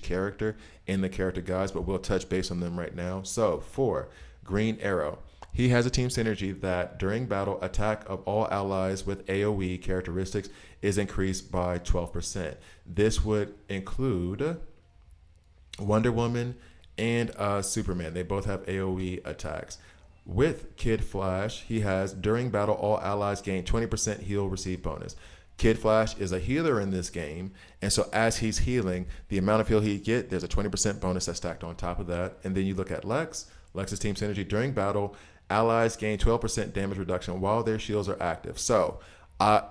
character in the character guides, but we'll touch base on them right now. So for Green Arrow, he has a team synergy that during battle, attack of all allies with AoE characteristics is increased by 12%. This would include Wonder Woman and Superman. They both have AoE attacks. With Kid Flash, he has during battle, all allies gain 20% heal receive bonus. Kid Flash is a healer in this game, and so as he's healing, the amount of heal he get, there's a 20% bonus that's stacked on top of that. And then you look at Lex's team synergy during battle, allies gain 12% damage reduction while their shields are active. So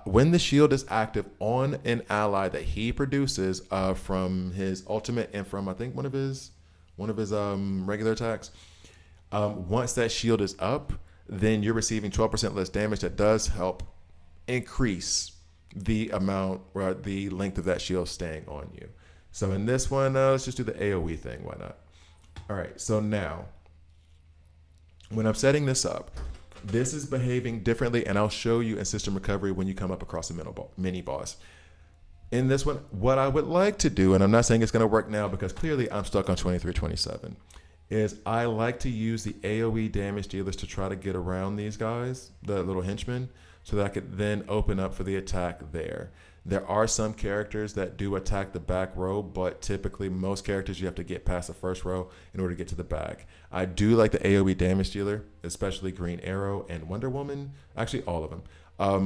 when the shield is active on an ally that he produces from his ultimate and from I think one of his regular attacks, once that shield is up, then you're receiving 12% less damage. That does help increase the amount or the length of that shield staying on you. So in this one, let's just do the AoE thing. Why not? All right. So now, when I'm setting this up, this is behaving differently, and I'll show you in System Recovery when you come up across a mini boss. In this one, what I would like to do, and I'm not saying it's going to work now because clearly I'm stuck on 23/27, is I like to use the AoE damage dealers to try to get around these guys, the little henchmen, so that I could then open up for the attack there. There are some characters that do attack the back row, but typically most characters you have to get past the first row in order to get to the back. I do like the AoE damage dealer, especially Green Arrow and Wonder Woman, actually all of them,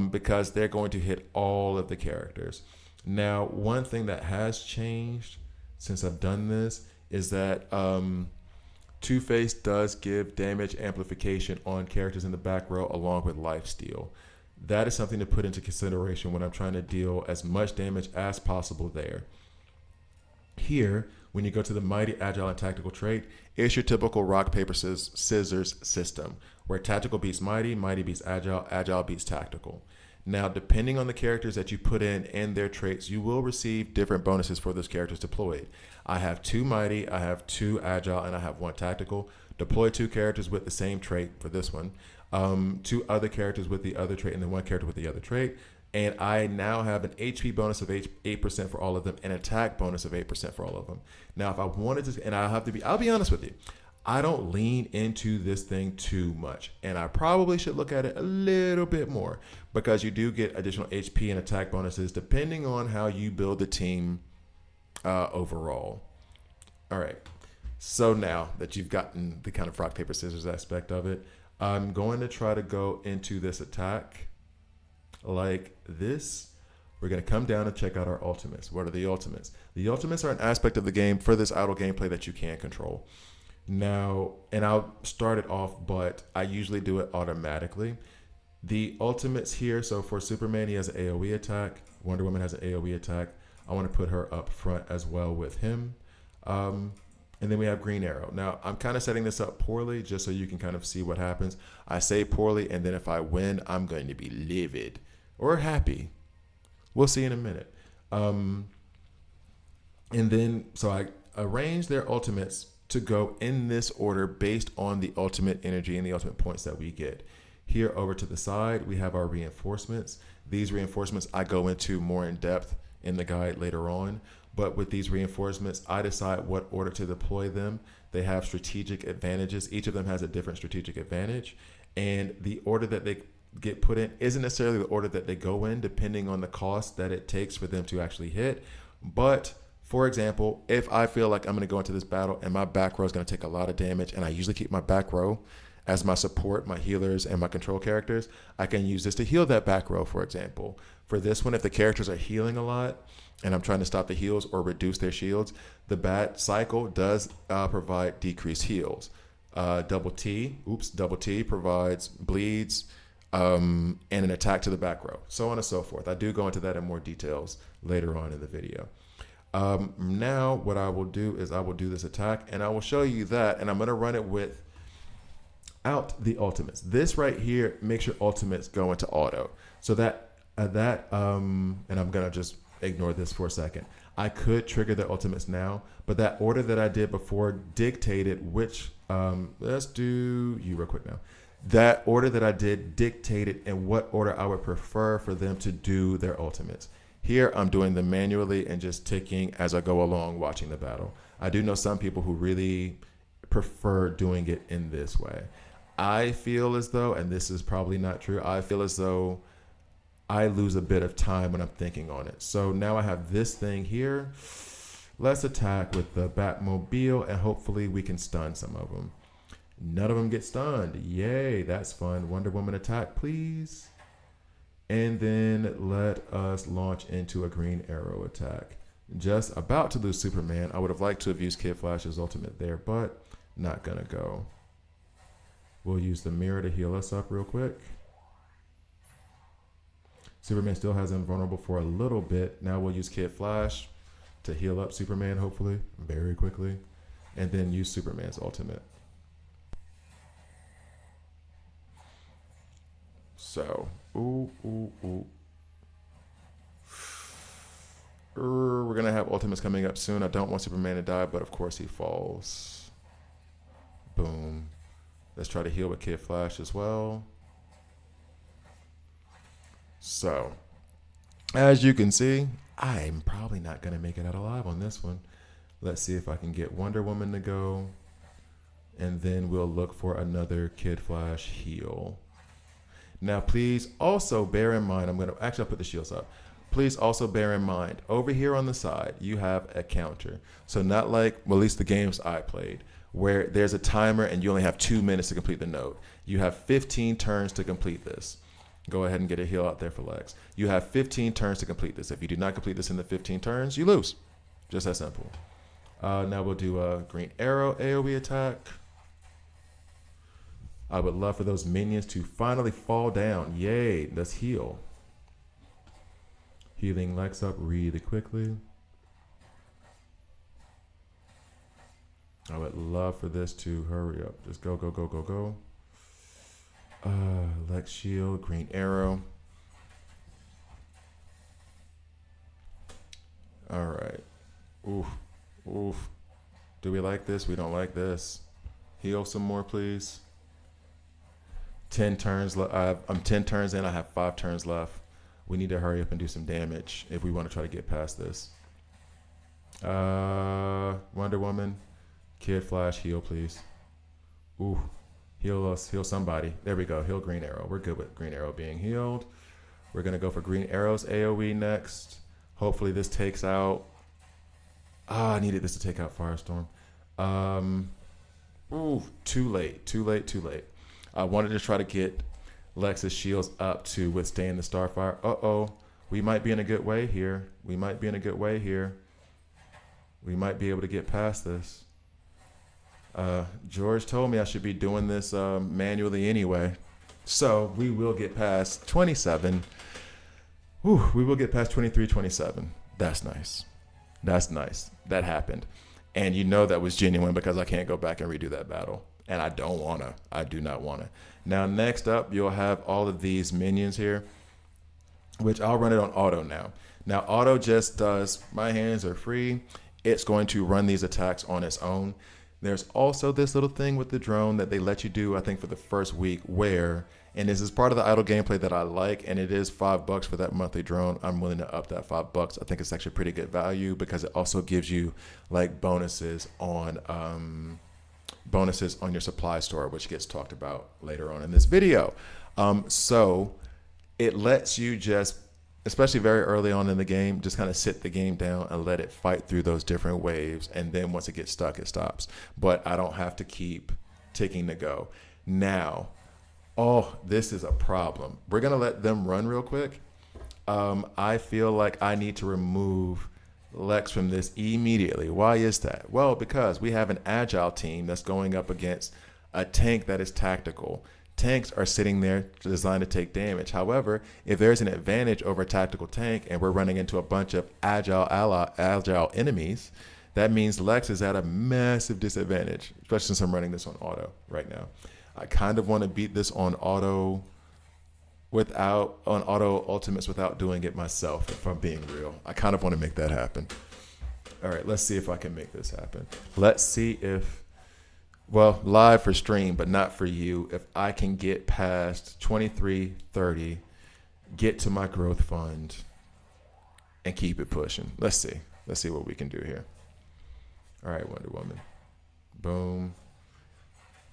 because they're going to hit all of the characters. Now, one thing that has changed since I've done this is that Two-Face does give damage amplification on characters in the back row along with lifesteal. That is something to put into consideration when I'm trying to deal as much damage as possible there. Here, when you go to the Mighty, Agile, and Tactical trait, it's your typical rock, paper, scissors system, where tactical beats mighty, mighty beats agile, agile beats tactical. Now, depending on the characters that you put in and their traits, you will receive different bonuses for those characters deployed. I have 2 mighty, I have 2 agile, and I have 1 tactical. Deploy 2 characters with the same trait for this one. 2 other characters with the other trait, and then 1 character with the other trait. And I now have an HP bonus of 8% for all of them, and attack bonus of 8% for all of them. Now, if I wanted to, and I'll be honest with you, I don't lean into this thing too much, and I probably should look at it a little bit more, because you do get additional HP and attack bonuses depending on how you build the team overall. All right. So now that you've gotten the kind of rock, paper, scissors aspect of it, I'm going to try to go into this attack like this. We're going to come down and check out our ultimates. What are the ultimates? The ultimates are an aspect of the game for this idle gameplay that you can control. Now, and I'll start it off, but I usually do it automatically. The ultimates here, so for Superman, he has an AoE attack. Wonder Woman has an AoE attack. I want to put her up front as well with him. And then we have Green Arrow. Now, I'm kind of setting this up poorly just so you can kind of see what happens. I say poorly, and then if I win, I'm going to be livid or happy. We'll see in a minute. And then, so I arrange their ultimates to go in this order based on the ultimate energy and the ultimate points that we get. Here over to the side, we have our reinforcements. These reinforcements I go into more in depth in the guide later on. But with these reinforcements, I decide what order to deploy them. They have strategic advantages. Each of them has a different strategic advantage. And the order that they get put in isn't necessarily the order that they go in, depending on the cost that it takes for them to actually hit. But for example, if I feel like I'm going to go into this battle and my back row is going to take a lot of damage, and I usually keep my back row as my support, my healers, and my control characters, I can use this to heal that back row, for example. For this one, if the characters are healing a lot and I'm trying to stop the heals or reduce their shields, the bat cycle does provide decreased heals. Double T provides bleeds and an attack to the back row, so on and so forth. I do go into that in more details later on in the video. Now what I will do is I will do this attack and I will show you that, and I'm going to run it with out the ultimates. This right here makes your ultimates go into auto, so that and I'm gonna just ignore this for a second. I could trigger the ultimates now, but that order that I did before dictated which let's do you real quick now. That order that I did dictated in what order I would prefer for them to do their ultimates. Here I'm doing them manually and just ticking as I go along watching the battle. I do know some people who really prefer doing it in this way. I feel as though, and this is probably not true, I feel as though I lose a bit of time when I'm thinking on it. So now I have this thing here. Let's attack with the Batmobile, and hopefully we can stun some of them. None of them get stunned. Yay, that's fun. Wonder Woman attack, please. And then let us launch into a Green Arrow attack. Just about to lose Superman. I would have liked to have used Kid Flash's ultimate there, but not gonna go. We'll use the mirror to heal us up real quick. Superman still has him vulnerable for a little bit. Now we'll use Kid Flash to heal up Superman, hopefully, very quickly. And then use Superman's ultimate. So, we're going to have ultimates coming up soon. I don't want Superman to die, but of course he falls. Boom. Let's try to heal with Kid Flash as well. So, as you can see, I'm probably not going to make it out alive on this one. Let's see if I can get Wonder Woman to go. And then we'll look for another Kid Flash heal. Now, please also bear in mind, I'll put the shields up. Please also bear in mind, over here on the side, you have a counter. So not like, well, at least the games I played, where there's a timer and you only have 2 minutes to complete the node. You have 15 turns to complete this. Go ahead and get a heal out there for Lex. You have 15 turns to complete this. If you do not complete this in the 15 turns, you lose. Just that simple. Now we'll do a Green Arrow AoE attack. I would love for those minions to finally fall down. Yay, let's heal. Healing Lex up really quickly. I would love for this to hurry up. Just go, go, go, go, go. Lex shield, Green Arrow. All right. Oof, oof. Do we like this? We don't like this. Heal some more, please. 10 turns. I'm 10 turns in. I have 5 turns left. We need to hurry up and do some damage if we want to try to get past this. Wonder Woman, Kid Flash, heal, please. Ooh, heal us, heal somebody. There we go. Heal Green Arrow. We're good with Green Arrow being healed. We're gonna go for Green Arrow's AoE next. Hopefully this takes out. I needed this to take out Firestorm. Ooh, too late, too late, too late. I wanted to try to get Lex's shields up to withstand the Starfire. Uh-oh, we might be in a good way here. We might be in a good way here. We might be able to get past this. George told me I should be doing this manually anyway. So we will get past 27. Whew, we will get past 23, 27. That's nice. That's nice. That happened. And you know that was genuine because I can't go back and redo that battle. And I don't want to. I do not want to. Now, next up, you'll have all of these minions here, which I'll run it on auto now. Now, auto just does, my hands are free. It's going to run these attacks on its own. There's also this little thing with the drone that they let you do, I think, for the first week where, and this is part of the idle gameplay that I like, and it is $5 for that monthly drone. I'm willing to up that $5. I think it's actually pretty good value because it also gives you like bonuses on your supply store, which gets talked about later on in this video. So it lets you just, especially very early on in the game, just kind of sit the game down and let it fight through those different waves. And then once it gets stuck, it stops. But I don't have to keep ticking to go. Now, oh, this is a problem. We're going to let them run real quick. I feel like I need to remove Lex from this immediately. Why is that? Well, because we have an agile team that's going up against a tank that is tactical. Tanks are sitting there designed to take damage. However, if there's an advantage over a tactical tank and we're running into a bunch of agile enemies, that means Lex is at a massive disadvantage, especially since I'm running this on auto right now. I kind of want to beat this on auto ultimates without doing it myself, if I'm being real. I kind of want to make that happen. All right, let's see if I can make this happen. Let's see if, well, live for stream, but not for you, if I can get past 2330, get to my growth fund, and keep it pushing. Let's see. Let's see what we can do here. All right, Wonder Woman. Boom.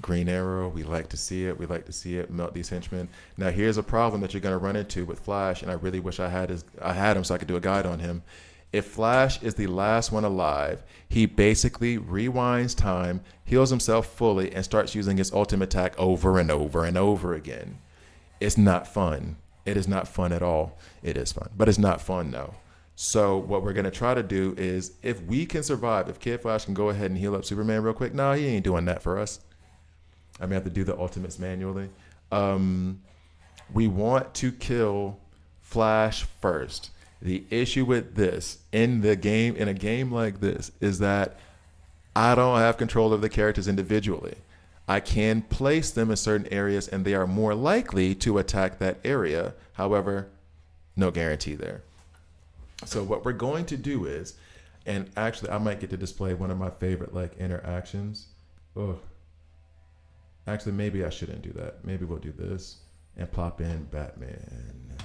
Green Arrow, we like to see it. We like to see it melt these henchmen. Now, here's a problem that you're going to run into with Flash, and I really wish I had him so I could do a guide on him. If Flash is the last one alive, he basically rewinds time, heals himself fully, and starts using his ultimate attack over and over and over again. It's not fun. It is not fun at all. It is fun, but it's not fun, though. So what we're going to try to do is, if we can survive, if Kid Flash can go ahead and heal up Superman real quick, no, he ain't doing that for us. I may have to do the ultimates manually. We want to kill Flash first. The issue with this in a game like this, is that I don't have control of the characters individually. I can place them in certain areas and they are more likely to attack that area. However, no guarantee there. So what we're going to do is, and actually I might get to display one of my favorite like interactions. Oh, actually maybe I shouldn't do that. Maybe we'll do this and plop in Batman.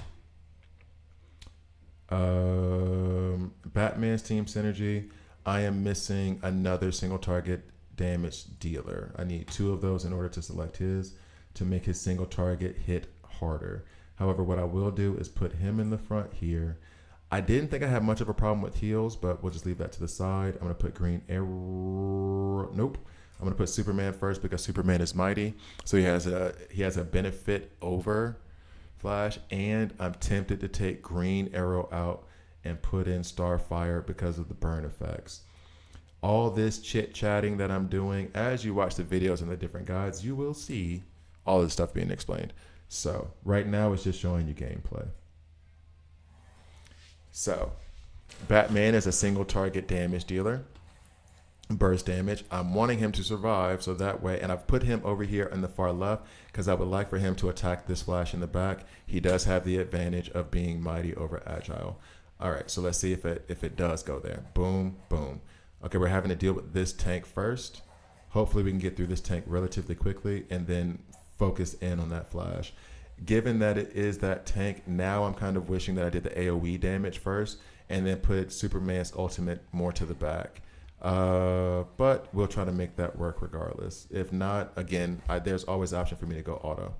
Batman's team synergy. I am missing another single target damage dealer. I need 2 of those in order to select his to make his single target hit harder. However, what I will do is put him in the front here. I didn't think I had much of a problem with heals, but we'll just leave that to the side. I'm going to put Green Arrow. Nope. I'm going to put Superman first because Superman is mighty. So he has a benefit over Flash, and I'm tempted to take Green Arrow out and put in Starfire because of the burn effects. All this chit-chatting that I'm doing, as you watch the videos and the different guides, you will see all this stuff being explained. So right now it's just showing you gameplay. So Batman is a single target damage dealer. Burst damage. I'm wanting him to survive so that way, and I've put him over here in the far left because I would like for him to attack this Flash in the back. He does have the advantage of being mighty over agile. All right, so let's see if it does go there. Boom, boom. Okay, we're having to deal with this tank first. Hopefully we can get through this tank relatively quickly and then focus in on that Flash. Given that it is that tank, now I'm kind of wishing that I did the AoE damage first and then put Superman's ultimate more to the back. But we'll try to make that work regardless. If not, again, there's always an option for me to go auto.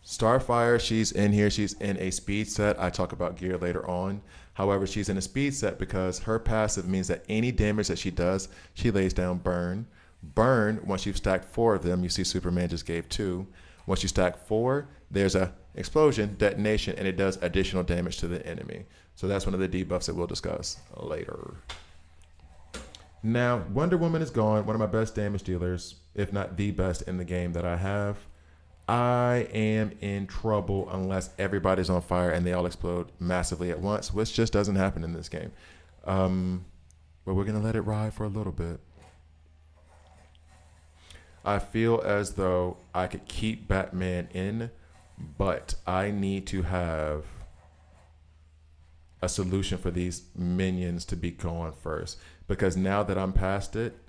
Starfire, she's in here. She's in a speed set. I talk about gear later on. However, she's in a speed set because her passive means that any damage that she does, she lays down burn. Burn, once you've stacked 4 of them, you see Superman just gave 2. Once you stack 4, there's a explosion, detonation, and it does additional damage to the enemy. So that's one of the debuffs that we'll discuss later. Now, Wonder Woman is gone, one of my best damage dealers, if not the best in the game that I have. I am in trouble unless everybody's on fire and they all explode massively at once, which just doesn't happen in this game. But we're going to let it ride for a little bit. I feel as though I could keep Batman in, but I need to have a solution for these minions to be going first. Because now that I'm past it,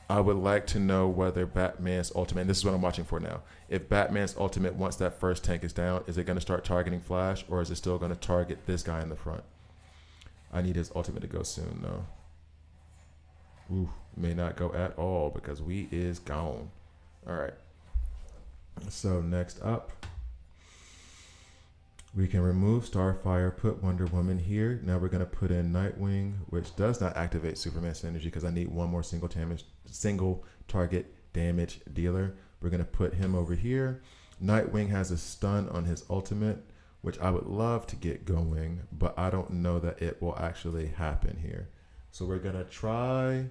I would like to know whether Batman's ultimate, and this is what I'm watching for now, if Batman's ultimate, once that first tank is down, is it going to start targeting Flash, or is it still going to target this guy in the front? I need his ultimate to go soon, though. Ooh, may not go at all because we is gone. All right. So next up, we can remove Starfire, put Wonder Woman here. Now we're going to put in Nightwing, which does not activate Superman synergy because I need one more single target damage dealer. We're going to put him over here. Nightwing has a stun on his ultimate, which I would love to get going, but I don't know that it will actually happen here. So we're going to try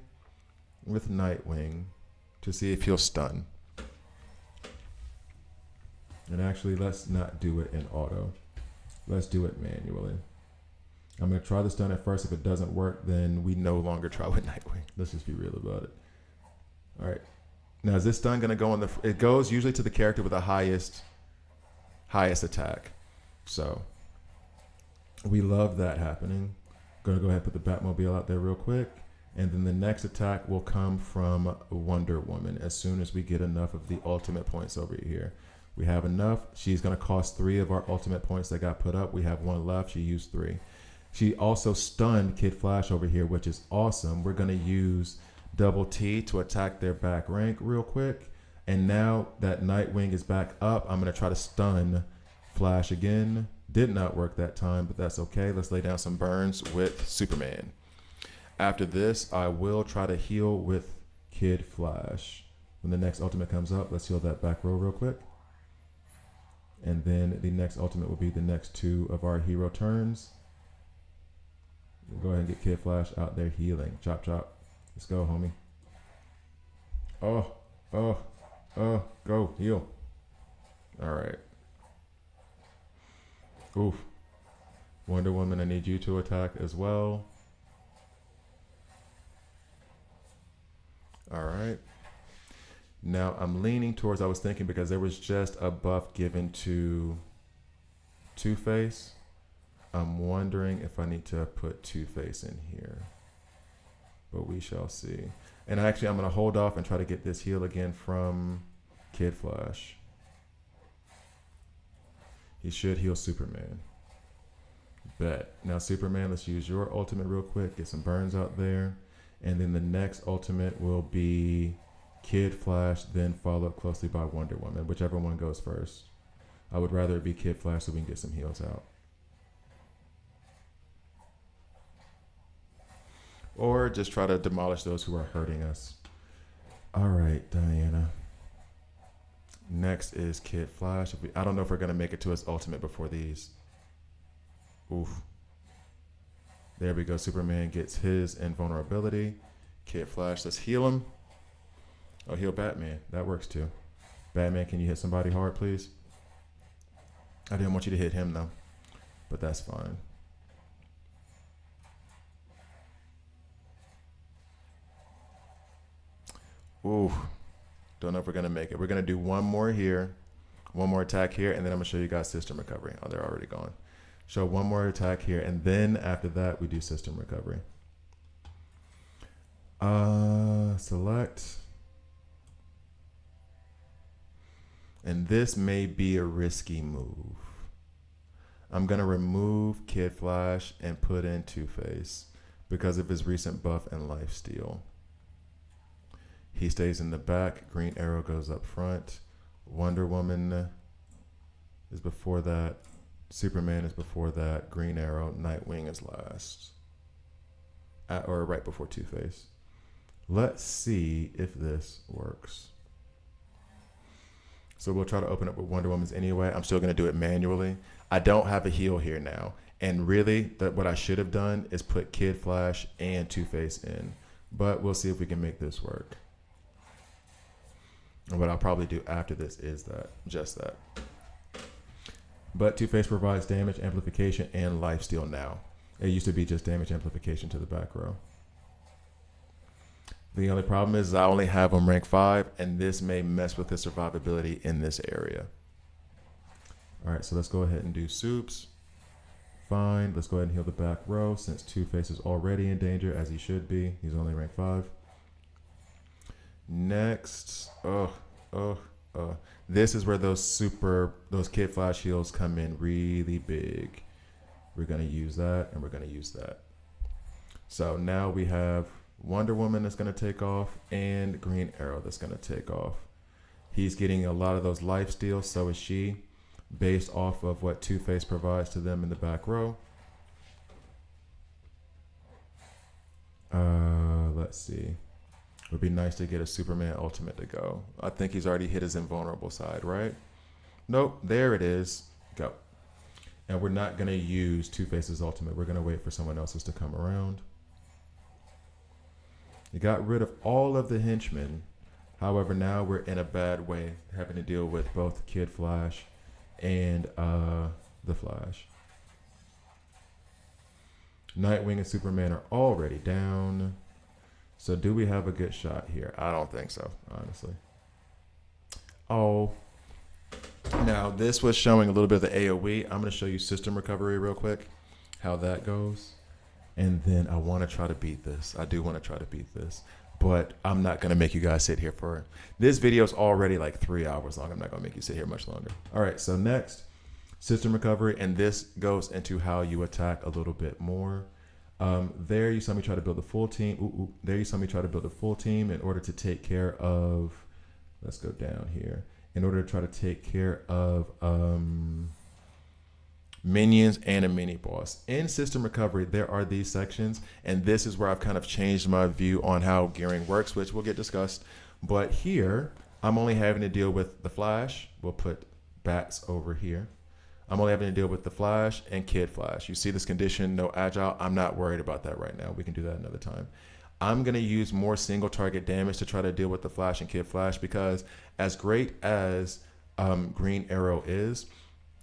with Nightwing to see if he'll stun. And actually, let's not do it in auto. Let's do it manually. I'm going to try the stun at first. If it doesn't work, then we no longer try with Nightwing. Let's just be real about it. All right. Now, is this stun going to go on the... It goes usually to the character with the highest attack. So, we love that happening. Going to go ahead and put the Batmobile out there real quick. And then the next attack will come from Wonder Woman as soon as we get enough of the ultimate points over here. We have enough. She's going to cost 3 of our ultimate points that got put up. We have 1 left. She used 3. She also stunned Kid Flash over here, which is awesome. We're going to use Double T to attack their back rank real quick. And now that Nightwing is back up, I'm going to try to stun Flash again. Did not work that time, but that's okay. Let's lay down some burns with Superman. After this, I will try to heal with Kid Flash. When the next ultimate comes up, let's heal that back row real quick. And then the next ultimate will be the next 2 of our hero turns. We'll go ahead and get Kid Flash out there healing. Chop, chop. Let's go, homie. Go, heal. All right. Oof. Wonder Woman, I need you to attack as well. All right. Now I'm leaning towards, I was thinking because there was just a buff given to Two-Face. I'm wondering if I need to put Two-Face in here. But we shall see. And actually I'm going to hold off and try to get this heal again from Kid Flash. He should heal Superman. Bet. Now Superman, let's use your ultimate real quick. Get some burns out there. And then the next ultimate will be Kid Flash, then followed closely by Wonder Woman, whichever one goes first. I would rather it be Kid Flash so we can get some heals out. Or just try to demolish those who are hurting us. All right, Diana. Next is Kid Flash. I don't know if we're going to make it to his ultimate before these. Oof. There we go. Superman gets his invulnerability. Kid Flash, let's heal him. Oh, heal Batman. That works too. Batman, can you hit somebody hard, please? I didn't want you to hit him, though. But that's fine. Ooh. Don't know if we're going to make it. We're going to do one more here. One more attack here. And then I'm going to show you guys system recovery. Oh, they're already gone. Show one more attack here. And then after that, we do system recovery. Select. And this may be a risky move. I'm going to remove Kid Flash and put in Two-Face because of his recent buff and lifesteal. He stays in the back. Green Arrow goes up front. Wonder Woman is before that. Superman is before that. Green Arrow. Nightwing is last. Or right before Two-Face. Let's see if this works. So we'll try to open up with Wonder Woman's anyway. I'm still going to do it manually. I don't have a heal here now. And really, what I should have done is put Kid Flash and Two-Face in. But we'll see if we can make this work. And what I'll probably do after this is just that. But Two-Face provides damage amplification and lifesteal now. It used to be just damage amplification to the back row. The only problem is I only have him rank 5, and this may mess with his survivability in this area. All right, so let's go ahead and do soups. Fine, let's go ahead and heal the back row since Two-Face is already in danger, as he should be. He's only rank 5. Next, this is where those Kid Flash heals come in really big. We're gonna use that, and we're gonna use that. So now we have Wonder Woman that's gonna take off, and Green Arrow that's gonna take off. He's getting a lot of those life steals, so is she, based off of what Two-Face provides to them in the back row. Let's see. It would be nice to get a Superman ultimate to go. I think he's already hit his invulnerable side, right? Nope, there it is. Go. And we're not going to use Two-Face's ultimate. We're going to wait for someone else's to come around. You got rid of all of the henchmen. However, now we're in a bad way, having to deal with both Kid Flash and the Flash. Nightwing and Superman are already down. So do we have a good shot here? I don't think so, honestly. Oh. Now, this was showing a little bit of the AoE. I'm going to show you system recovery real quick, how that goes. And then I want to try to beat this. I do want to try to beat this. But I'm not going to make you guys sit here for it. This video is already like 3 hours long. I'm not going to make you sit here much longer. All right, so next, system recovery. And this goes into how you attack a little bit more. There you saw me try to build a full team. There you saw me try to build a full team in order to take care of, let's go down here. In order to try to take care of minions and a mini boss. In system recovery, there are these sections, and this is where I've kind of changed my view on how gearing works, which will get discussed. But here, I'm only having to deal with the Flash. We'll put Bats over here. I'm only having to deal with the Flash and Kid Flash. You see this condition, no agile. I'm not worried about that right now. We can do that another time. I'm going to use more single target damage to try to deal with the Flash and Kid Flash, because as great as Green Arrow is,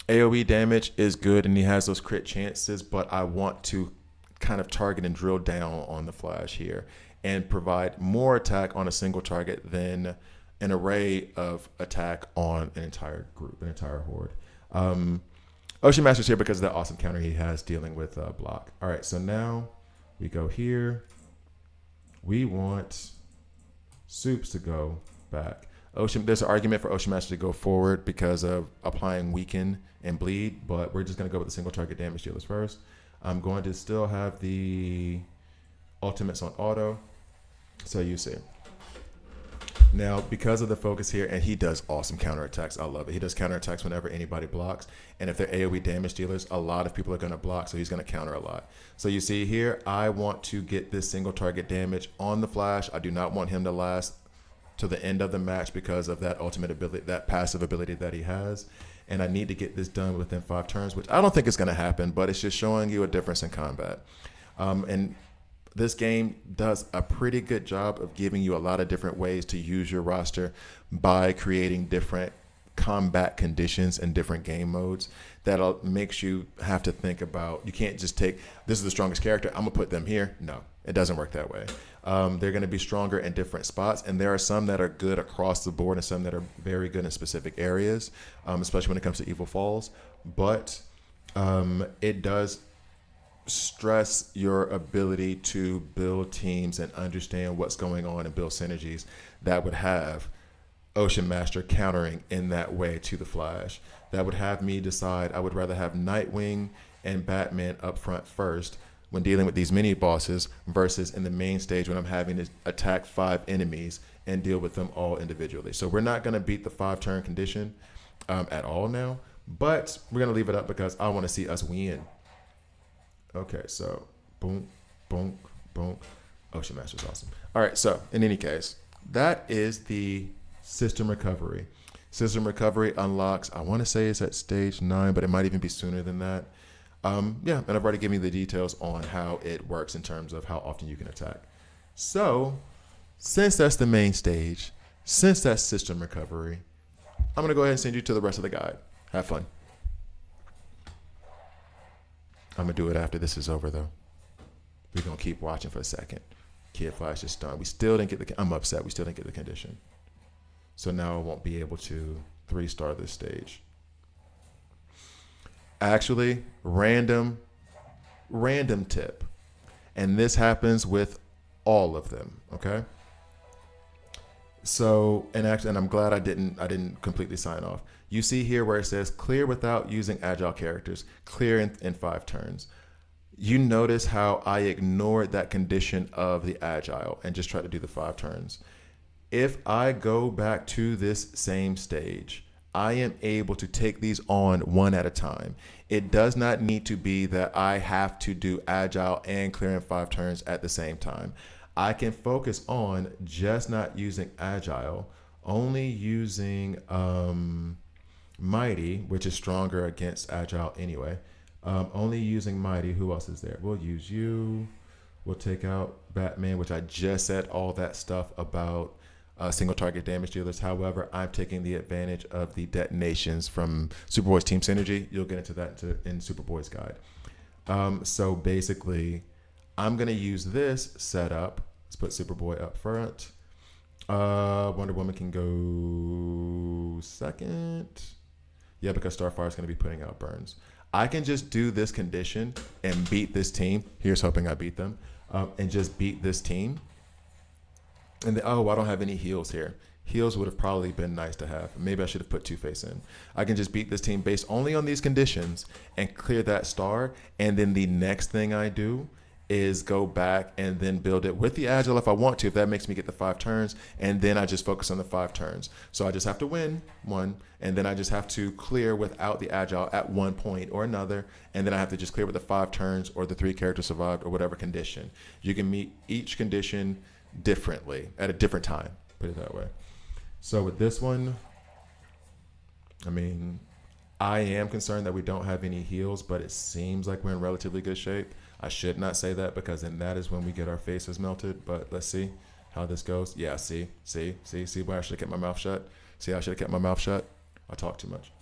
AoE damage is good and he has those crit chances, but I want to kind of target and drill down on the Flash here and provide more attack on a single target than an array of attack on an entire group, an entire horde. Ocean Master's here because of that awesome counter he has dealing with block. All right, so now we go here. We want Soups to go back. There's an argument for Ocean Master to go forward because of applying Weaken and Bleed, but we're just going to go with the single target damage dealers first. I'm going to still have the ultimates on auto, so you see. Now, because of the focus here, and he does awesome counterattacks. I love it. He does counterattacks whenever anybody blocks. And if they're AoE damage dealers, a lot of people are going to block, so he's going to counter a lot. So you see here, I want to get this single target damage on the Flash. I do not want him to last to the end of the match because of that ultimate ability, that passive ability that he has. And I need to get this done within 5 turns, which I don't think is going to happen, but it's just showing you a difference in combat. And this game does a pretty good job of giving you a lot of different ways to use your roster by creating different combat conditions and different game modes that makes you have to think about, you can't just take, this is the strongest character, I'm gonna put them here. No, it doesn't work that way. They're gonna be stronger in different spots, and there are some that are good across the board and some that are very good in specific areas, especially when it comes to Evil Falls. But it does stress your ability to build teams and understand what's going on and build synergies that would have Ocean Master countering in that way to the Flash. That would have me decide I would rather have Nightwing and Batman up front first when dealing with these mini bosses versus in the main stage when I'm having to attack 5 enemies and deal with them all individually. So we're not going to beat the 5-turn condition at all now, but we're going to leave it up because I want to see us win. Okay, so boom, boom, boom. Ocean Master's awesome. All right, so in any case, that is the system recovery. System recovery unlocks, I want to say it's at stage 9, but it might even be sooner than that. Yeah, and I've already given you the details on how it works in terms of how often you can attack. So, since that's the main stage, Since that's system recovery, I'm going to go ahead and send you to the rest of the guide. Have fun. I'm going to do it after this is over, though. We're going to keep watching for a second. Kid Flash is stunned. We still didn't get the... I'm upset. We still didn't get the condition. So now I won't be able to 3-star this stage. Actually, random tip. And this happens with all of them, okay? So, and I'm glad I didn't completely sign off. You see here where it says clear without using agile characters, clear in 5 turns. You notice how I ignored that condition of the agile and just tried to do the 5 turns. If I go back to this same stage, I am able to take these on one at a time. It does not need to be that I have to do agile and clear in 5 turns at the same time. I can focus on just not using agile, only using mighty, which is stronger against agile anyway. Only using mighty. Who else is there? We'll use you. We'll take out Batman, which I just said all that stuff about single target damage dealers. However, I'm taking the advantage of the detonations from Superboy's Team Synergy. You'll get into that in Superboy's guide. So basically, I'm going to use this setup. Let's put Superboy up front. Wonder Woman can go second. Yeah, because Starfire is going to be putting out burns. I can just do this condition and beat this team. Here's hoping I beat them. And just beat this team. And then, I don't have any heals here. Heals would have probably been nice to have. Maybe I should have put Two-Face in. I can just beat this team based only on these conditions and clear that star. And then the next thing I do is go back and then build it with the agile if I want to, if that makes me get the 5 turns. And then I just focus on the 5 turns. So I just have to win one, and then I just have to clear without the agile at one point or another. And then I have to just clear with the 5 turns or the 3 characters survived or whatever condition. You can meet each condition differently at a different time, put it that way. So with this one, I mean, I am concerned that we don't have any heals, but it seems like we're in relatively good shape. I should not say that because then that is when we get our faces melted, but let's see how this goes. Yeah, see why I should have kept my mouth shut. See how I should have kept my mouth shut. I talk too much.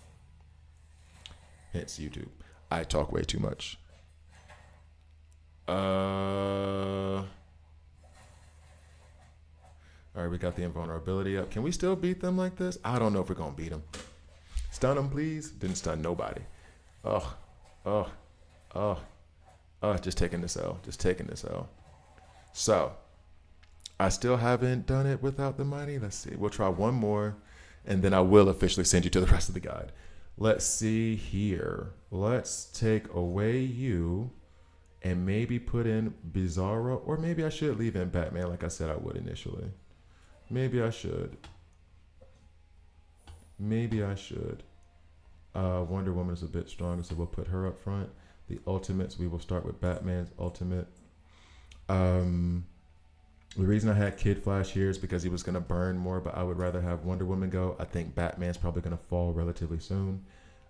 Hence YouTube. I talk way too much. All right, we got the invulnerability up. Can we still beat them like this? I don't know if we're going to beat them. Stun them, please. Didn't stun nobody. Just taking this L. Just taking this L. So, I still haven't done it without the mighty. Let's see. We'll try one more, and then I will officially send you to the rest of the guide. Let's see here. Let's take away you and maybe put in Bizarro, or maybe I should leave in Batman like I said I would initially. Maybe I should. Wonder Woman is a bit stronger, so we'll put her up front. The ultimates, we will start with Batman's ultimate. The reason I had Kid Flash here is because he was going to burn more, but I would rather have Wonder Woman go. I think Batman's probably going to fall relatively soon.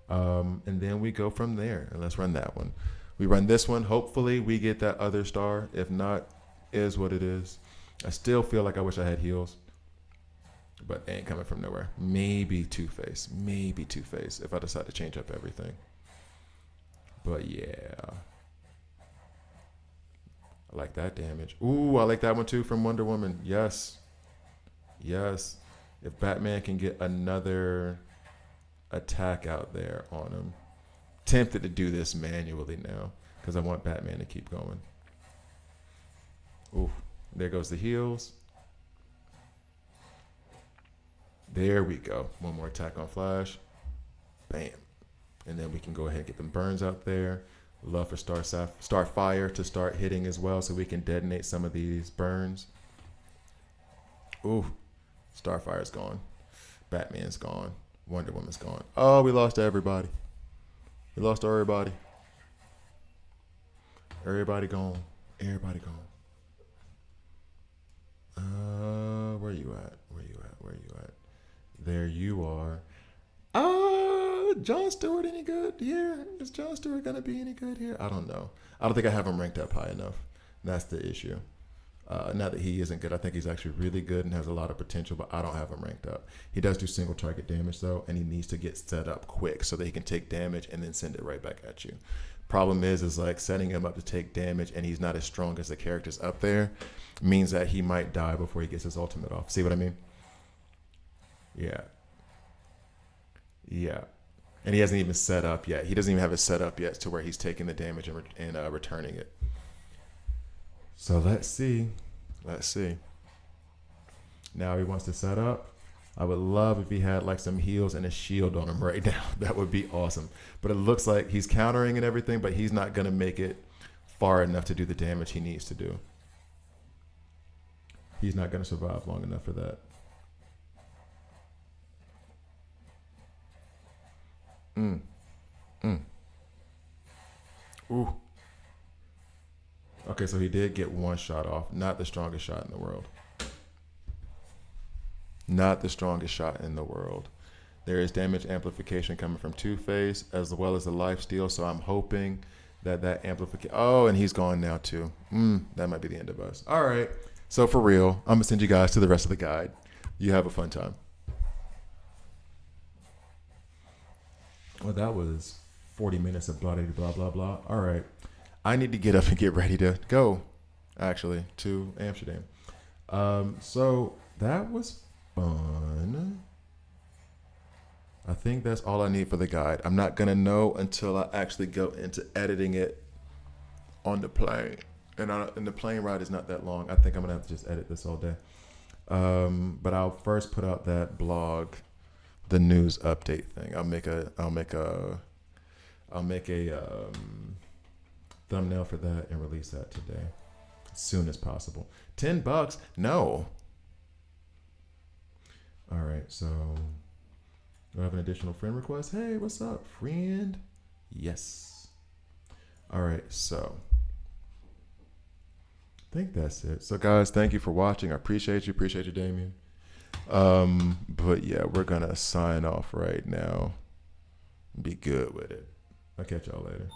And then we go from there. And let's run that one. We run this one. Hopefully we get that other star. If not, is what it is. I still feel like I wish I had heals. But they ain't coming from nowhere. Maybe Two-Face. If I decide to change up everything. But yeah. I like that damage. Ooh, I like that one too from Wonder Woman. Yes. If Batman can get another attack out there on him. Tempted to do this manually now because I want Batman to keep going. Ooh, there goes the heals. There we go. One more attack on Flash. Bam. And then we can go ahead and get them burns out there. Love for Starfire to start hitting as well so we can detonate some of these burns. Ooh. Starfire's gone. Batman's gone. Wonder Woman's gone. Oh, we lost everybody. Everybody gone. Where you at? There you are. John Stewart any good here? Is John Stewart going to be any good here? I don't know. I don't think I have him ranked up high enough. That's the issue. Not that he isn't good. I think he's actually really good and has a lot of potential, but I don't have him ranked up. He does do single target damage though, and he needs to get set up quick so that he can take damage and then send it right back at you. Problem is like setting him up to take damage and he's not as strong as the characters up there means that he might die before he gets his ultimate off. See what I mean? Yeah. Yeah. And he hasn't even set up yet. He doesn't even have it set up yet to where he's taking the damage and returning it. So let's see. Let's see. Now he wants to set up. I would love if he had like some heals and a shield on him right now. That would be awesome. But it looks like he's countering and everything, but he's not going to make it far enough to do the damage he needs to do. He's not going to survive long enough for that. Ooh. Okay, so he did get one shot off. Not the strongest shot in the world. Not the strongest shot in the world. There is damage amplification coming from Two-Face as well as the lifesteal, so I'm hoping that amplification... Oh, and he's gone now too. That might be the end of us. All right. So for real, I'm going to send you guys to the rest of the guide. You have a fun time. Well, that was 40 minutes of blah, blah, blah, blah. All right. I need to get up and get ready to go, actually, to Amsterdam. So that was fun. I think that's all I need for the guide. I'm not going to know until I actually go into editing it on the plane. And the plane ride is not that long. I think I'm going to have to just edit this all day. But I'll first put out that blog, the news update thing. I'll make a thumbnail for that and release that today as soon as possible. $10? No. All right, so do I have an additional friend request? Hey, what's up, friend? Yes. All right, so I think that's it. So guys, thank you for watching. I appreciate you. Appreciate you, Damien. But yeah, we're gonna sign off right now. Be good with it. I'll catch y'all later.